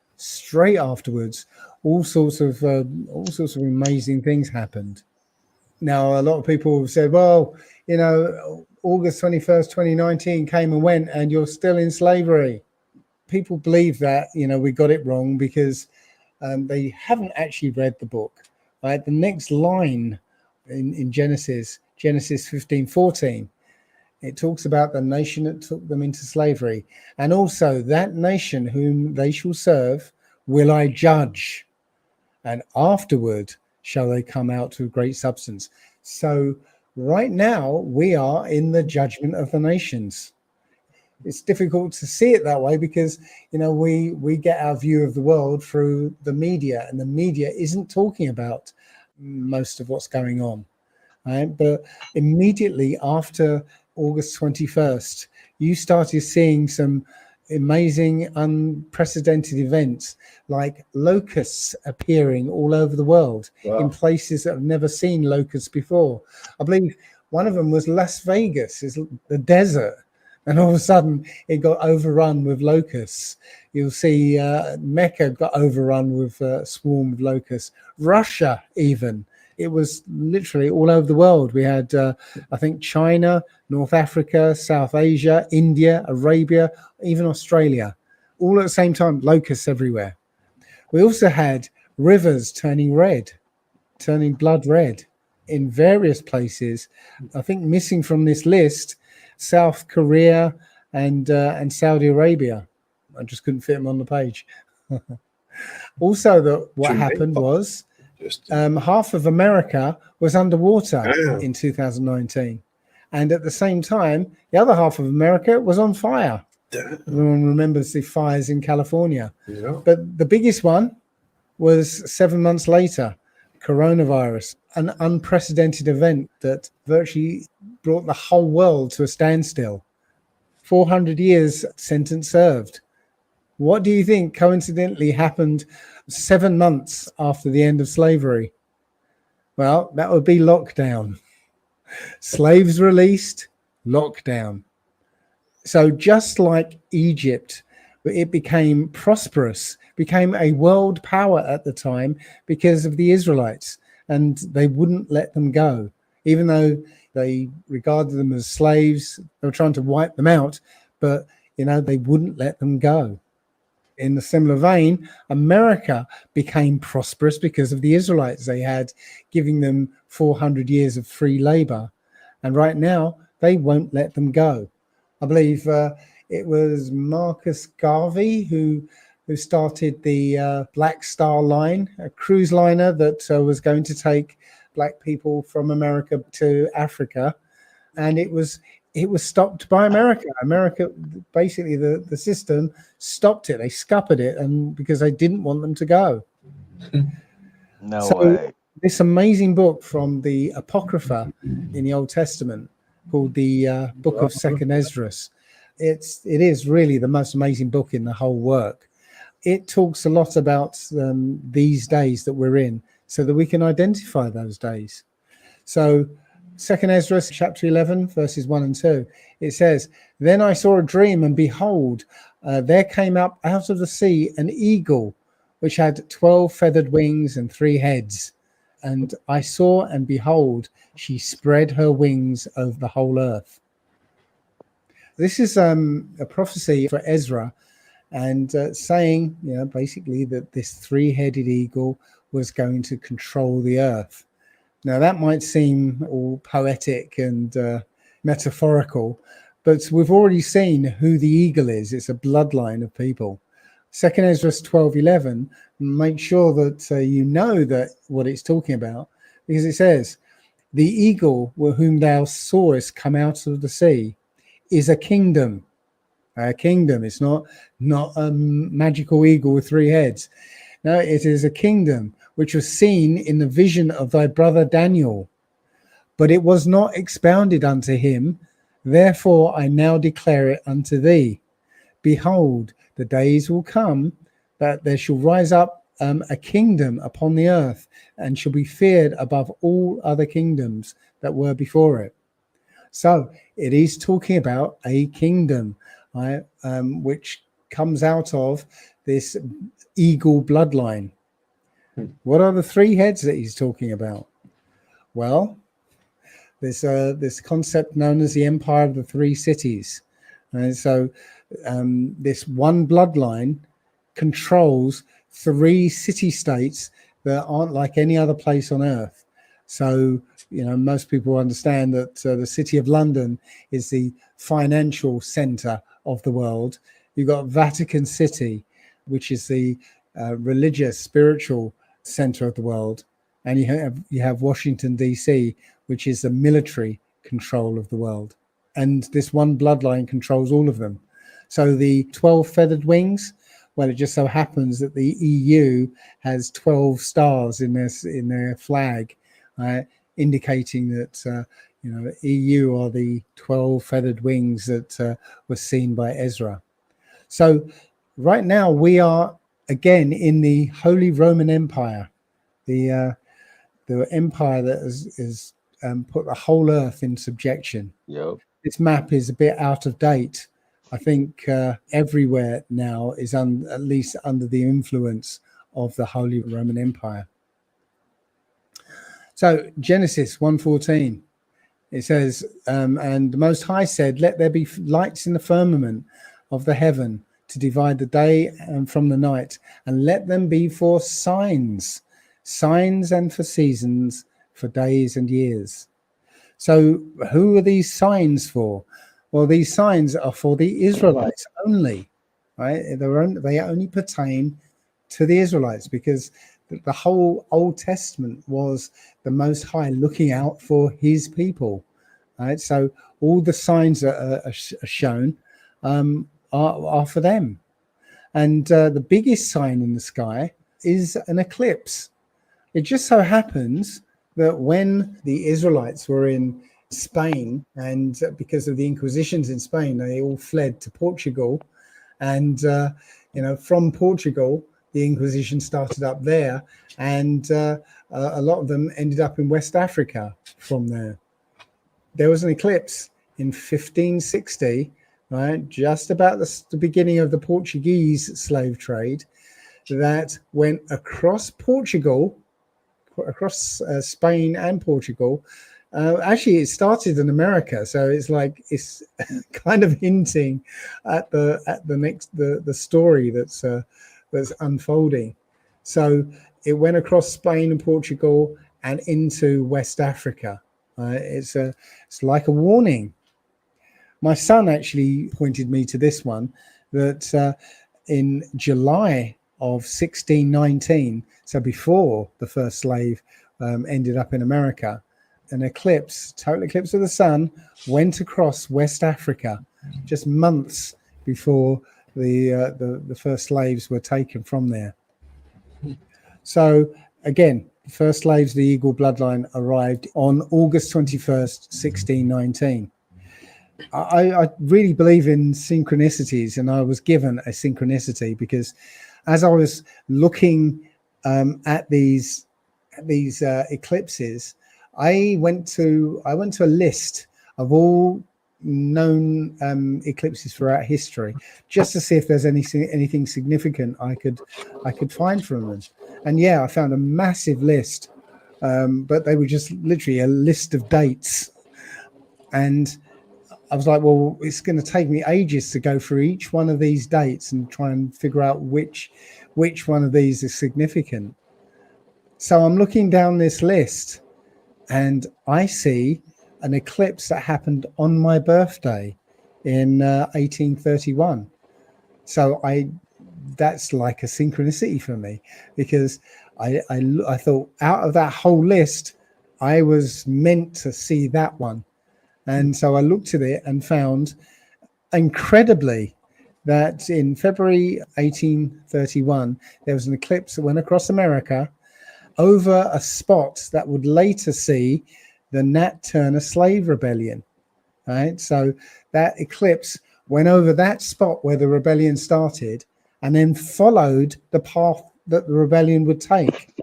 all sorts of amazing things happened. Now, a lot of people have said, well, you know, August 21st, 2019 came and went and you're still in slavery. People believe that, you know, we got it wrong because they haven't actually read the book. Right? The next line in Genesis 15:14, it talks about the nation that took them into slavery. And also that nation whom they shall serve will I judge. And afterward shall they come out to great substance. So right now we are in the judgment of the nations. It's difficult to see it that way because, you know, we get our view of the world through the media, and the media isn't talking about most of what's going on. Right? But immediately after August 21st, you started seeing some amazing, unprecedented events like locusts appearing all over the world in places that have never seen locusts before. I believe one of them was Las Vegas, is the desert. and all of a sudden it got overrun with locusts. You'll see Mecca got overrun with a swarm of locusts. Russia, even. It was literally all over the world. We had, I think, China, North Africa, South Asia, India, Arabia, even Australia, all at the same time, locusts everywhere. We also had rivers turning red, turning blood red in various places. I think missing from this list, South Korea and Saudi Arabia. I just couldn't fit them on the page. Also, what happened was half of America was underwater in 2019. And at the same time, the other half of America was on fire. Everyone remembers the fires in California. Yeah. But the biggest one was 7 months later, coronavirus, an unprecedented event that virtually brought the whole world to a standstill. 400 years sentence served. What do you think coincidentally happened 7 months after the end of slavery? Well, that would be lockdown. Slaves released, lockdown. So just like Egypt, it became prosperous, became a world power at the time because of the Israelites, and they wouldn't let them go. Even though they regarded them as slaves, they were trying to wipe them out, but they wouldn't let them go. In the similar vein, America became prosperous because of the Israelites they had, giving them 400 years of free labor. And right now, they won't let them go. I believe it was Marcus Garvey who started the Black Star Line, a cruise liner that was going to take black people from America to Africa. And it was stopped by America. America, basically, the system stopped it. They scuppered it, and because they didn't want them to go. No way. This amazing book from the Apocrypha in the Old Testament, called the Book of Second Esdras. It is really the most amazing book in the whole work. It talks a lot about these days that we're in, so that we can identify those days. So, Second Esdras, chapter 11, verses 1 and 2, it says, "Then I saw a dream, and behold, there came up out of the sea an eagle, which had 12 feathered wings and 3 heads. And I saw, and behold, she spread her wings over the whole earth." This is a prophecy for Ezra, and saying, basically that this 3-headed eagle was going to control the earth. Now, that might seem all poetic and metaphorical, but we've already seen who the eagle is. It's a bloodline of people. 2 Ezra 12:11, make sure that you know that what it's talking about, because it says, "The eagle whom thou sawest come out of the sea is a kingdom." A kingdom. It's not a magical eagle with 3 heads. No, it is a kingdom which was seen in the vision of thy brother Daniel, but it was not expounded unto him. Therefore I now declare it unto thee. Behold, the days will come that there shall rise up a kingdom upon the earth, and shall be feared above all other kingdoms that were before it. So it is talking about a kingdom, right, which comes out of this eagle bloodline. What are the 3 heads that he's talking about? Well, there's this concept known as the Empire of the 3 Cities. And so this one bloodline controls 3 city-states that aren't like any other place on earth. So, most people understand that the City of London is the financial center of the world. You've got Vatican City, which is the religious, spiritual center of the world. And you have Washington, D.C., which is the military control of the world. And this one bloodline controls all of them. So the 12 feathered wings, well, it just so happens that the EU has 12 stars in their flag, indicating that EU are the 12 feathered wings that were seen by Ezra. So right now we are again in the Holy Roman Empire, the empire that has put the whole earth in subjection. Yep. this map is a bit out of date. I think everywhere now is at least under the influence of the Holy Roman Empire. So Genesis 1:14, it says, and the Most High said, let there be lights in the firmament of the heaven to divide the day from the night, and let them be for signs and for seasons, for days and years. So who are these signs for? Well, these signs are for the Israelites only, right? They only pertain to the Israelites, because the whole Old Testament was the Most High looking out for his people, right? So all the signs that are shown are for them. And the biggest sign in the sky is an eclipse. It just so happens that when the Israelites were in Spain, and because of the Inquisitions in Spain, they all fled to Portugal. And, from Portugal, the Inquisition started up there, and a lot of them ended up in West Africa from there. There was an eclipse in 1560, right, just about the beginning of the Portuguese slave trade, that went across Portugal, across Spain and Portugal. Actually, it started in America, so it's kind of hinting at the story that's unfolding. So it went across Spain and Portugal and into West Africa. It's like a warning. My son actually pointed me to this one, that in July of 1619, so before the first slave ended up in America, an eclipse, total eclipse of the sun, went across West Africa just months before the first slaves were taken from there. So again, the first slaves of the Eagle bloodline arrived on August 21st, 1619. I really believe in synchronicities, and I was given a synchronicity because as I was looking at these eclipses, I went to a list of all known eclipses throughout history, just to see if there's anything significant I could find from them. And yeah, I found a massive list, but they were just literally a list of dates. And I was like, well, it's going to take me ages to go through each one of these dates and try and figure out which one of these is significant. So I'm looking down this list, and I see an eclipse that happened on my birthday in 1831. So that's like a synchronicity for me, because I thought out of that whole list, I was meant to see that one. And so I looked at it and found, incredibly, that in February 1831, there was an eclipse that went across America over a spot that would later see the Nat Turner slave rebellion. Right? So that eclipse went over that spot where the rebellion started and then followed the path that the rebellion would take.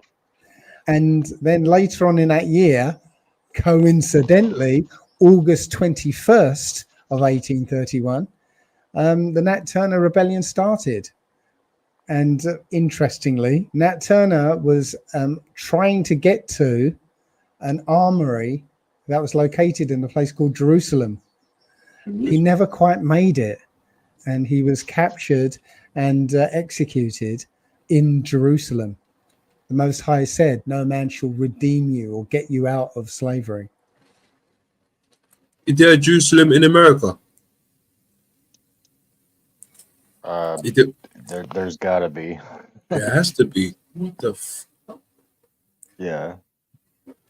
And then later on in that year, coincidentally, August 21st of 1831, the Nat Turner rebellion started. And interestingly, Nat Turner was trying to get to an armory that was located in a place called Jerusalem. He never quite made it, and he was captured and executed in Jerusalem. The Most High said, no man shall redeem you or get you out of slavery. Is there a Jerusalem in America? There's got to be. There has to be. What the Yeah.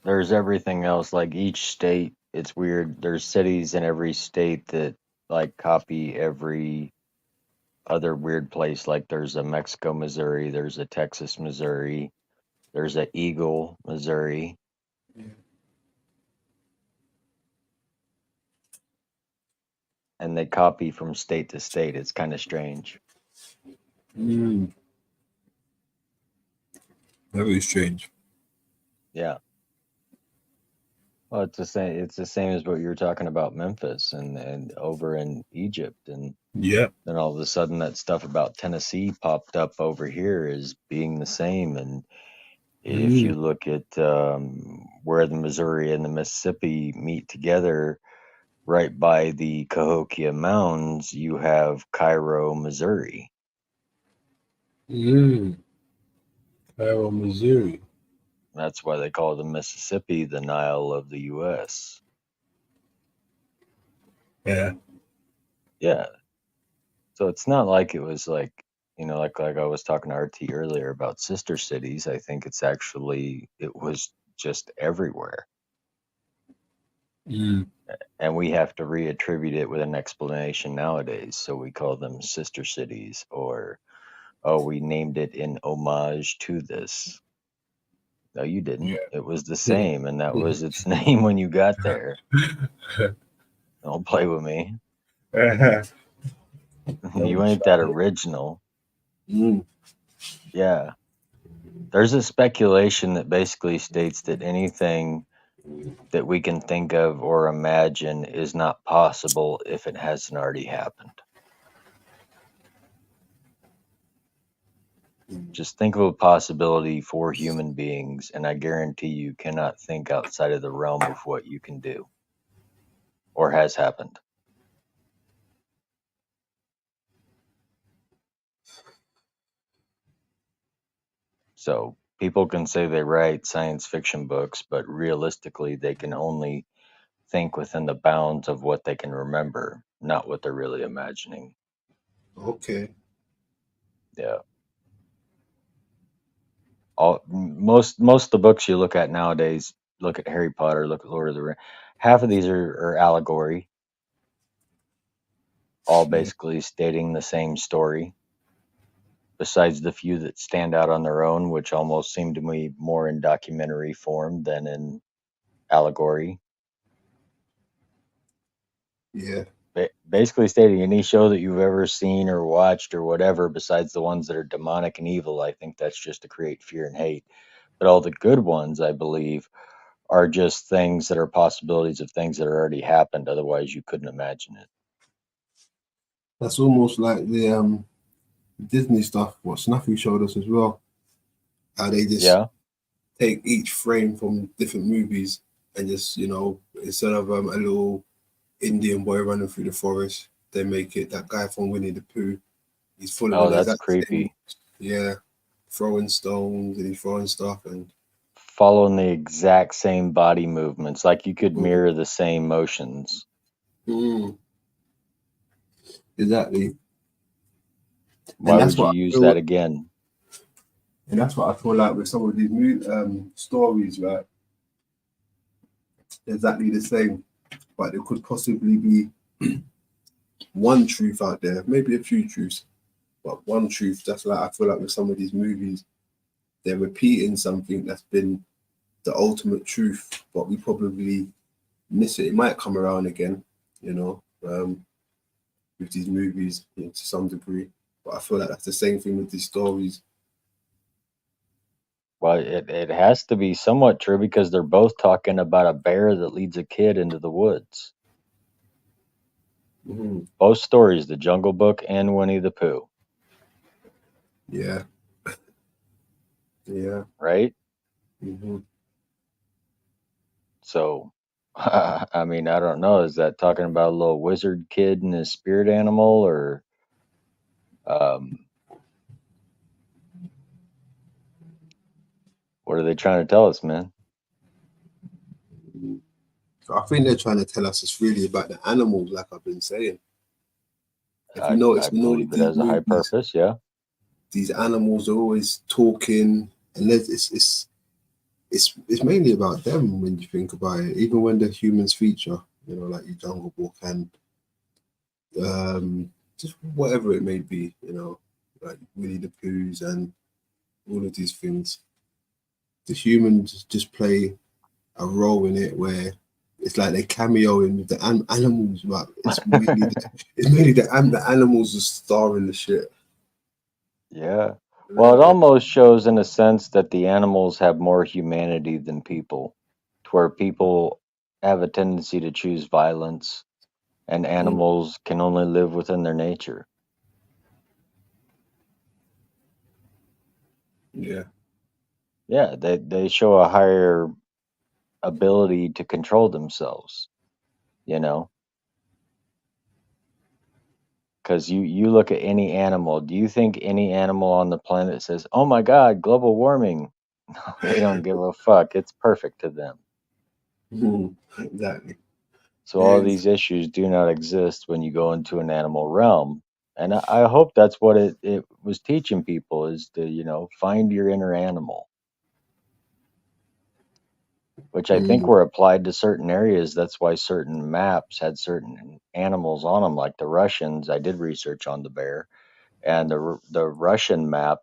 There's everything else. Like each state, it's weird. There's cities in every state that like copy every other weird place. Like there's a Mexico, Missouri. There's a Texas, Missouri. There's a Eagle, Missouri. And they copy from state to state. It's kind of strange. Very strange. Yeah. Well, it's the same. It's the same as what you were talking about Memphis and over in Egypt, and Yeah. then all of a sudden that stuff about Tennessee popped up over here as being the same. And if you Mm. look at where the Missouri and the Mississippi meet together, right by the Cahokia Mounds, you have Cairo, Missouri. Mm. Cairo, Missouri. That's why they call the Mississippi the Nile of the U.S. Yeah. Yeah. So it's not like it was like, like I was talking to RT earlier about sister cities. I think it's actually, it was just everywhere. Mm. And we have to reattribute it with an explanation nowadays. So we call them sister cities, or, oh, we named it in homage to this. No, you didn't. It was the same, and that was its name when you got there. Don't play with me. You ain't that original. Mm. Yeah. There's a speculation that basically states that anything that we can think of or imagine is not possible if it hasn't already happened. Just think of a possibility for human beings, and I guarantee you cannot think outside of the realm of what you can do or has happened. So people can say they write science fiction books, but realistically, they can only think within the bounds of what they can remember, not what they're really imagining. Okay. Yeah. Most of the books you look at nowadays, look at Harry Potter, look at Lord of the Rings. Half of these are allegory, all Yeah. basically stating the same story. Besides the few that stand out on their own, which almost seem to me more in documentary form than in allegory. Yeah. Basically stating any show that you've ever seen or watched or whatever, besides the ones that are demonic and evil, I think that's just to create fear and hate. But all the good ones, I believe, are just things that are possibilities of things that already happened. Otherwise, you couldn't imagine it. That's almost like the Disney stuff, what Snuffy showed us as well. How they just Yeah. take each frame from different movies and just, instead of a little Indian boy running through the forest, they make it that guy from Winnie the Pooh. He's following Oh, the that's exact same, creepy. yeah, throwing stones and he's throwing stuff and Following the exact same body movements, like you could mirror the same motions. Exactly. Why would you use that again? And that's what I feel like with some of these stories, right? Exactly the same, but there could possibly be one truth out there, maybe a few truths, but one truth. That's like I feel like with some of these movies, they're repeating something that's been the ultimate truth, but we probably miss it. It might come around again, with these movies to some degree. But I feel like that's the same thing with these stories. Well, it has to be somewhat true because they're both talking about a bear that leads a kid into the woods. Mm-hmm. Both stories, The Jungle Book and Winnie the Pooh. Yeah. Yeah. Right? Mm-hmm. So, I mean, I don't know. Is that talking about a little wizard kid and his spirit animal, or what are they trying to tell us, man? So I think they're trying to tell us it's really about the animals, like I've been saying. If you I notice, in all of believe it these has a high movies, purpose. Yeah. these animals are always talking, and it's mainly about them when you think about it. Even when the humans feature, like your Jungle Book and just whatever it may be, like Winnie the Poohs and all of these things. The humans just play a role in it where it's like they cameo in with the animals, but it's mainly the animals are starring the shit. Yeah. Well, it almost shows in a sense that the animals have more humanity than people, to where people have a tendency to choose violence, and animals can only live within their nature. Yeah. Yeah, they show a higher ability to control themselves, you know? Because you look at any animal, do you think any animal on the planet says, "Oh my God, global warming"? No, they don't give a fuck. It's perfect to them. Exactly. So all these issues do not exist when you go into an animal realm. And I hope that's what it was teaching people, is to, find your inner animal, which I think were applied to certain areas. That's why certain maps had certain animals on them, like the Russians. I did research on the bear, and the Russian map,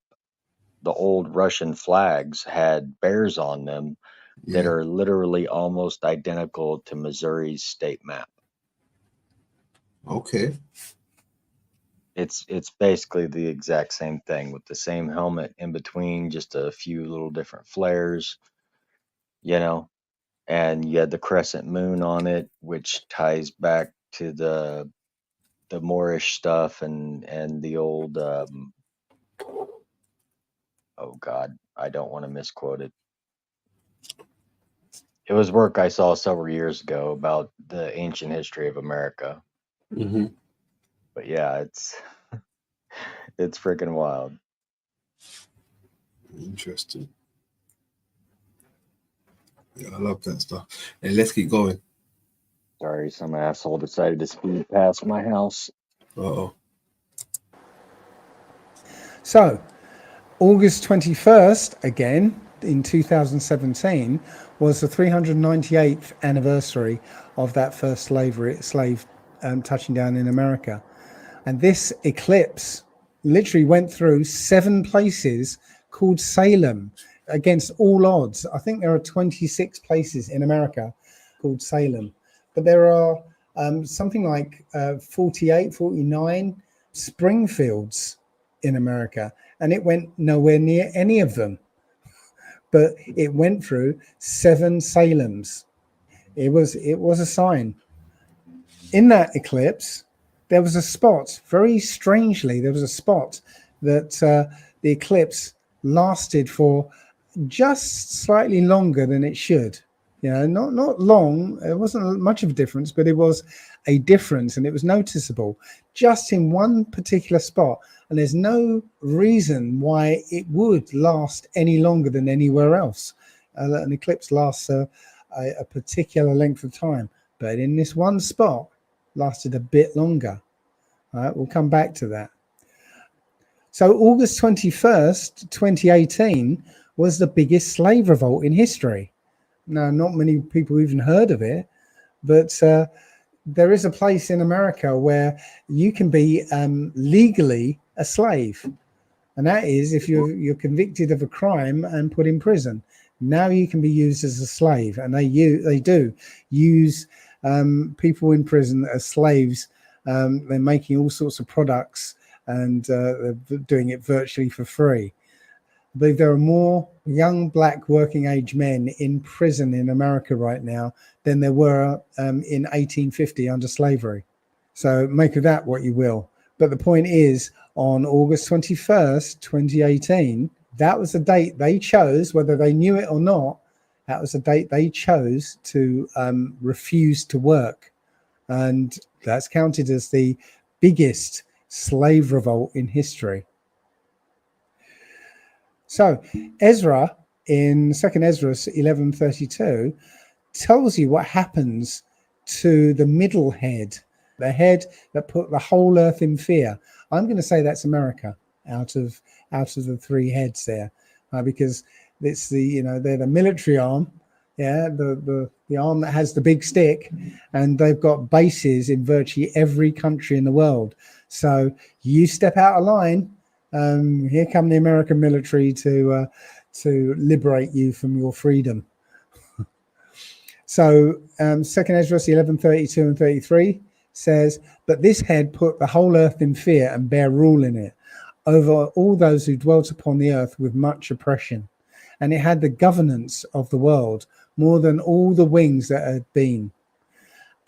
the old Russian flags had bears on them that are literally almost identical to Missouri's state map. Okay. It's basically the exact same thing with the same helmet in between, just a few little different flares, and you had the crescent moon on it, which ties back to the Moorish stuff and the old oh God, I don't want to misquote it. It was work I saw several years ago about the ancient history of America. But yeah, it's freaking wild. Interesting. Yeah, I love that stuff. Hey, let's keep going. Sorry, some asshole decided to speed past my house. Uh-oh. So, August 21st, again, in 2017, was the 398th anniversary of that first slave touching down in America. And this eclipse literally went through 7 places called Salem against all odds. I think there are 26 places in America called Salem, but there are something like 48, 49 Springfields in America, and it went nowhere near any of them. But it went through 7 Salems. It was a sign. In that eclipse, there was a spot, very strangely, there was a spot that the eclipse lasted for just slightly longer than it should. Not long. It wasn't much of a difference, but it was a difference, and it was noticeable just in one particular spot. And there's no reason why it would last any longer than anywhere else. An eclipse lasts a particular length of time, but in this one spot, lasted a bit longer. All right, we'll come back to that. So August 21st, 2018 was the biggest slave revolt in history. Now, not many people even heard of it, but there is a place in America where you can be legally a slave. And that is if you're convicted of a crime and put in prison. Now you can be used as a slave, and they do use people in prison as slaves. They're making all sorts of products, and they're doing it virtually for free. I believe there are more young black working age men in prison in America right now than there were in 1850 under slavery. So make of that what you will. But the point is, on August 21st, 2018, that was the date they chose, whether they knew it or not. That was the date they chose to refuse to work. And that's counted as the biggest slave revolt in history. So Ezra, in 2nd Ezra 11:32, tells you what happens to the middle head, the head that put the whole earth in fear. I'm going to say that's America out of the 3 heads there, because it's they're the military arm, the arm that has the big stick, and they've got bases in virtually every country in the world. So you step out of line, here come the American military to liberate you from your freedom. So 2nd Ezra 11:32 and 33 says, "But this head put the whole earth in fear and bare rule in it, over all those who dwelt upon the earth with much oppression. And it had the governance of the world more than all the wings that had been.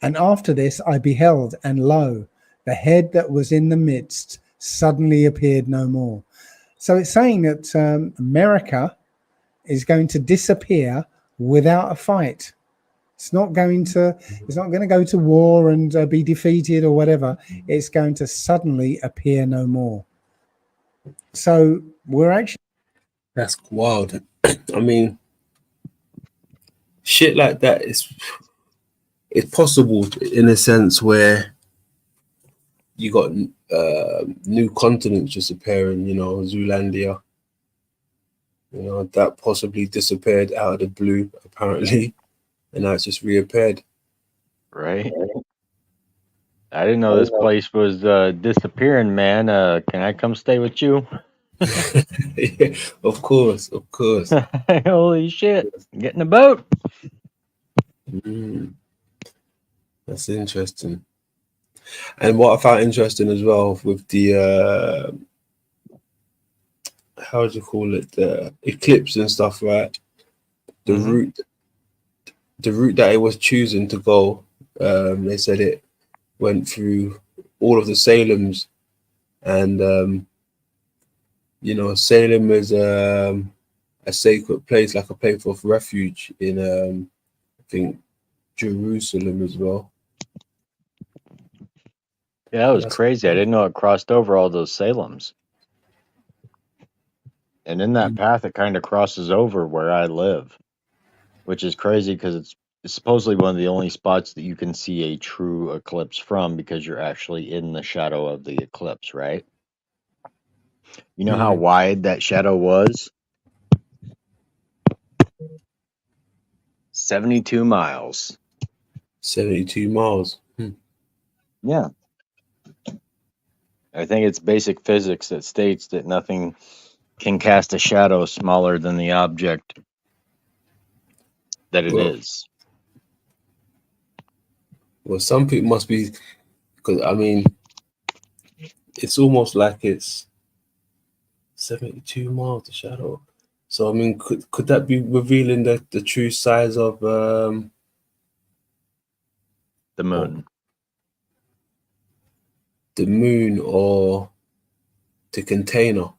And after this I beheld, and lo, the head that was in the midst suddenly appeared no more. So it's saying that America is going to disappear without a fight. It's not going to go to war and be defeated or whatever. It's going to suddenly appear no more. So we're actually, That's wild. I mean, shit like that is it's possible in a sense where you got new continents just appearing, you know, Zoolandia, you know, that possibly disappeared out of the blue apparently, and now it's just reappeared. Right. I didn't know this place was disappearing, man. Can I come stay with you? Yeah, of course. Holy shit. Get in the boat. That's interesting. And what I found interesting as well with the how do you call it, the eclipse and stuff, right? The route that it was choosing to go, they said it went through all of the Salems, and you know, Salem is a sacred place, like a place of refuge in I think Jerusalem as well. Yeah, that was crazy. I didn't know it crossed over all those Salems. And in that path, it kind of crosses over where I live, which is crazy because it's supposedly one of the only spots that you can see a true eclipse from because you're actually in the shadow of the eclipse, right? You know how wide that shadow was? 72 miles. 72 miles. Yeah. I think it's basic physics that states that nothing can cast a shadow smaller than the object that it is. Well, some people must be, because I mean, it's almost like it's 72 miles, the shadow. So I mean, could that be revealing the true size of the moon? The moon or the container?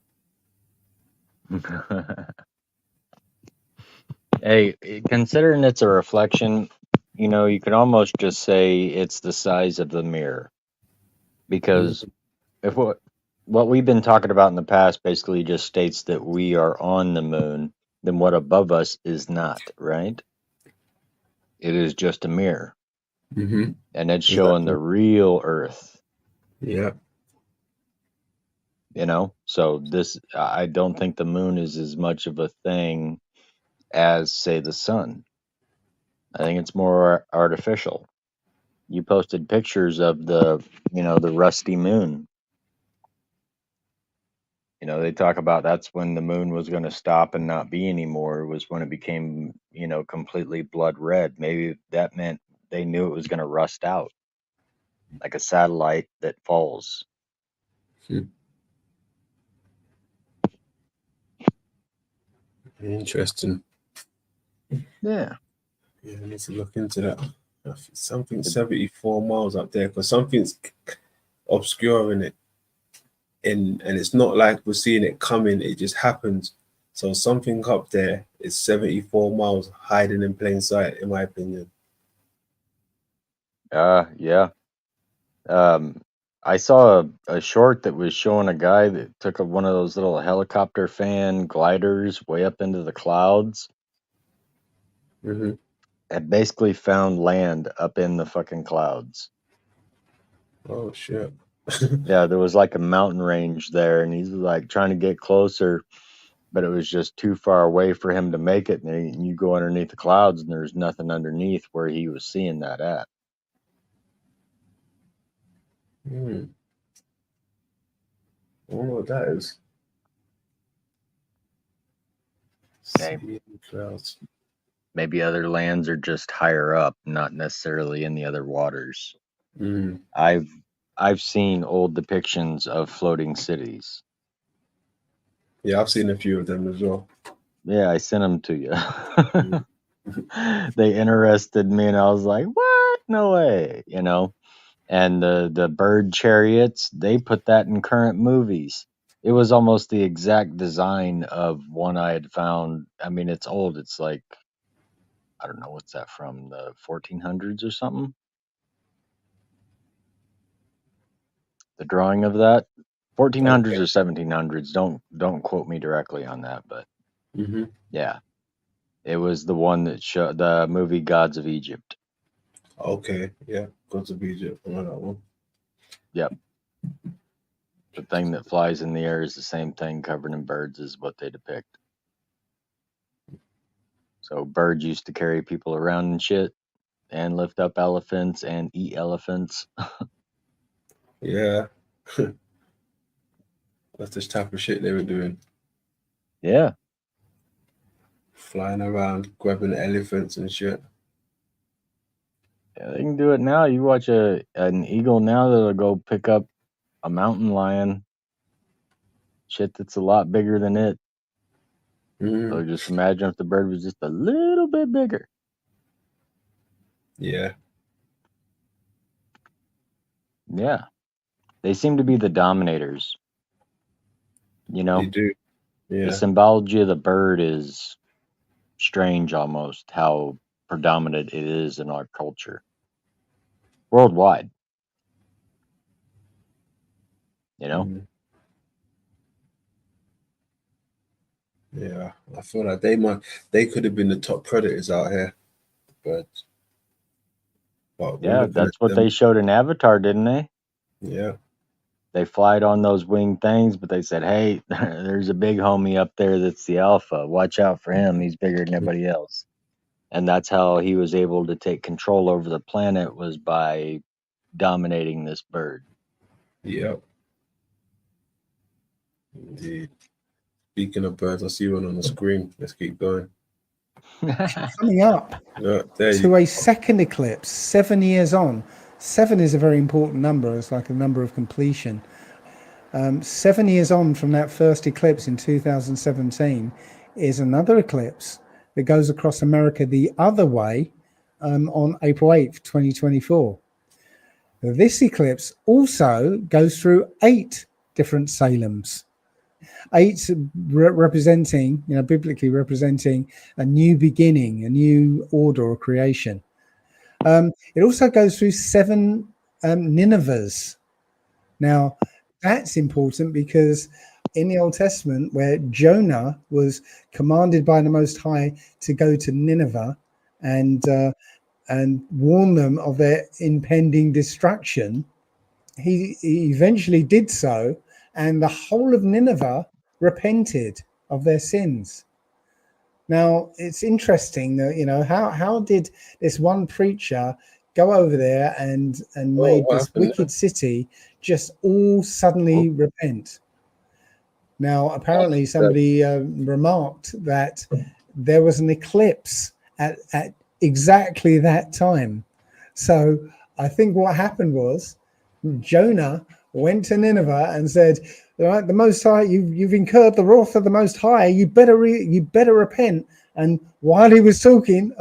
Hey, considering it's a reflection, you know, you could almost just say it's the size of the mirror. Because if what we've been talking about in the past basically just states that we are on the moon, then what above us is not, right? It is just a mirror. Mm-hmm. And it's showing the real Earth. Yeah. You know, so this, I don't think the moon is as much of a thing as, say, the sun. I think it's more artificial. You posted pictures of the, you know, the rusty moon. You know, they talk about that's when the moon was going to stop and not be anymore, was when it became, you know, completely blood red. Maybe that meant they knew it was going to rust out, like a satellite that falls. Interesting. Yeah. Yeah, I need to look into that. Something 74 miles up there, because something's obscuring it. And it's not like we're seeing it coming, it just happens. So something up there is 74 miles hiding in plain sight, in my opinion. Yeah. I saw a short that was showing a guy that took one of those little helicopter fan gliders way up into the clouds. Mm-hmm. And basically found land up in the fucking clouds. Oh shit. Yeah, there was like a mountain range there, and he's like trying to get closer, but it was just too far away for him to make it. And you go underneath the clouds, and there's nothing underneath where he was seeing that at. I don't know what that is. Maybe other lands are just higher up, not necessarily in the other waters. I've seen old depictions of floating cities. Yeah, I've seen a few of them as well. Yeah, I sent them to you. They interested me, and I was like, what? No way, you know. And the bird chariots, they put that in current movies. It was almost the exact design of one I had found. I mean, it's old. It's like, I don't know, what's that from, the 1400s or something? The drawing of that, 1400s Okay. or 1700s. Don't quote me directly on that, but Hmm. yeah, it was the one that showed the movie Gods of Egypt. Okay. Yeah. Gods of Egypt. I know that one. Yep. The thing that flies in the air is the same thing covered in birds, is what they depict. So birds used to carry people around and shit, and lift up elephants and eat elephants. Yeah. That's the type of shit they were doing. Yeah, Flying around, grabbing elephants and shit. yeah, they can do it now. You watch an eagle now that'll go pick up a mountain lion, shit that's a lot bigger than it. Hmm. So just imagine if the bird was just a little bit bigger. Yeah. Yeah, they seem to be the dominators. You They know, do. the Yeah. symbology of the bird is strange almost, how predominant it is in our culture worldwide. You know, Mhm. Yeah. I feel like they could have been the top predators out here, but we're yeah, looking at that's what they them. showed in Avatar, didn't they? Yeah. They flied on those winged things, but they said, "Hey, there's a big homie up there that's the alpha. Watch out for him. He's bigger than everybody else." And that's how he was able to take control over the planet, was by dominating this bird. Yep. Indeed. Speaking of birds, I see one on the screen. Let's keep going. Coming up Yeah, there you to a second eclipse 7 years on. 7 is a very important number. It's like a number of completion. 7 years on from that first eclipse in 2017 is another eclipse that goes across America the other way on April 8th, 2024. This eclipse also goes through 8 different Salems. 8 representing, biblically representing a new beginning, a new order or creation. It also goes through 7 Ninevehs. Now, that's important because in the Old Testament, where Jonah was commanded by the Most High to go to Nineveh and warn them of their impending destruction, he eventually did so, and the whole of Nineveh repented of their sins. Now, it's interesting that, how did this one preacher go over there and Oh, made what this happened there? wicked city just all suddenly repent? Now, apparently somebody remarked that there was an eclipse at exactly that time. So I think what happened was Jonah went to Nineveh and said, "All right, the Most High, you've incurred the wrath of the Most High. You better repent." And while he was talking,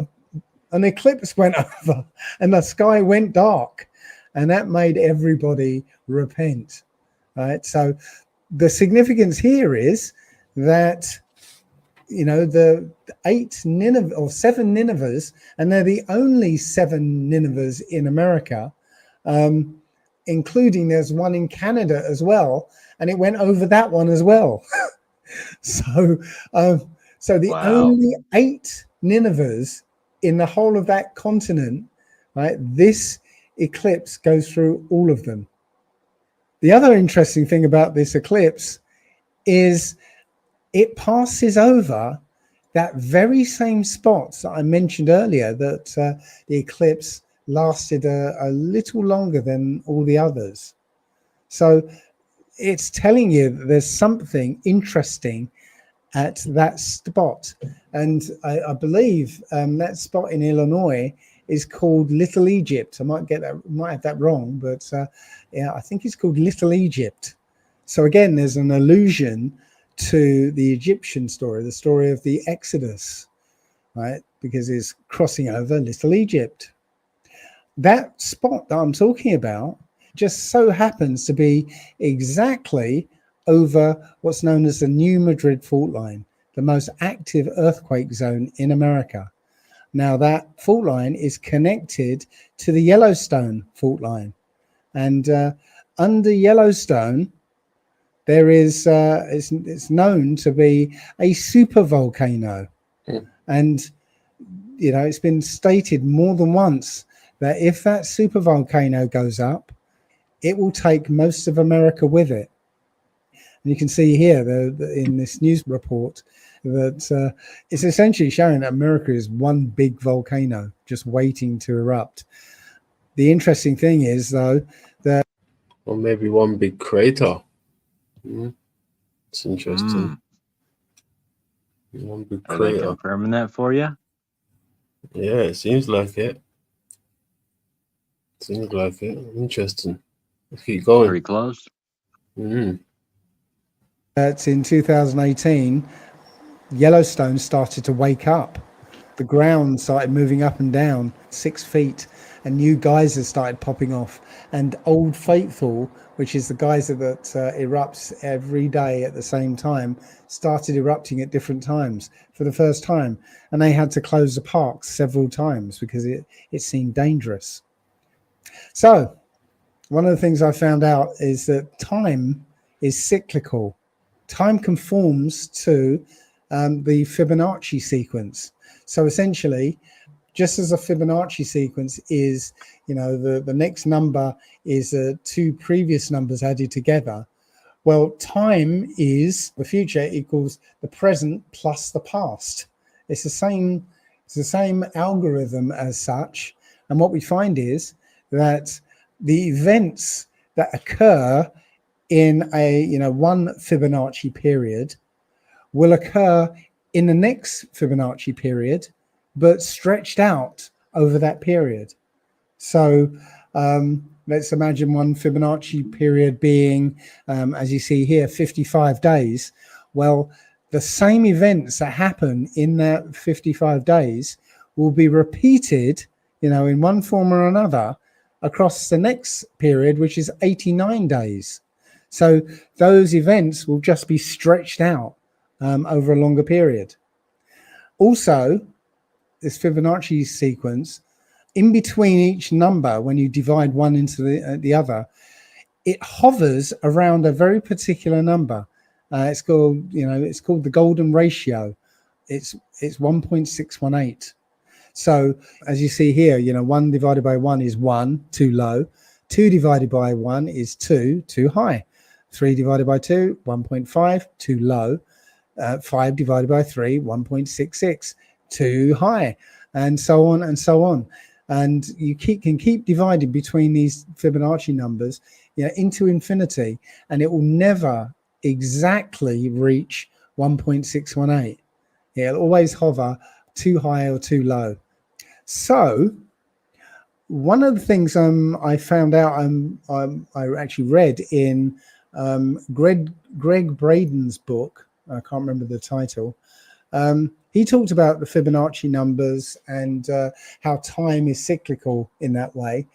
an eclipse went over, and the sky went dark, and that made everybody repent. Right. So the significance here is that the 8 Nineveh or 7 Ninevehs, and they're the only 7 Ninevehs in America. Including there's one in Canada as well, and it went over that one as well. So the Wow. only 8 Ninevehs in the whole of that continent, right? This eclipse goes through all of them. The other interesting thing about this eclipse is it passes over that very same spot that I mentioned earlier, that the eclipse lasted a little longer than all the others. So it's telling you that there's something interesting at that spot. And I believe that spot in Illinois is called Little Egypt. I might have that wrong, but yeah, I think it's called Little Egypt. So again, there's an allusion to the Egyptian story, the story of the Exodus, right? because it's crossing over Little Egypt. That spot that I'm talking about just so happens to be exactly over what's known as the New Madrid fault line, the most active earthquake zone in America. Now, that fault line is connected to the Yellowstone fault line. And under Yellowstone, there is, it's known to be a supervolcano. And, you know, it's been stated more than once that if that supervolcano goes up, it will take most of America with it. And you can see here in this news report that it's essentially showing that America is one big volcano just waiting to erupt. The interesting thing is, though, that... Or maybe one big crater. It's interesting. One big Are they crater. confirming that for you? Yeah, it seems like it. Seems like it. Interesting. Let's keep going. Pretty close. That in 2018, Yellowstone started to wake up. The ground started moving up and down 6 feet, and new geysers started popping off. And Old Faithful, which is the geyser that erupts every day at the same time, started erupting at different times for the first time. And they had to close the park several times because it seemed dangerous. So one of the things I found out is that time is cyclical. Time conforms to the Fibonacci sequence. So essentially, just as a Fibonacci sequence is, you know, the next number is two previous numbers added together. Well, time is the future equals the present plus the past. It's the same algorithm as such. And what we find is that the events that occur in a, you know, one Fibonacci period will occur in the next Fibonacci period, but stretched out over that period. So let's imagine one Fibonacci period being, as you see here, 55 days. Well, the same events that happen in that 55 days will be repeated, you know, in one form or another across the next period, which is 89 days. So those events will just be stretched out over a longer period. Also, this Fibonacci sequence, in between each number, when you divide one into the other, it hovers around a very particular number. It's called the golden ratio. It's 1.618. So as you see here, you know, 1 divided by 1 is 1, too low. 2 divided by 1 is 2, too high. 3 divided by 2, 1.5, too low. 5 divided by 3, 1.66, too high, and so on and so on. And you can keep dividing between these Fibonacci numbers, you know, into infinity, and it will never exactly reach 1.618. It'll always hover too high or too low. So one of the things I found out, I actually read in Greg Braden's book, I can't remember the title. He talked about the Fibonacci numbers and how time is cyclical in that way.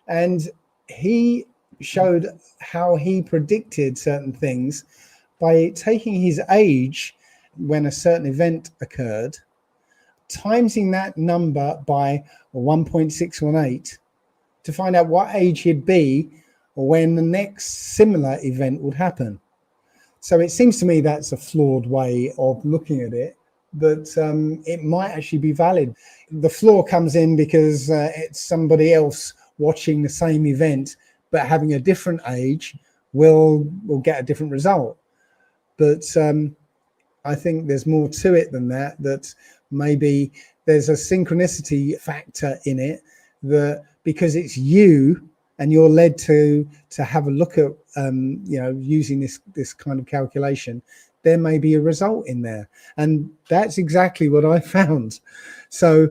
And he showed how he predicted certain things by taking his age when a certain event occurred, timesing that number by 1.618 to find out what age he'd be when the next similar event would happen. So it seems to me that's a flawed way of looking at it, but it might actually be valid. The flaw comes in because it's somebody else watching the same event, but having a different age will get a different result. But I think there's more to it than that, that maybe there's a synchronicity factor in it, that because it's you and you're led to have a look at, using this kind of calculation, there may be a result in there. And that's exactly what I found. So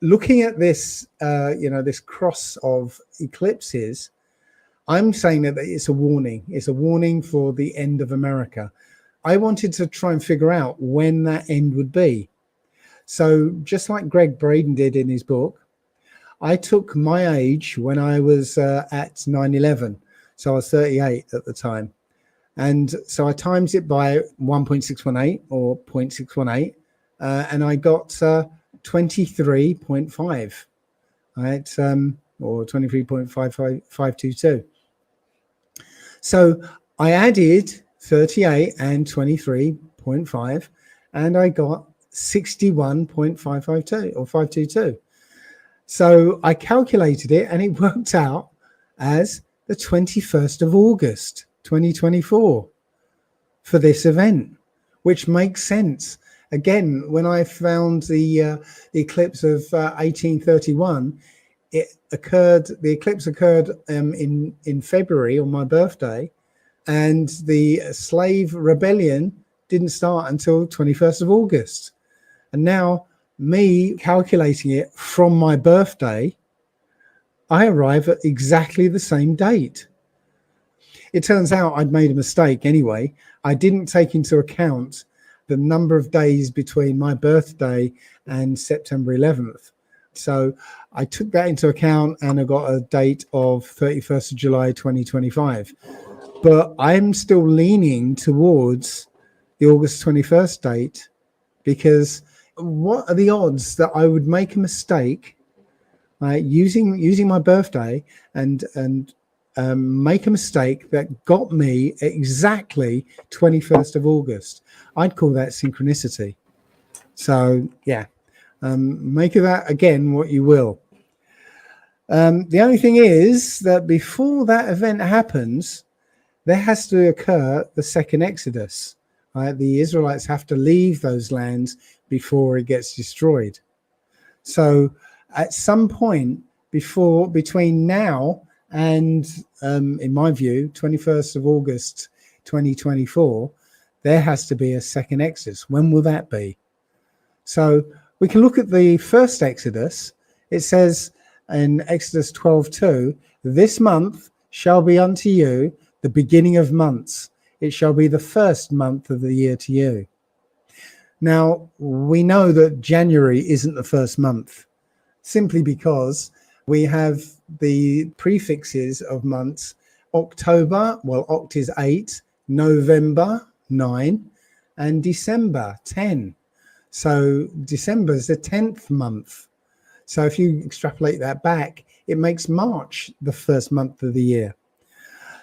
looking at this, this cross of eclipses, I'm saying that it's a warning. It's a warning for the end of America. I wanted to try and figure out when that end would be. So just like Greg Braden did in his book, I took my age when I was at 9/11. So I was 38 at the time. And so I times it by 1.618 or 0.618, and I got 23.5, right? Or 23.522. So I added 38 and 23.5, and I got 61.552 or 522. So I calculated it, and it worked out as the 21st of August, 2024 for this event, which makes sense. Again, when I found the eclipse of 1831, the eclipse occurred in February on my birthday, and the slave rebellion didn't start until 21st of August. And now, me calculating it from my birthday, I arrive at exactly the same date. It turns out I'd made a mistake anyway. I didn't take into account the number of days between my birthday and September 11th. So I took that into account, and I got a date of 31st of July 2025. But I'm still leaning towards the August 21st date, because what are the odds that I would make a mistake using my birthday and make a mistake that got me exactly 21st of August? I'd call that synchronicity. So yeah, make of that again what you will. The only thing is that before that event happens, there has to occur the second Exodus. Right? The Israelites have to leave those lands before it gets destroyed. So at some point between now and, in my view, 21st of August 2024, there has to be a second Exodus. When will that be? So we can look at the first Exodus. It says in Exodus 12:2, this month shall be unto you the beginning of months. It shall be the first month of the year to you. Now, we know that January isn't the first month, simply because we have the prefixes of months. October, well, Oct is 8, November, 9, and December, 10. So December is the 10th month. So if you extrapolate that back, it makes March the first month of the year.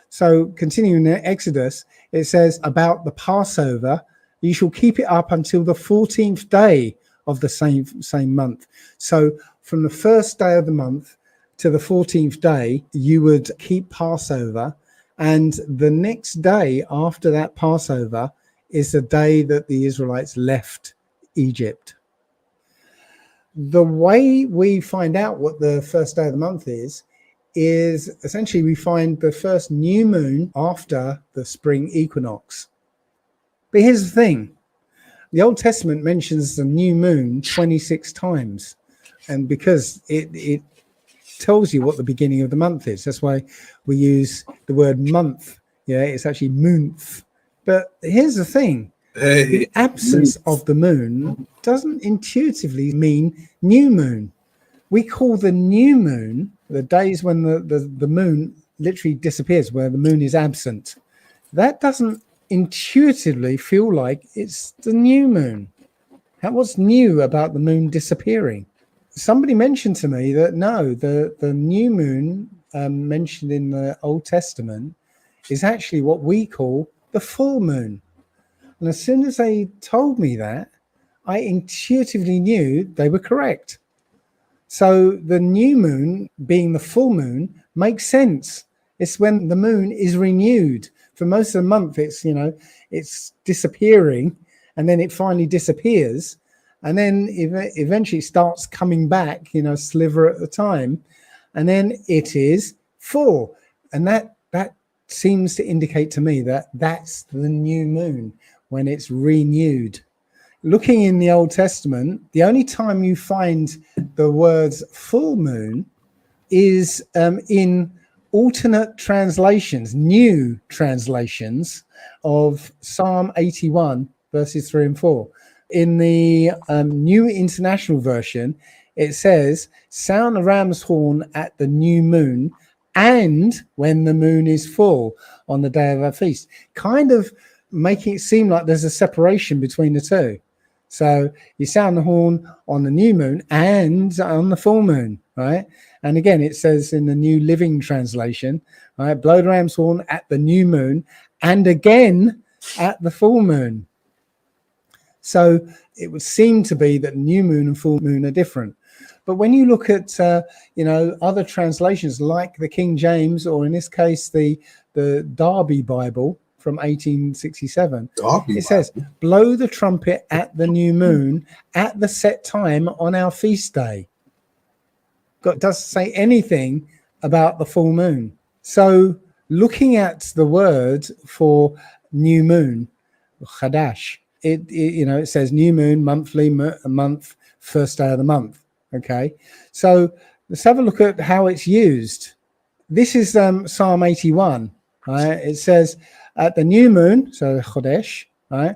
So continuing in Exodus, it says about the Passover, you shall keep it up until the 14th day of the same month. So from the first day of the month to the 14th day, you would keep Passover. And the next day after that Passover is the day that the Israelites left Egypt. The way we find out what the first day of the month is essentially we find the first new moon after the spring equinox. But here's the thing. The Old Testament mentions the new moon 26 times. And because it tells you what the beginning of the month is. That's why we use the word month. Yeah, it's actually moonth. But here's the thing. The absence of the moon doesn't intuitively mean new moon. We call the new moon the days when the moon literally disappears, where the moon is absent. That doesn't intuitively feel like it's the new moon. What's new about the moon disappearing? Somebody mentioned to me that no, the new moon mentioned in the Old Testament is actually what we call the full moon. And as soon as they told me that, I intuitively knew they were correct. So the new moon being the full moon makes sense. It's when the moon is renewed. For most of the month, it's disappearing, and then it finally disappears. And then eventually it starts coming back, sliver at a time. And then it is full. And that seems to indicate to me that that's the new moon, when it's renewed. Looking in the Old Testament, the only time you find the words full moon is in alternate translations, new translations of Psalm 81, verses 3 and 4. in the New International Version, it says, sound the ram's horn at the new moon and when the moon is full on the day of our feast, kind of making it seem like there's a separation between the two. So you sound the horn on the new moon and on the full moon, right? And again, it says in the New Living Translation, right, blow the ram's horn at the new moon and again at the full moon. So it would seem to be that new moon and full moon are different. But when you look at, other translations like the King James, or in this case, the Darby Bible from 1867, it says, blow the trumpet at the new moon at the set time on our feast day. God doesn't say anything about the full moon. So looking at the word for new moon, Chadash, it says new moon, monthly, a month, first day of the month. Okay, so let's have a look at how it's used. This is Psalm 81. Right, it says at the new moon, so Chodesh, right,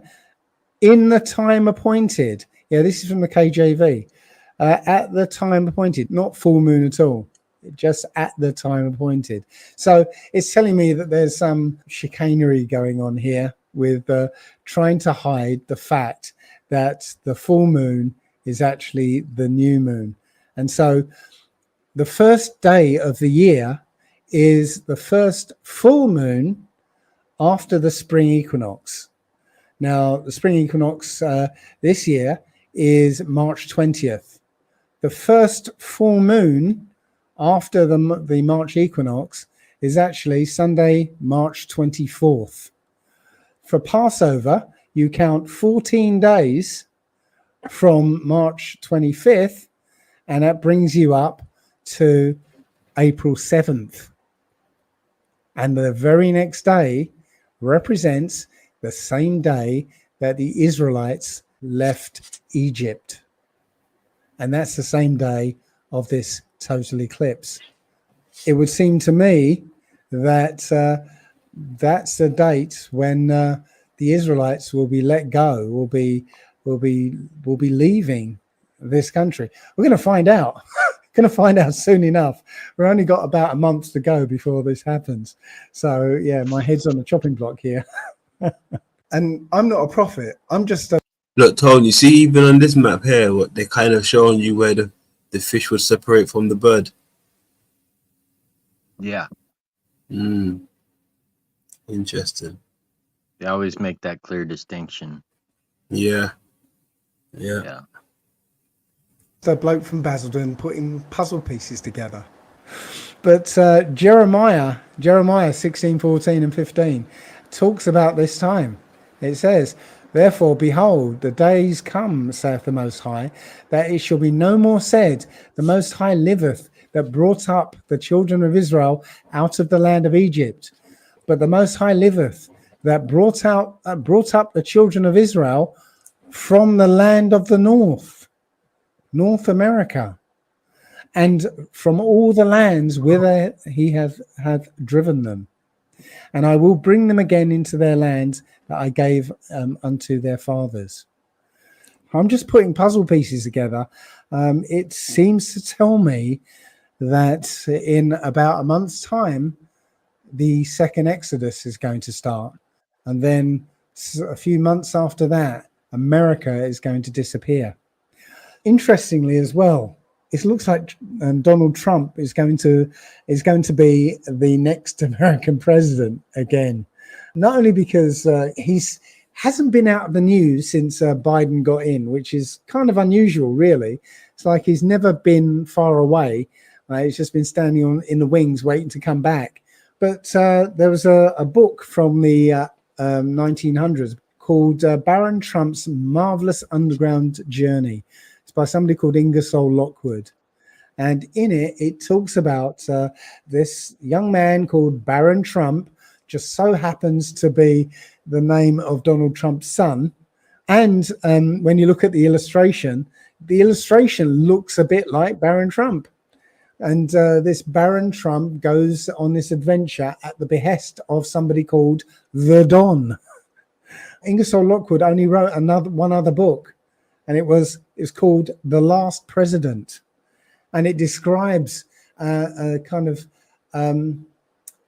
in the time appointed. Yeah, this is from the KJV. At the time appointed, not full moon at all, just at the time appointed. So it's telling me that there's some chicanery going on here with trying to hide the fact that the full moon is actually the new moon. And so the first day of the year is the first full moon after the spring equinox. Now, the spring equinox this year is March 20th. The first full moon after the March equinox is actually Sunday, March 24th. For Passover, you count 14 days from March 25th, and that brings you up to April 7th. And the very next day represents the same day that the Israelites left Egypt. And that's the same day of this total eclipse. It would seem to me that that's the date when the Israelites will be let go, will be leaving this country. We're going to find out. Going to find out soon enough. We've only got about a month to go before this happens. So yeah, my head's on the chopping block here. And I'm not a prophet. I'm just a... Look, Tony, you see, even on this map here, what they're kind of showing you where the fish would separate from the bird. Yeah. Interesting. They always make that clear distinction. Yeah. The bloke from Basildon putting puzzle pieces together. But Jeremiah 16, 14 and 15 talks about this time. It says, therefore, behold, the days come, saith the Most High, that it shall be no more said, the Most High liveth, that brought up the children of Israel out of the land of Egypt. But the Most High liveth, that brought up the children of Israel from the land of the North America, and from all the lands whither he hath driven them. And I will bring them again into their land that I gave unto their fathers. I'm just putting puzzle pieces together. It seems to tell me that in about a month's time, the second Exodus is going to start. And then a few months after that, America is going to disappear. Interestingly as well, it looks like Donald Trump is going to be the next American president again. Not only because he's hasn't been out of the news since Biden got in, which is kind of unusual, really. It's like he's never been far away. He's just been standing in the wings waiting to come back. But there was a book from the 1900s called Baron Trump's Marvelous Underground Journey. It's by somebody called Ingersoll Lockwood. And in it, it talks about this young man called Baron Trump, just so happens to be the name of Donald Trump's son. And when you look at the illustration looks a bit like Baron Trump. And this Baron Trump goes on this adventure at the behest of somebody called the Don. Ingersoll Lockwood only wrote one other book, and it was called The Last President, and it describes a kind of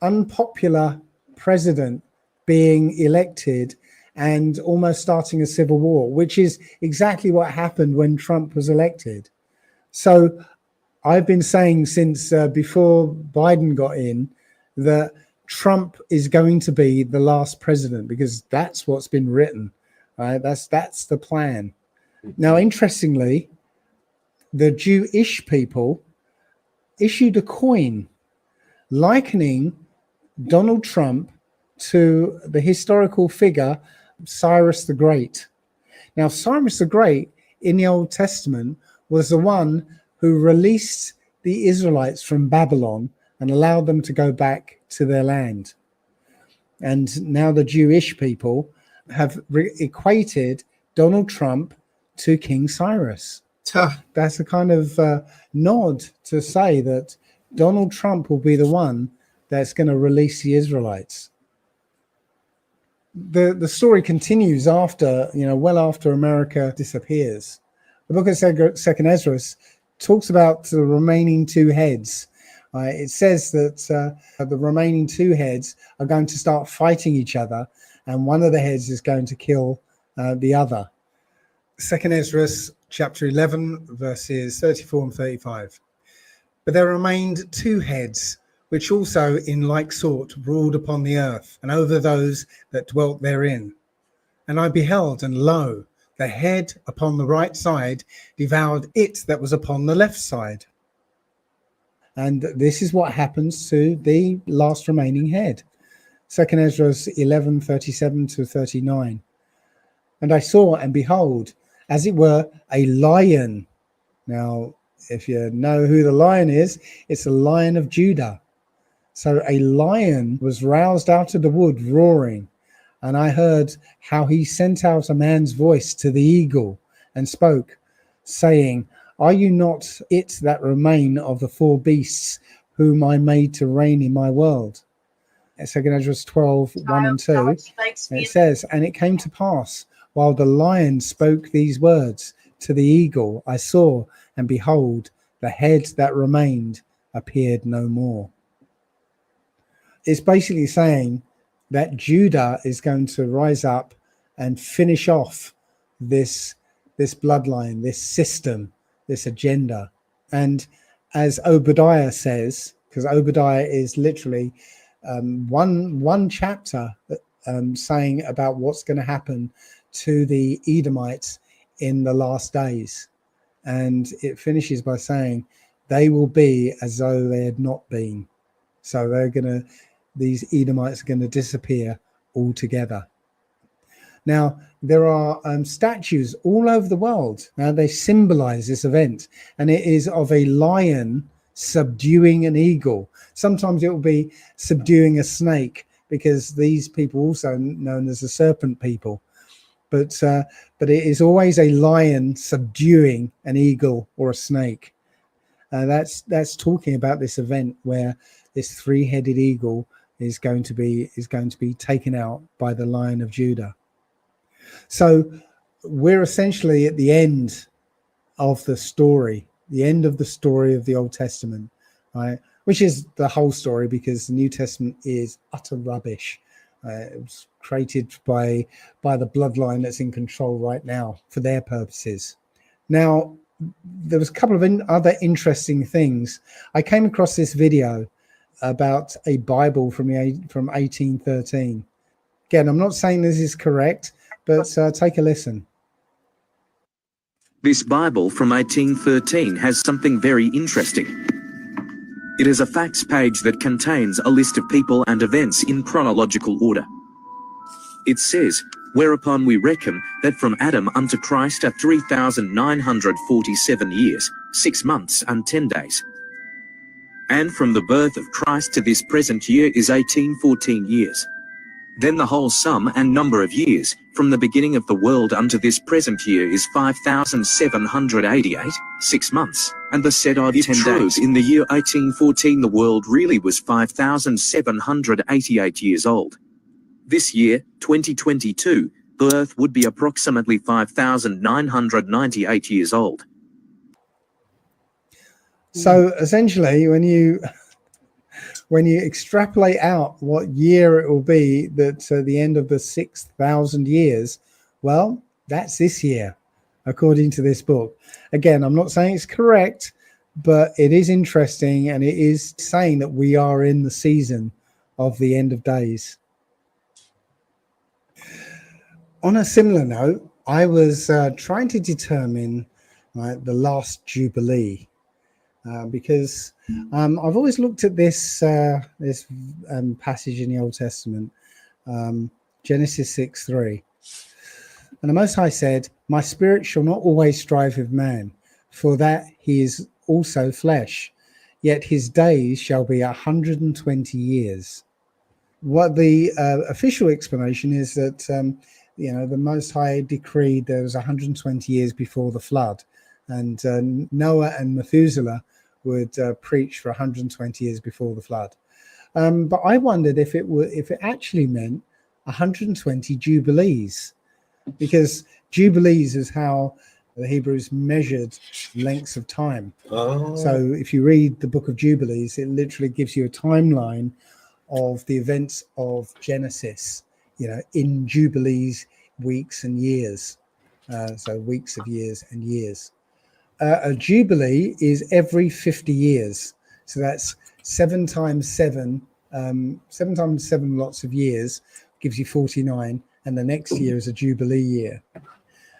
unpopular president being elected and almost starting a civil war, which is exactly what happened when Trump was elected. So I've been saying since before Biden got in that Trump is going to be the last president, because that's what's been written, right? That's the plan. Now, interestingly, the Jewish people issued a coin likening Donald Trump to the historical figure Cyrus the Great. Now, Cyrus the Great in the Old Testament was the one who released the Israelites from Babylon and allowed them to go back to their land. And now the Jewish people have equated Donald Trump to King Cyrus. That's a kind of nod to say that Donald Trump will be the one that's going to release the Israelites. The story continues after, well after America disappears. The book of Second Ezra talks about the remaining two heads. It says that the remaining two heads are going to start fighting each other, and one of the heads is going to kill the other. Second Ezra chapter 11, verses 34 and 35. But there remained two heads, which also in like sort ruled upon the earth, and over those that dwelt therein. And I beheld, and lo, the head upon the right side devoured it that was upon the left side. And this is what happens to the last remaining head. 2 Ezra 11, 37 to 39. And I saw, and behold, as it were, a lion. Now, if you know who the lion is, it's the Lion of Judah. So a lion was roused out of the wood roaring, and I heard how he sent out a man's voice to the eagle and spoke, saying, Are you not it that remain of the four beasts whom I made to reign in my world? 2 Ezra 12, 1 and 2, and it says, And it came to pass, while the lion spoke these words to the eagle, I saw, and behold, the head that remained appeared no more. It's basically saying that Judah is going to rise up and finish off this bloodline, this system, this agenda. And as Obadiah says, because Obadiah is literally one chapter saying about what's going to happen to the Edomites in the last days. And it finishes by saying they will be as though they had not been. So these Edomites are going to disappear altogether. Now, there are statues all over the world. Now, they symbolize this event, and it is of a lion subduing an eagle. Sometimes it will be subduing a snake, because these people also known as the serpent people. But it is always a lion subduing an eagle or a snake. That's talking about this event where this three-headed eagle is going to be taken out by the Lion of Judah. So we're essentially at the end of the story, the end of the story of the Old Testament, right? Which is the whole story, because the New Testament is utter rubbish. It was created by the bloodline that's in control right now for their purposes. Now, there was a couple of other interesting things. I came across this video about a Bible from 1813. Again, I'm not saying this is correct, but take a listen. This Bible from 1813 has something very interesting. It is a facts page that contains a list of people and events in chronological order. It says, whereupon we reckon that from Adam unto Christ are 3,947 years, 6 months and 10 days. And from the birth of Christ to this present year is 1814 years. Then the whole sum and number of years, from the beginning of the world unto this present year is 5,788, 6 months, and the said are 10 days. In the year 1814 the world really was 5,788 years old. This year, 2022, the Earth would be approximately 5,998 years old. So essentially, when you extrapolate out what year it will be that's at the end of the 6,000 years, well, that's this year, according to this book. Again, I'm not saying it's correct, but it is interesting, and it is saying that we are in the season of the end of days. On a similar note, I was trying to determine the last Jubilee, because I've always looked at this passage in the Old Testament, Genesis 6:3. And the Most High said, "My spirit shall not always strive with man, for that he is also flesh, yet his days shall be 120 years." What the official explanation is that, the Most High decreed there was 120 years before the flood, and Noah and Methuselah would preach for 120 years before the flood. But I wondered if it actually meant 120 jubilees, because jubilees is how the Hebrews measured lengths of time. So if you read the book of Jubilees, it literally gives you a timeline of the events of Genesis, in jubilees, weeks and years. So weeks of years and years. A jubilee is every 50 years. So that's 7 times 7, 7 times 7 lots of years gives you 49. And the next year is a jubilee year.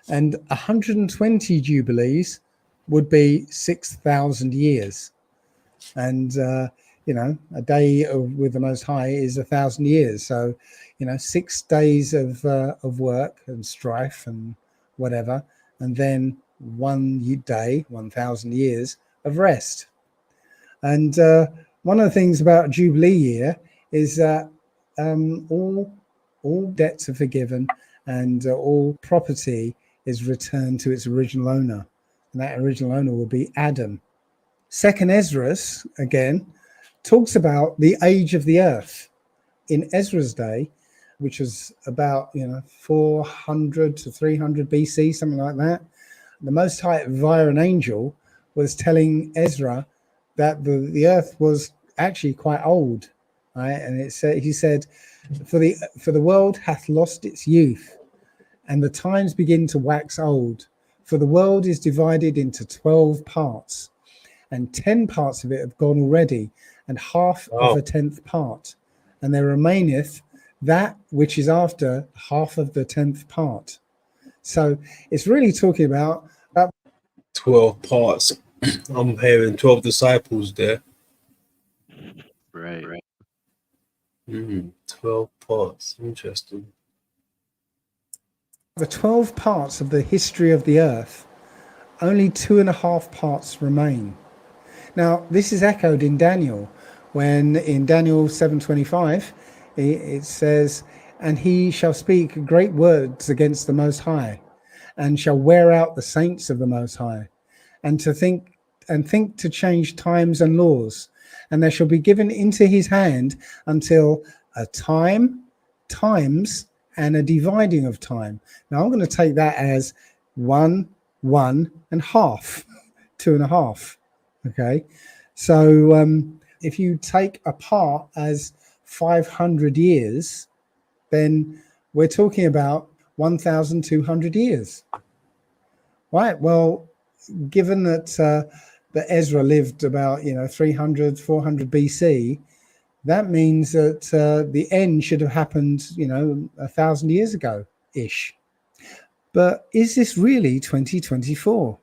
And 120 jubilees would be 6,000 years. And, a day with the Most High is 1,000 years. So, 6 days of work and strife and whatever, and then 1 day, 1,000 years of rest. And one of the things about Jubilee year is that all debts are forgiven, and all property is returned to its original owner. And that original owner will be Adam. Second Esdras, again, talks about the age of the earth. In Ezra's day, which was about 400 to 300 BC, something like that, the Most High via an angel was telling Ezra that the earth was actually quite old, right? And he said, for the world hath lost its youth, and the times begin to wax old. For the world is divided into 12 parts, and 10 parts of it have gone already, and half of a 10th part. And there remaineth that which is after half of the 10th part. So it's really talking about 12 parts. I'm hearing 12 disciples there. Right. 12 parts. Interesting. the 12 parts of the history of the earth. Only 2.5 parts remain. Now, this is echoed in Daniel, when in Daniel 7:25, it says, "And he shall speak great words against the Most High, and shall wear out the saints of the Most High, and think to change times and laws, and there shall be given into his hand until a time, times, and a dividing of time." Now, I'm going to take that as 1, 1 and half, 2.5. Okay, so if you take a part as 500 years, then we're talking about 1,200 years. Right, well, given that Ezra lived about 300, 400 BC, that means that the end should have happened 1,000 years ago ish. But is this really 2024?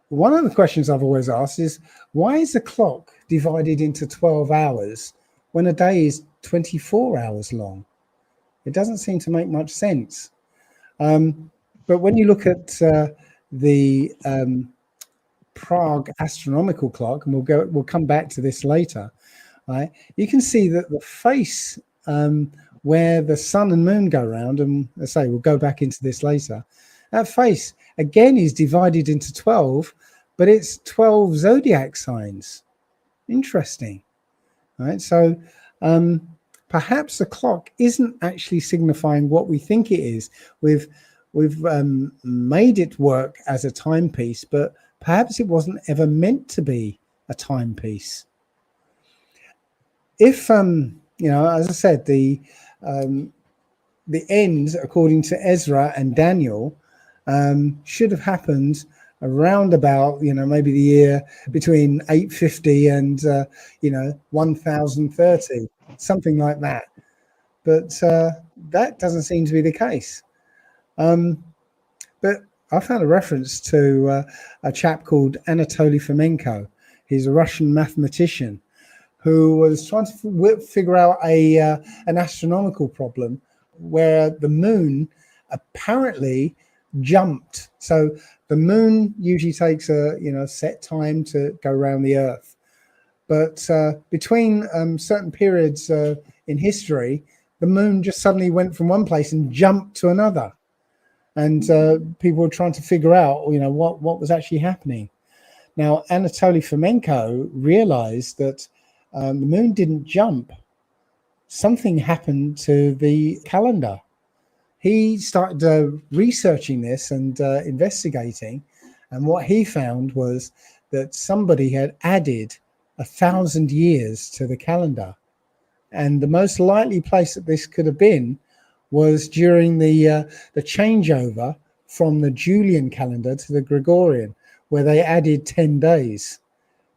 One of the questions I've always asked is, why is the clock divided into 12 hours when a day is 24 hours long? It doesn't seem to make much sense. But when you look at the Prague astronomical clock, and we'll come back to this later, right? You can see that the face where the sun and moon go around, and I say we'll go back into this later, that face again is divided into 12, but it's 12 zodiac signs. Interesting, right? So perhaps the clock isn't actually signifying what we think it is. We've made it work as a timepiece, but perhaps it wasn't ever meant to be a timepiece. If as I said, the end, according to Ezra and Daniel, should have happened around about, maybe the year between 850 and 1030, something like that. But that doesn't seem to be the case. But I found a reference to a chap called Anatoly Fomenko. He's a Russian mathematician who was trying to figure out an astronomical problem where the moon apparently jumped. So the moon usually takes a set time to go around the Earth, but between certain periods in history, the moon just suddenly went from one place and jumped to another, and people were trying to figure out what was actually happening. Now Anatoly Fomenko realized that the moon didn't jump. Something happened to the calendar. He started researching this and investigating, and what he found was that somebody had added 1,000 years to the calendar, and the most likely place that this could have been was during the changeover from the Julian calendar to the Gregorian, where they added 10 days.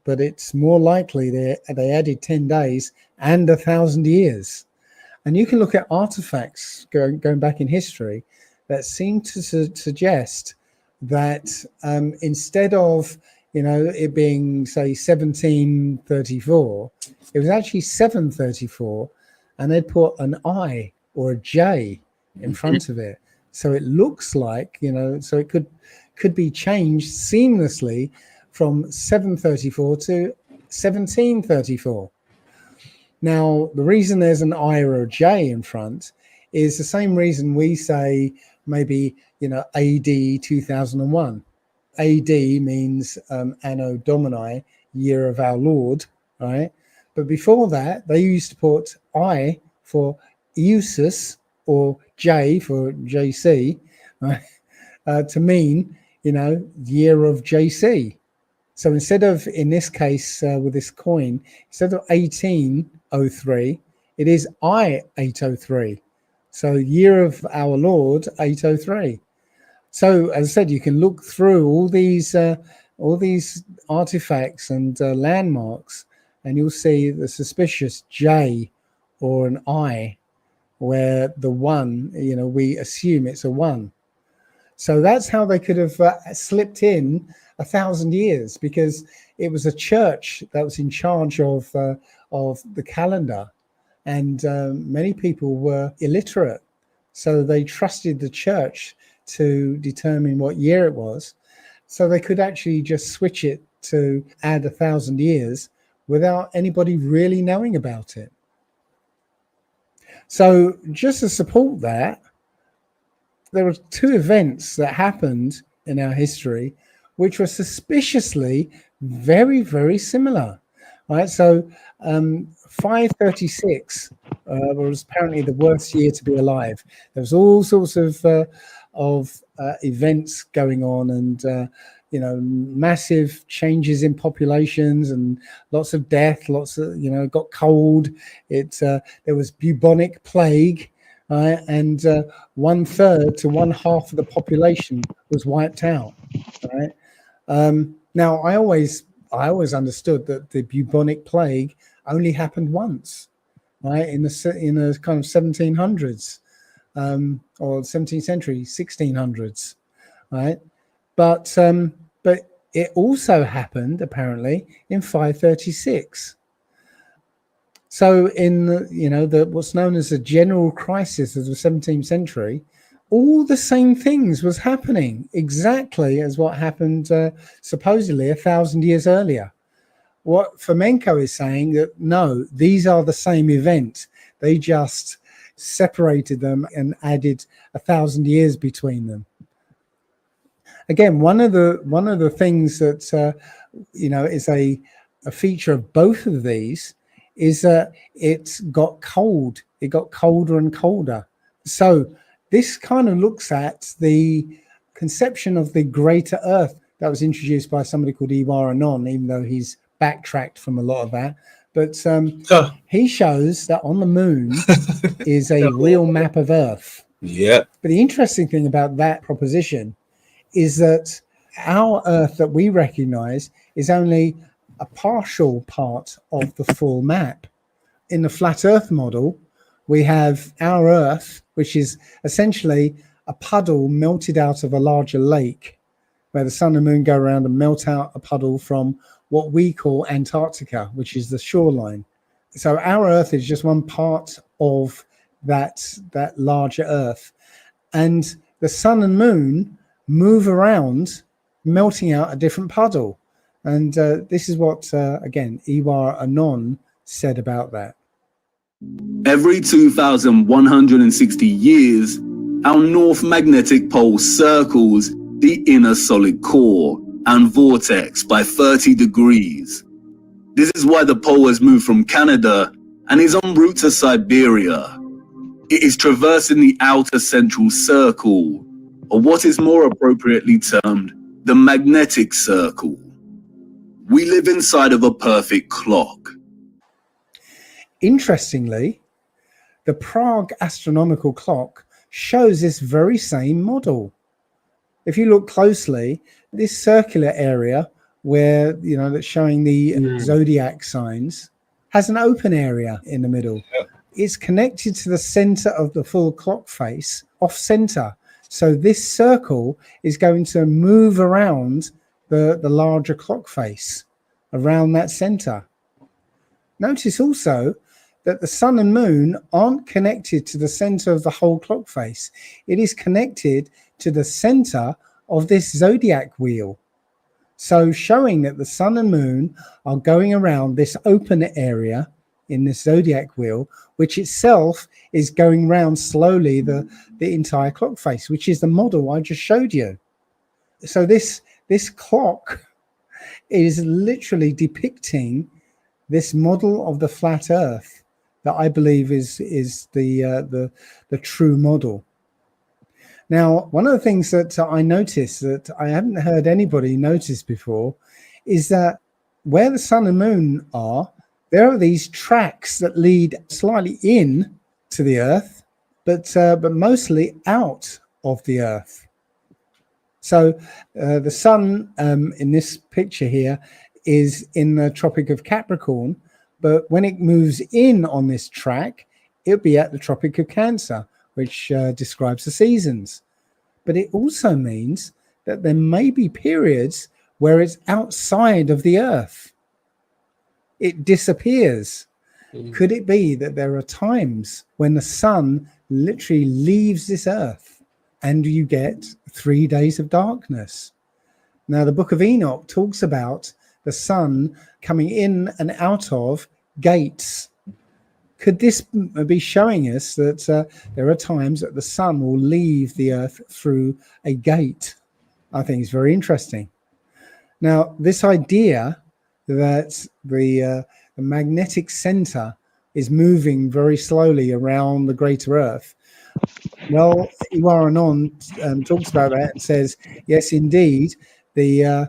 But it's more likely they added 10 days and 1,000 years. And you can look at artifacts going back in history that seem to suggest that instead of it being, say, 1734, it was actually 734, and they'd put an I or a J in front of it. So it looks like, so it could be changed seamlessly from 734 to 1734. Now, the reason there's an I or a J in front is the same reason we say maybe, AD 2001. AD means Anno Domini, year of our Lord, right? But before that, they used to put I for Eusus or J for JC, right? To mean, year of JC. So instead of, in this case, with this coin, instead of 1803, it is I-803. So year of our Lord, 803. So as I said, you can look through all these artifacts and landmarks, and you'll see the suspicious J or an I, where the one, we assume it's a one. So that's how they could have slipped in 1,000 years, because it was a church that was in charge of the calendar, and many people were illiterate, so they trusted the church to determine what year it was, so they could actually just switch it to add 1,000 years without anybody really knowing about it. So just to support that, there were two events that happened in our history which were suspiciously very, very similar. Right, so 536 was apparently the worst year to be alive. There was all sorts of events going on, and massive changes in populations, and lots of death, lots of it got cold. There was bubonic plague, and 1/3 to 1/2 of the population was wiped out. Right. Now, I always understood that the bubonic plague only happened once, right, in the kind of 1700s, or 17th century, 1600s, right? But it also happened apparently in 536. So in the what's known as the general crisis of the 17th century, all the same things was happening exactly as what happened supposedly 1,000 years earlier. What Fomenko is saying that no, these are the same event. They just separated them and added 1,000 years between them. Again, one of the things that is a feature of both of these is that it got cold. It got colder and colder. So this kind of looks at the conception of the greater Earth that was introduced by somebody called Iwar Anon, even though he's backtracked from a lot of that. But he shows that on the moon is a real map of Earth. Yeah. But the interesting thing about that proposition is that our Earth that we recognize is only a partial part of the full map. In the flat Earth model, we have our Earth, which is essentially a puddle melted out of a larger lake, where the sun and moon go around and melt out a puddle from what we call Antarctica, which is the shoreline. So our Earth is just one part of that larger Earth. And the sun and moon move around, melting out a different puddle. And this is what, again, Iwar Anon said about that. Every 2,160 years, our north magnetic pole circles the inner solid core and vortex by 30 degrees. This is why the pole has moved from Canada and is en route to Siberia. It is traversing the outer central circle, or what is more appropriately termed the magnetic circle. We live inside of a perfect clock. Interestingly, the Prague astronomical clock shows this very same model. If you look closely, this circular area where, that's showing the zodiac signs has an open area in the middle. It's connected to the center of the full clock face, off center. So this circle is going to move around the larger clock face around that center. Notice also that the sun and moon aren't connected to the center of the whole clock face. It is connected to the center of this zodiac wheel. So showing that the sun and moon are going around this open area in this zodiac wheel, which itself is going round slowly the entire clock face, which is the model I just showed you. So this clock is literally depicting this model of the flat Earth that I believe is the true model. Now, one of the things that I noticed that I haven't heard anybody notice before is that where the sun and moon are, there are these tracks that lead slightly in to the Earth, but mostly out of the Earth. So the sun in this picture here is in the Tropic of Capricorn, but when it moves in on this track, it'll be at the Tropic of Cancer, which describes the seasons. But it also means that there may be periods where it's outside of the Earth. It disappears. Could it be that there are times when the sun literally leaves this Earth and you get 3 days of darkness? Now, the Book of Enoch talks about the sun coming in and out of gates. Could this be showing us that there are times that the sun will leave the Earth through a gate? I think it's very interesting. Now, this idea that the magnetic center is moving very slowly around the greater Earth, well, Iwar Anon talks about that and says, yes, indeed, the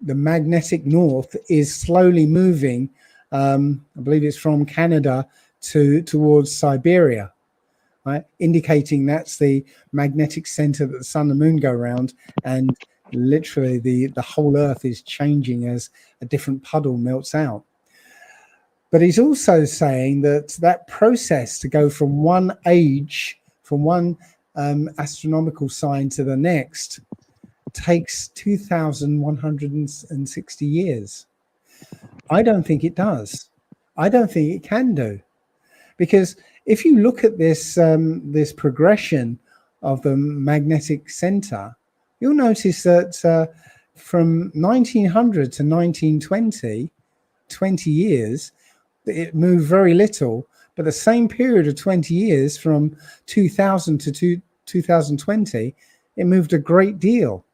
magnetic north is slowly moving. I believe it's from Canada towards Siberia, right? Indicating that's the magnetic center that the sun and moon go around, and literally the whole Earth is changing as a different puddle melts out. But he's also saying that process to go from one age, from one astronomical sign to the next, takes 2,160 years. I don't think it does. I don't think it can do, because if you look at this this progression of the magnetic center, you'll notice that from 1900 to 1920, 20 years, it moved very little. But the same period of 20 years, from 2000 to 2020, it moved a great deal.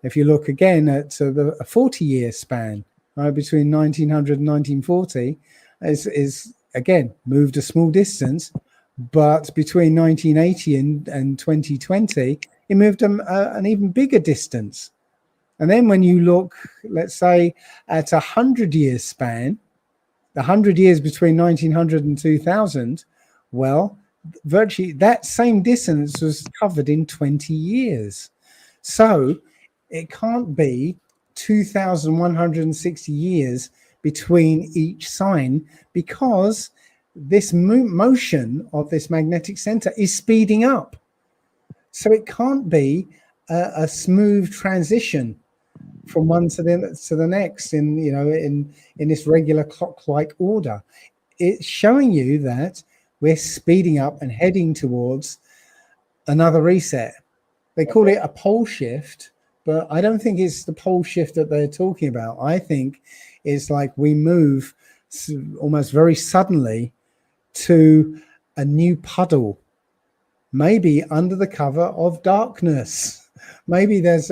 If you look again at a 40-year span, between 1900 and 1940, is again moved a small distance, but between 1980 and 2020, it moved an even bigger distance. And then when you look, let's say, at 100-year span, the 100 years between 1900 and 2000, well, virtually that same distance was covered in 20 years. So it can't be 2,160 years between each sign, because this motion of this magnetic center is speeding up. So it can't be a smooth transition from one to the next in this regular clock-like order. It's showing you that we're speeding up and heading towards another reset. They call it a pole shift, but I don't think it's the pole shift that they're talking about. I think it's like we move almost very suddenly to a new puddle, maybe under the cover of darkness. Maybe there's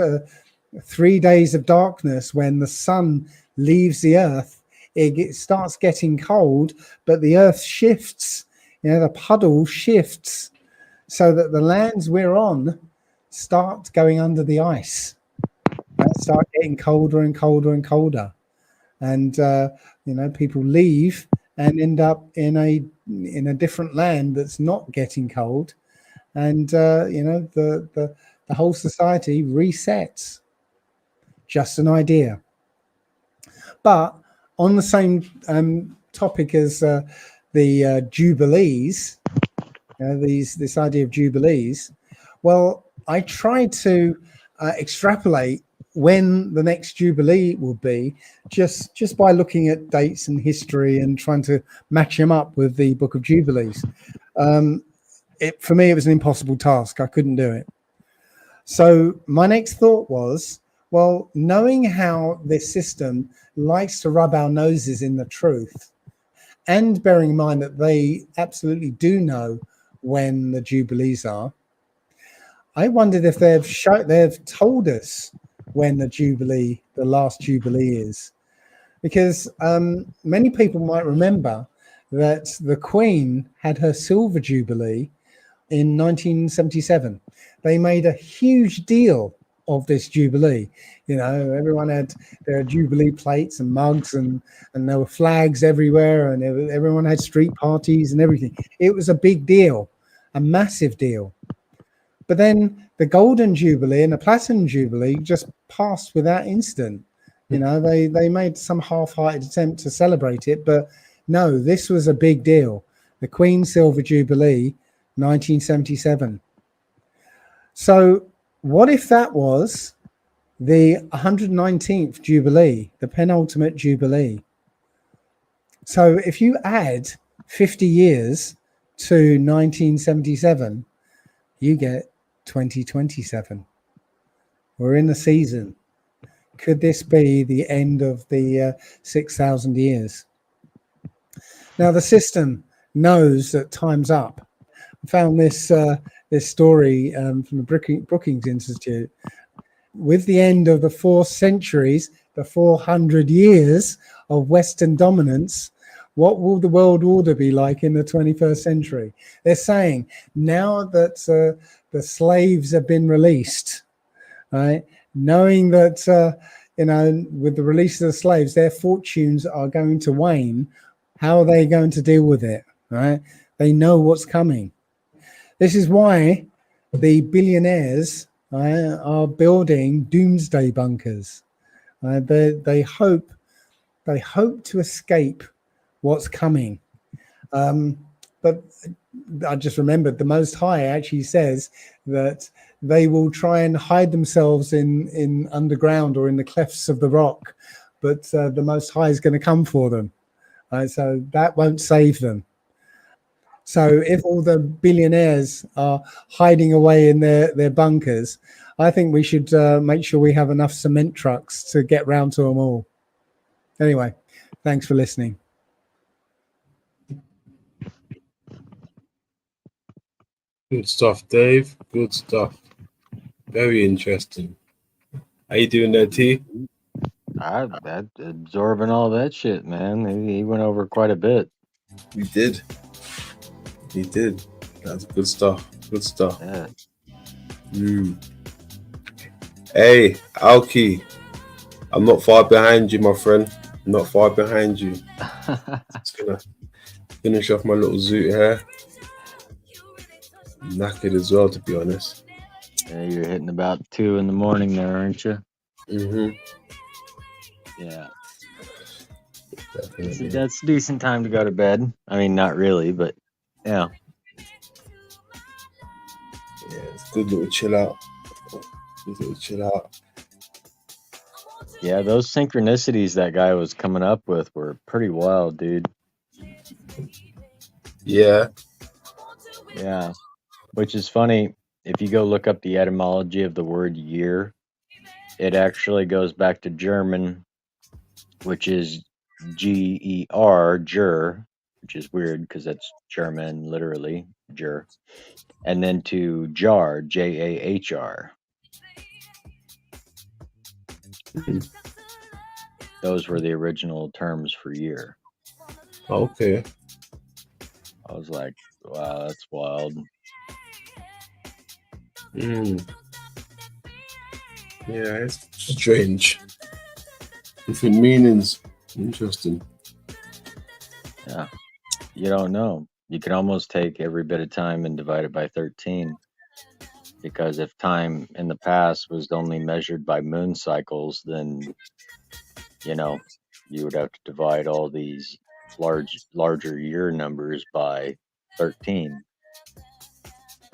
3 days of darkness when the sun leaves the earth. It starts getting cold, but the earth shifts. The puddle shifts so that the lands we're on start going under the ice and start getting colder and colder and colder. And people leave and end up in a different land that's not getting cold, and the whole society resets. Just an idea. But on the same topic as the jubilees, this idea of jubilees, well, I tried to extrapolate when the next jubilee will be, just by looking at dates and history and trying to match them up with the Book of Jubilees. For me, it was an impossible task. I couldn't do it. So my next thought was, well, knowing how this system likes to rub our noses in the truth, and bearing in mind that they absolutely do know when the jubilees are, I wondered if they've told us when the last jubilee is, because many people might remember that the Queen had her silver jubilee in 1977. They made a huge deal of this jubilee. Everyone had their jubilee plates and mugs, and there were flags everywhere, and everyone had street parties and everything. It was a big deal, a massive deal. But then the golden jubilee and the platinum jubilee just passed without incident. They made some half-hearted attempt to celebrate it, but no, this was a big deal. The Queen Silver Jubilee, 1977. So what if that was the 119th Jubilee, the penultimate Jubilee? So if you add 50 years to 1977, you get 2027. We're in the season. Could this be the end of the 6,000 years? Now, the system knows that time's up. I found this story from the Brookings Institute. With the end of the 4 centuries, the 400 years of Western dominance, what will the world order be like in the 21st century? They're saying now that the slaves have been released, right? Knowing that, with the release of the slaves, their fortunes are going to wane. How are they going to deal with it, right? They know what's coming. This is why the billionaires are building doomsday bunkers. They hope to escape what's coming. But I just remembered the Most High actually says that they will try and hide themselves in underground or in the clefts of the rock, but the Most High is going to come for them. So that won't save them. So if all the billionaires are hiding away in their bunkers, I think we should make sure we have enough cement trucks to get round to them all. Anyway, thanks for listening. Good stuff, Dave. Good stuff. Very interesting. How you doing there, T? That absorbing all that shit, man. He went over quite a bit. He did. That's good stuff. Good stuff. Yeah. Hey, Alki, I'm not far behind you, my friend. I'm not far behind you. Just gonna finish off my little zoot here. I'm knackered as well, to be honest. Yeah, you're hitting about 2 in the morning there, aren't you? Yeah. Definitely. That's a decent time to go to bed. I mean, not really, but yeah. Yeah, it's good little chill out. Yeah, those synchronicities that guy was coming up with were pretty wild, dude. Yeah. Yeah. Which is funny, if you go look up the etymology of the word year, it actually goes back to German, which is G-E-R, Ger, which is weird because that's German, literally, Ger. And then to jar, J-A-H-R. Those were the original terms for year. Okay. I was like, wow, that's wild. Yeah, it's strange. Different meanings. Interesting. Yeah. You don't know. You can almost take every bit of time and divide it by 13. Because if time in the past was only measured by moon cycles, then, you would have to divide all these larger year numbers by 13.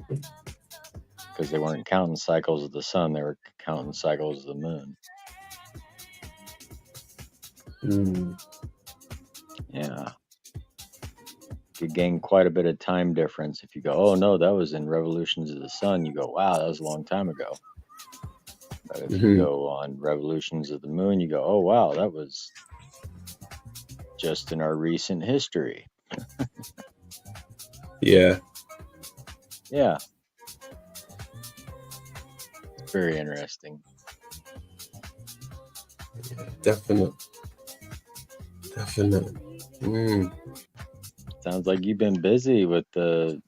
Because they weren't counting cycles of the sun, they were counting cycles of the moon. Yeah. You could gain quite a bit of time difference if you go, oh no, that was in revolutions of the sun. You go, wow, that was a long time ago. But if you go on revolutions of the moon, you go, oh wow, that was just in our recent history. Yeah. Yeah. It's very interesting. Yeah, definite. Sounds like you've been busy with the,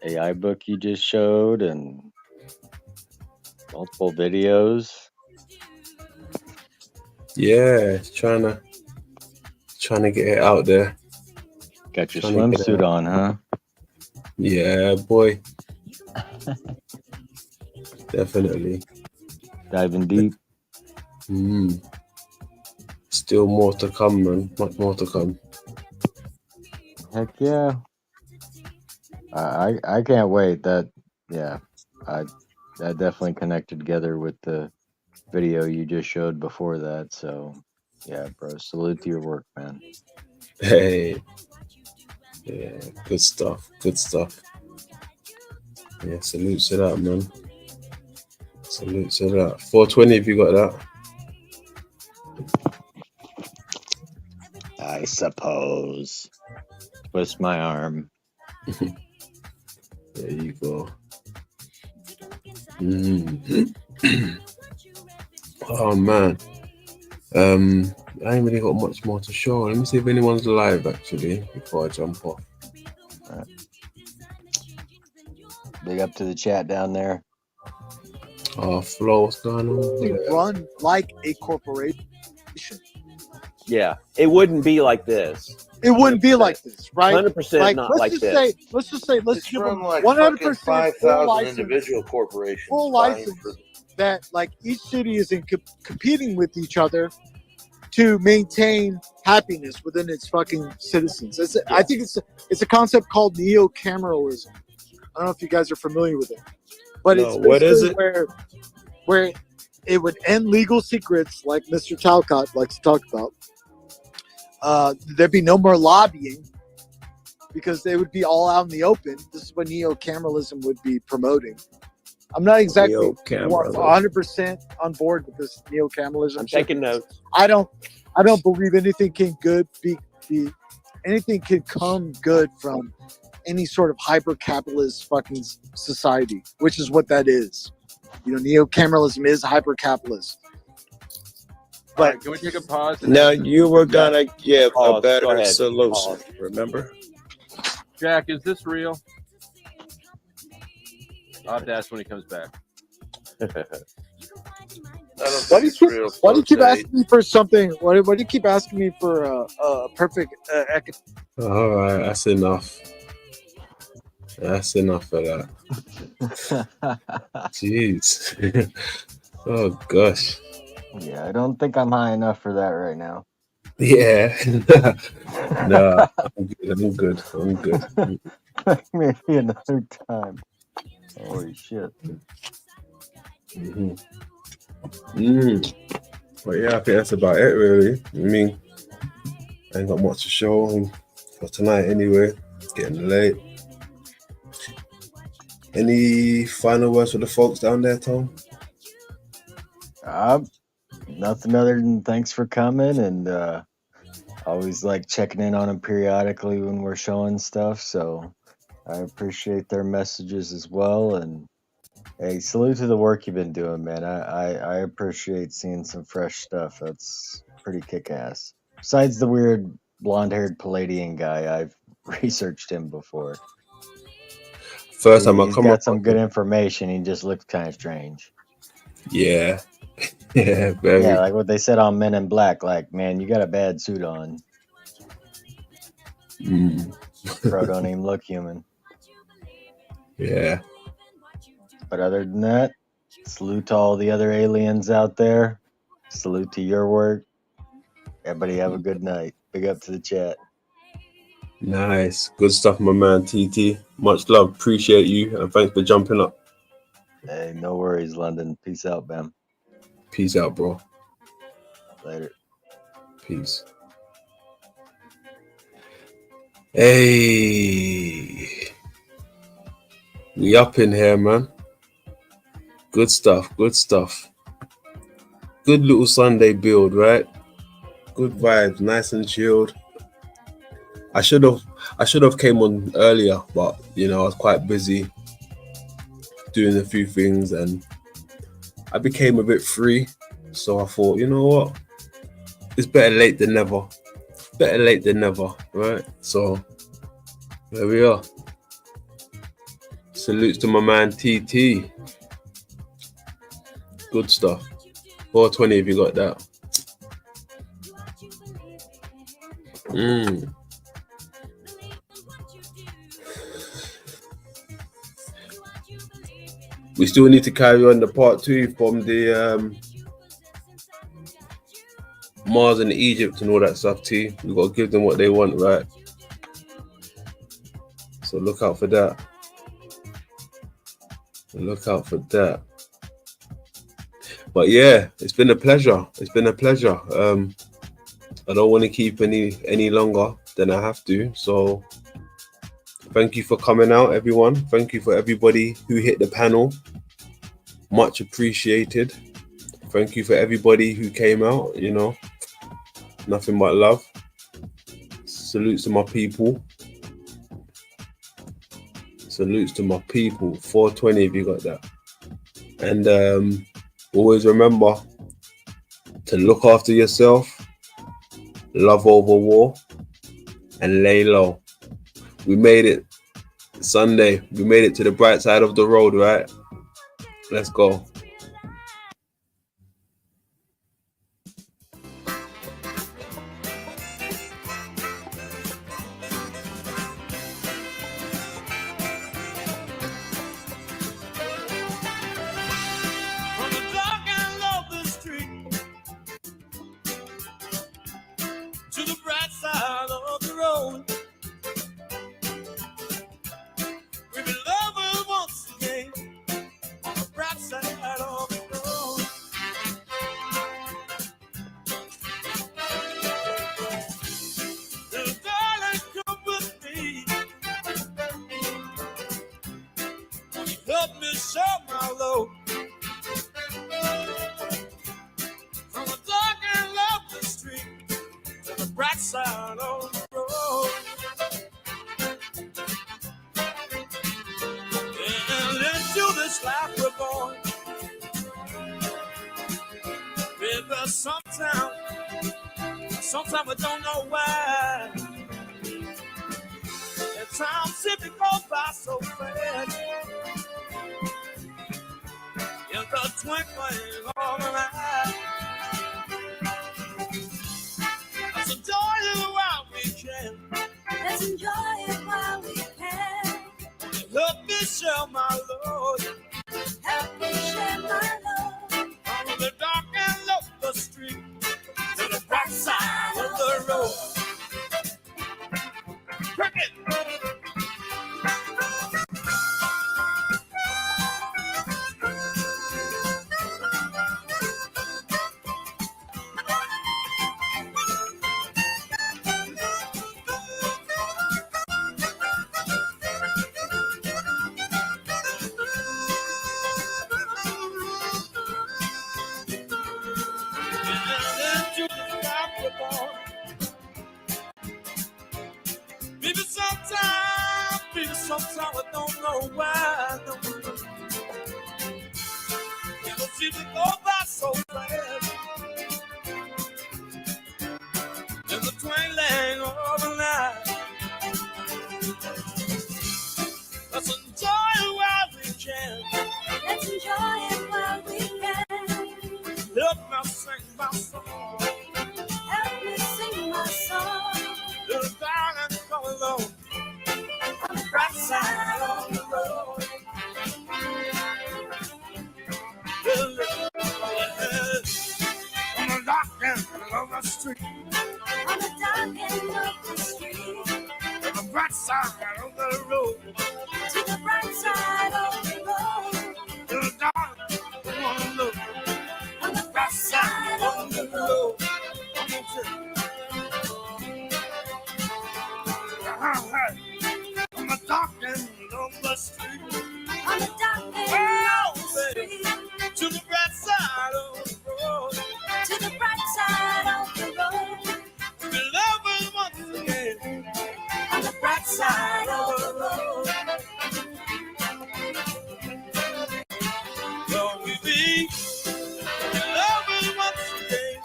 AI book you just showed and multiple videos. Yeah, trying to get it out there. Got your swimsuit on, huh? Yeah, boy. Definitely. Diving deep. Still more to come, man. Much more to come. Heck yeah. I can't wait. That definitely connected together with the video you just showed before that. So yeah, bro, salute to your work, man. Hey. Yeah, good stuff. Yeah, salute to that, man. Salute to that. 420 if you got that. I suppose. Twist my arm. There you go. Oh man. I ain't really got much more to show. Let me see if anyone's live actually before I jump off. All right. Big up to the chat down there. Oh, Flo, what's going on? Run like a corporation. Yeah, it wouldn't be like this. It wouldn't be like this, right? 100% not like this. Let's just say, let's give them 100% 5,000 individual corporations. Full license that like each city is competing with each other to maintain happiness within its fucking citizens. I think it's a concept called neo-cameralism. I don't know if you guys are familiar with it, but it's what is it? Where it would end legal secrets, like Mr. Talcott likes to talk about. There'd be no more lobbying because they would be all out in the open. This is what neo-cameralism would be promoting. I'm not exactly 100% on board with this neo-cameralism. I'm taking notes. I don't believe anything can come good from any sort of hyper-capitalist fucking society, which is what that is. Neo-cameralism is hyper-capitalist. All right, can we take a pause? And Now ask the you were super chat? gonna give a Pause. Go better ahead. solution. Pause. Remember? Jack, is this real? I'll have to ask when he comes back. Why do you keep asking me for something? Why do you keep asking me for a perfect All right, that's enough. That's enough of that. Jeez. Oh gosh. Yeah, I don't think I'm high enough for that right now. Yeah. Nah, I'm good. I'm good. Maybe another time. Holy shit. But yeah, I think that's about it, really. I mean, I ain't got much to show for tonight anyway. It's getting late. Any final words for the folks down there, Tom? Nothing other than thanks for coming, and always like checking in on them periodically when we're showing stuff. So I appreciate their messages as well. And hey, salute to the work you've been doing, man. I appreciate seeing some fresh stuff. That's pretty kick-ass. Besides the weird blonde-haired Palladian guy, I've researched him before. First time I He's come got up some with good him. information. He just looks kind of strange. Yeah. Yeah, very. Yeah, like what they said on Men in Black. Like, man, you got a bad suit on. Bro, don't even look human. Yeah. But other than that, salute to all the other aliens out there. Salute to your work. Everybody have a good night. Big up to the chat. Nice. Good stuff, my man, TT. Much love. Appreciate you. And thanks for jumping up. Hey, no worries, London. Peace out, Bam. Peace out, bro. Later. Peace. Hey. We up in here, man. Good stuff. Good stuff. Good little Sunday build, right? Good vibes. Nice and chilled. I should have came on earlier, but I was quite busy doing a few things and I became a bit free. So I thought, you know what? It's better late than never. Better late than never, right? So there we are. Salutes to my man TT. Good stuff. 420 if you got that. We still need to carry on the part 2 from the Mars and Egypt and all that stuff, T. We've got to give them what they want, right? So look out for that. Look out for that. But yeah, it's been a pleasure. It's been a pleasure. I don't want to keep any longer than I have to. So thank you for coming out, everyone. Thank you for everybody who hit the panel. Much appreciated. Thank you for everybody who came out, Nothing but love. Salutes to my people. Salutes to my people. 420 if you got that. And always remember to look after yourself, love over war, and lay low. We made it Sunday. We made it to the bright side of the road, right? Let's go. Help me show my load from a dark and lonely street to the bright side of the road. And into this life we're born, with sometimes Sometimes we don't know why. And time simply goes by so fast. In the twinkling of an eye. Let's enjoy it while we can. Let's enjoy it while we can. Help me share my load. Help me share my load. From the dark and local street to the bright side of the road. Cricket. Sometimes I don't know why. It will seem to go by so fast. In the twinkling of an eye. Let's enjoy it while we can. Let's enjoy it while we can. Help me sing my song. Help me sing my song. Little darling, come along. On the bright side of the road. On the dark end of the street. On the dark end of the street. To the bright side of the road. To the bright side of the road. Little darling, come on look. On the bright side of the road. On the dark end of the street. On the dark end of the street. To the bright side of the road. To the bright side of the road. We love it once again. On the bright side of the road. Will we be? We love it once again.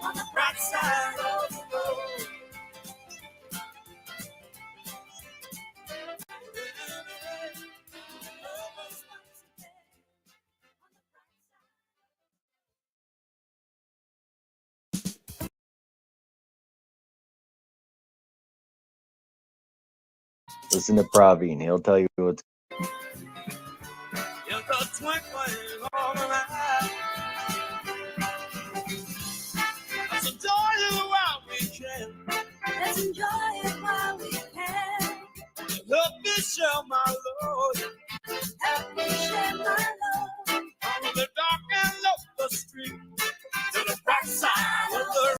On the bright side of the road. Listen to Praveen. He'll tell you what's. In the twinkling of an eye. Let's enjoy it while we can. Let's enjoy it while we can. Help me share my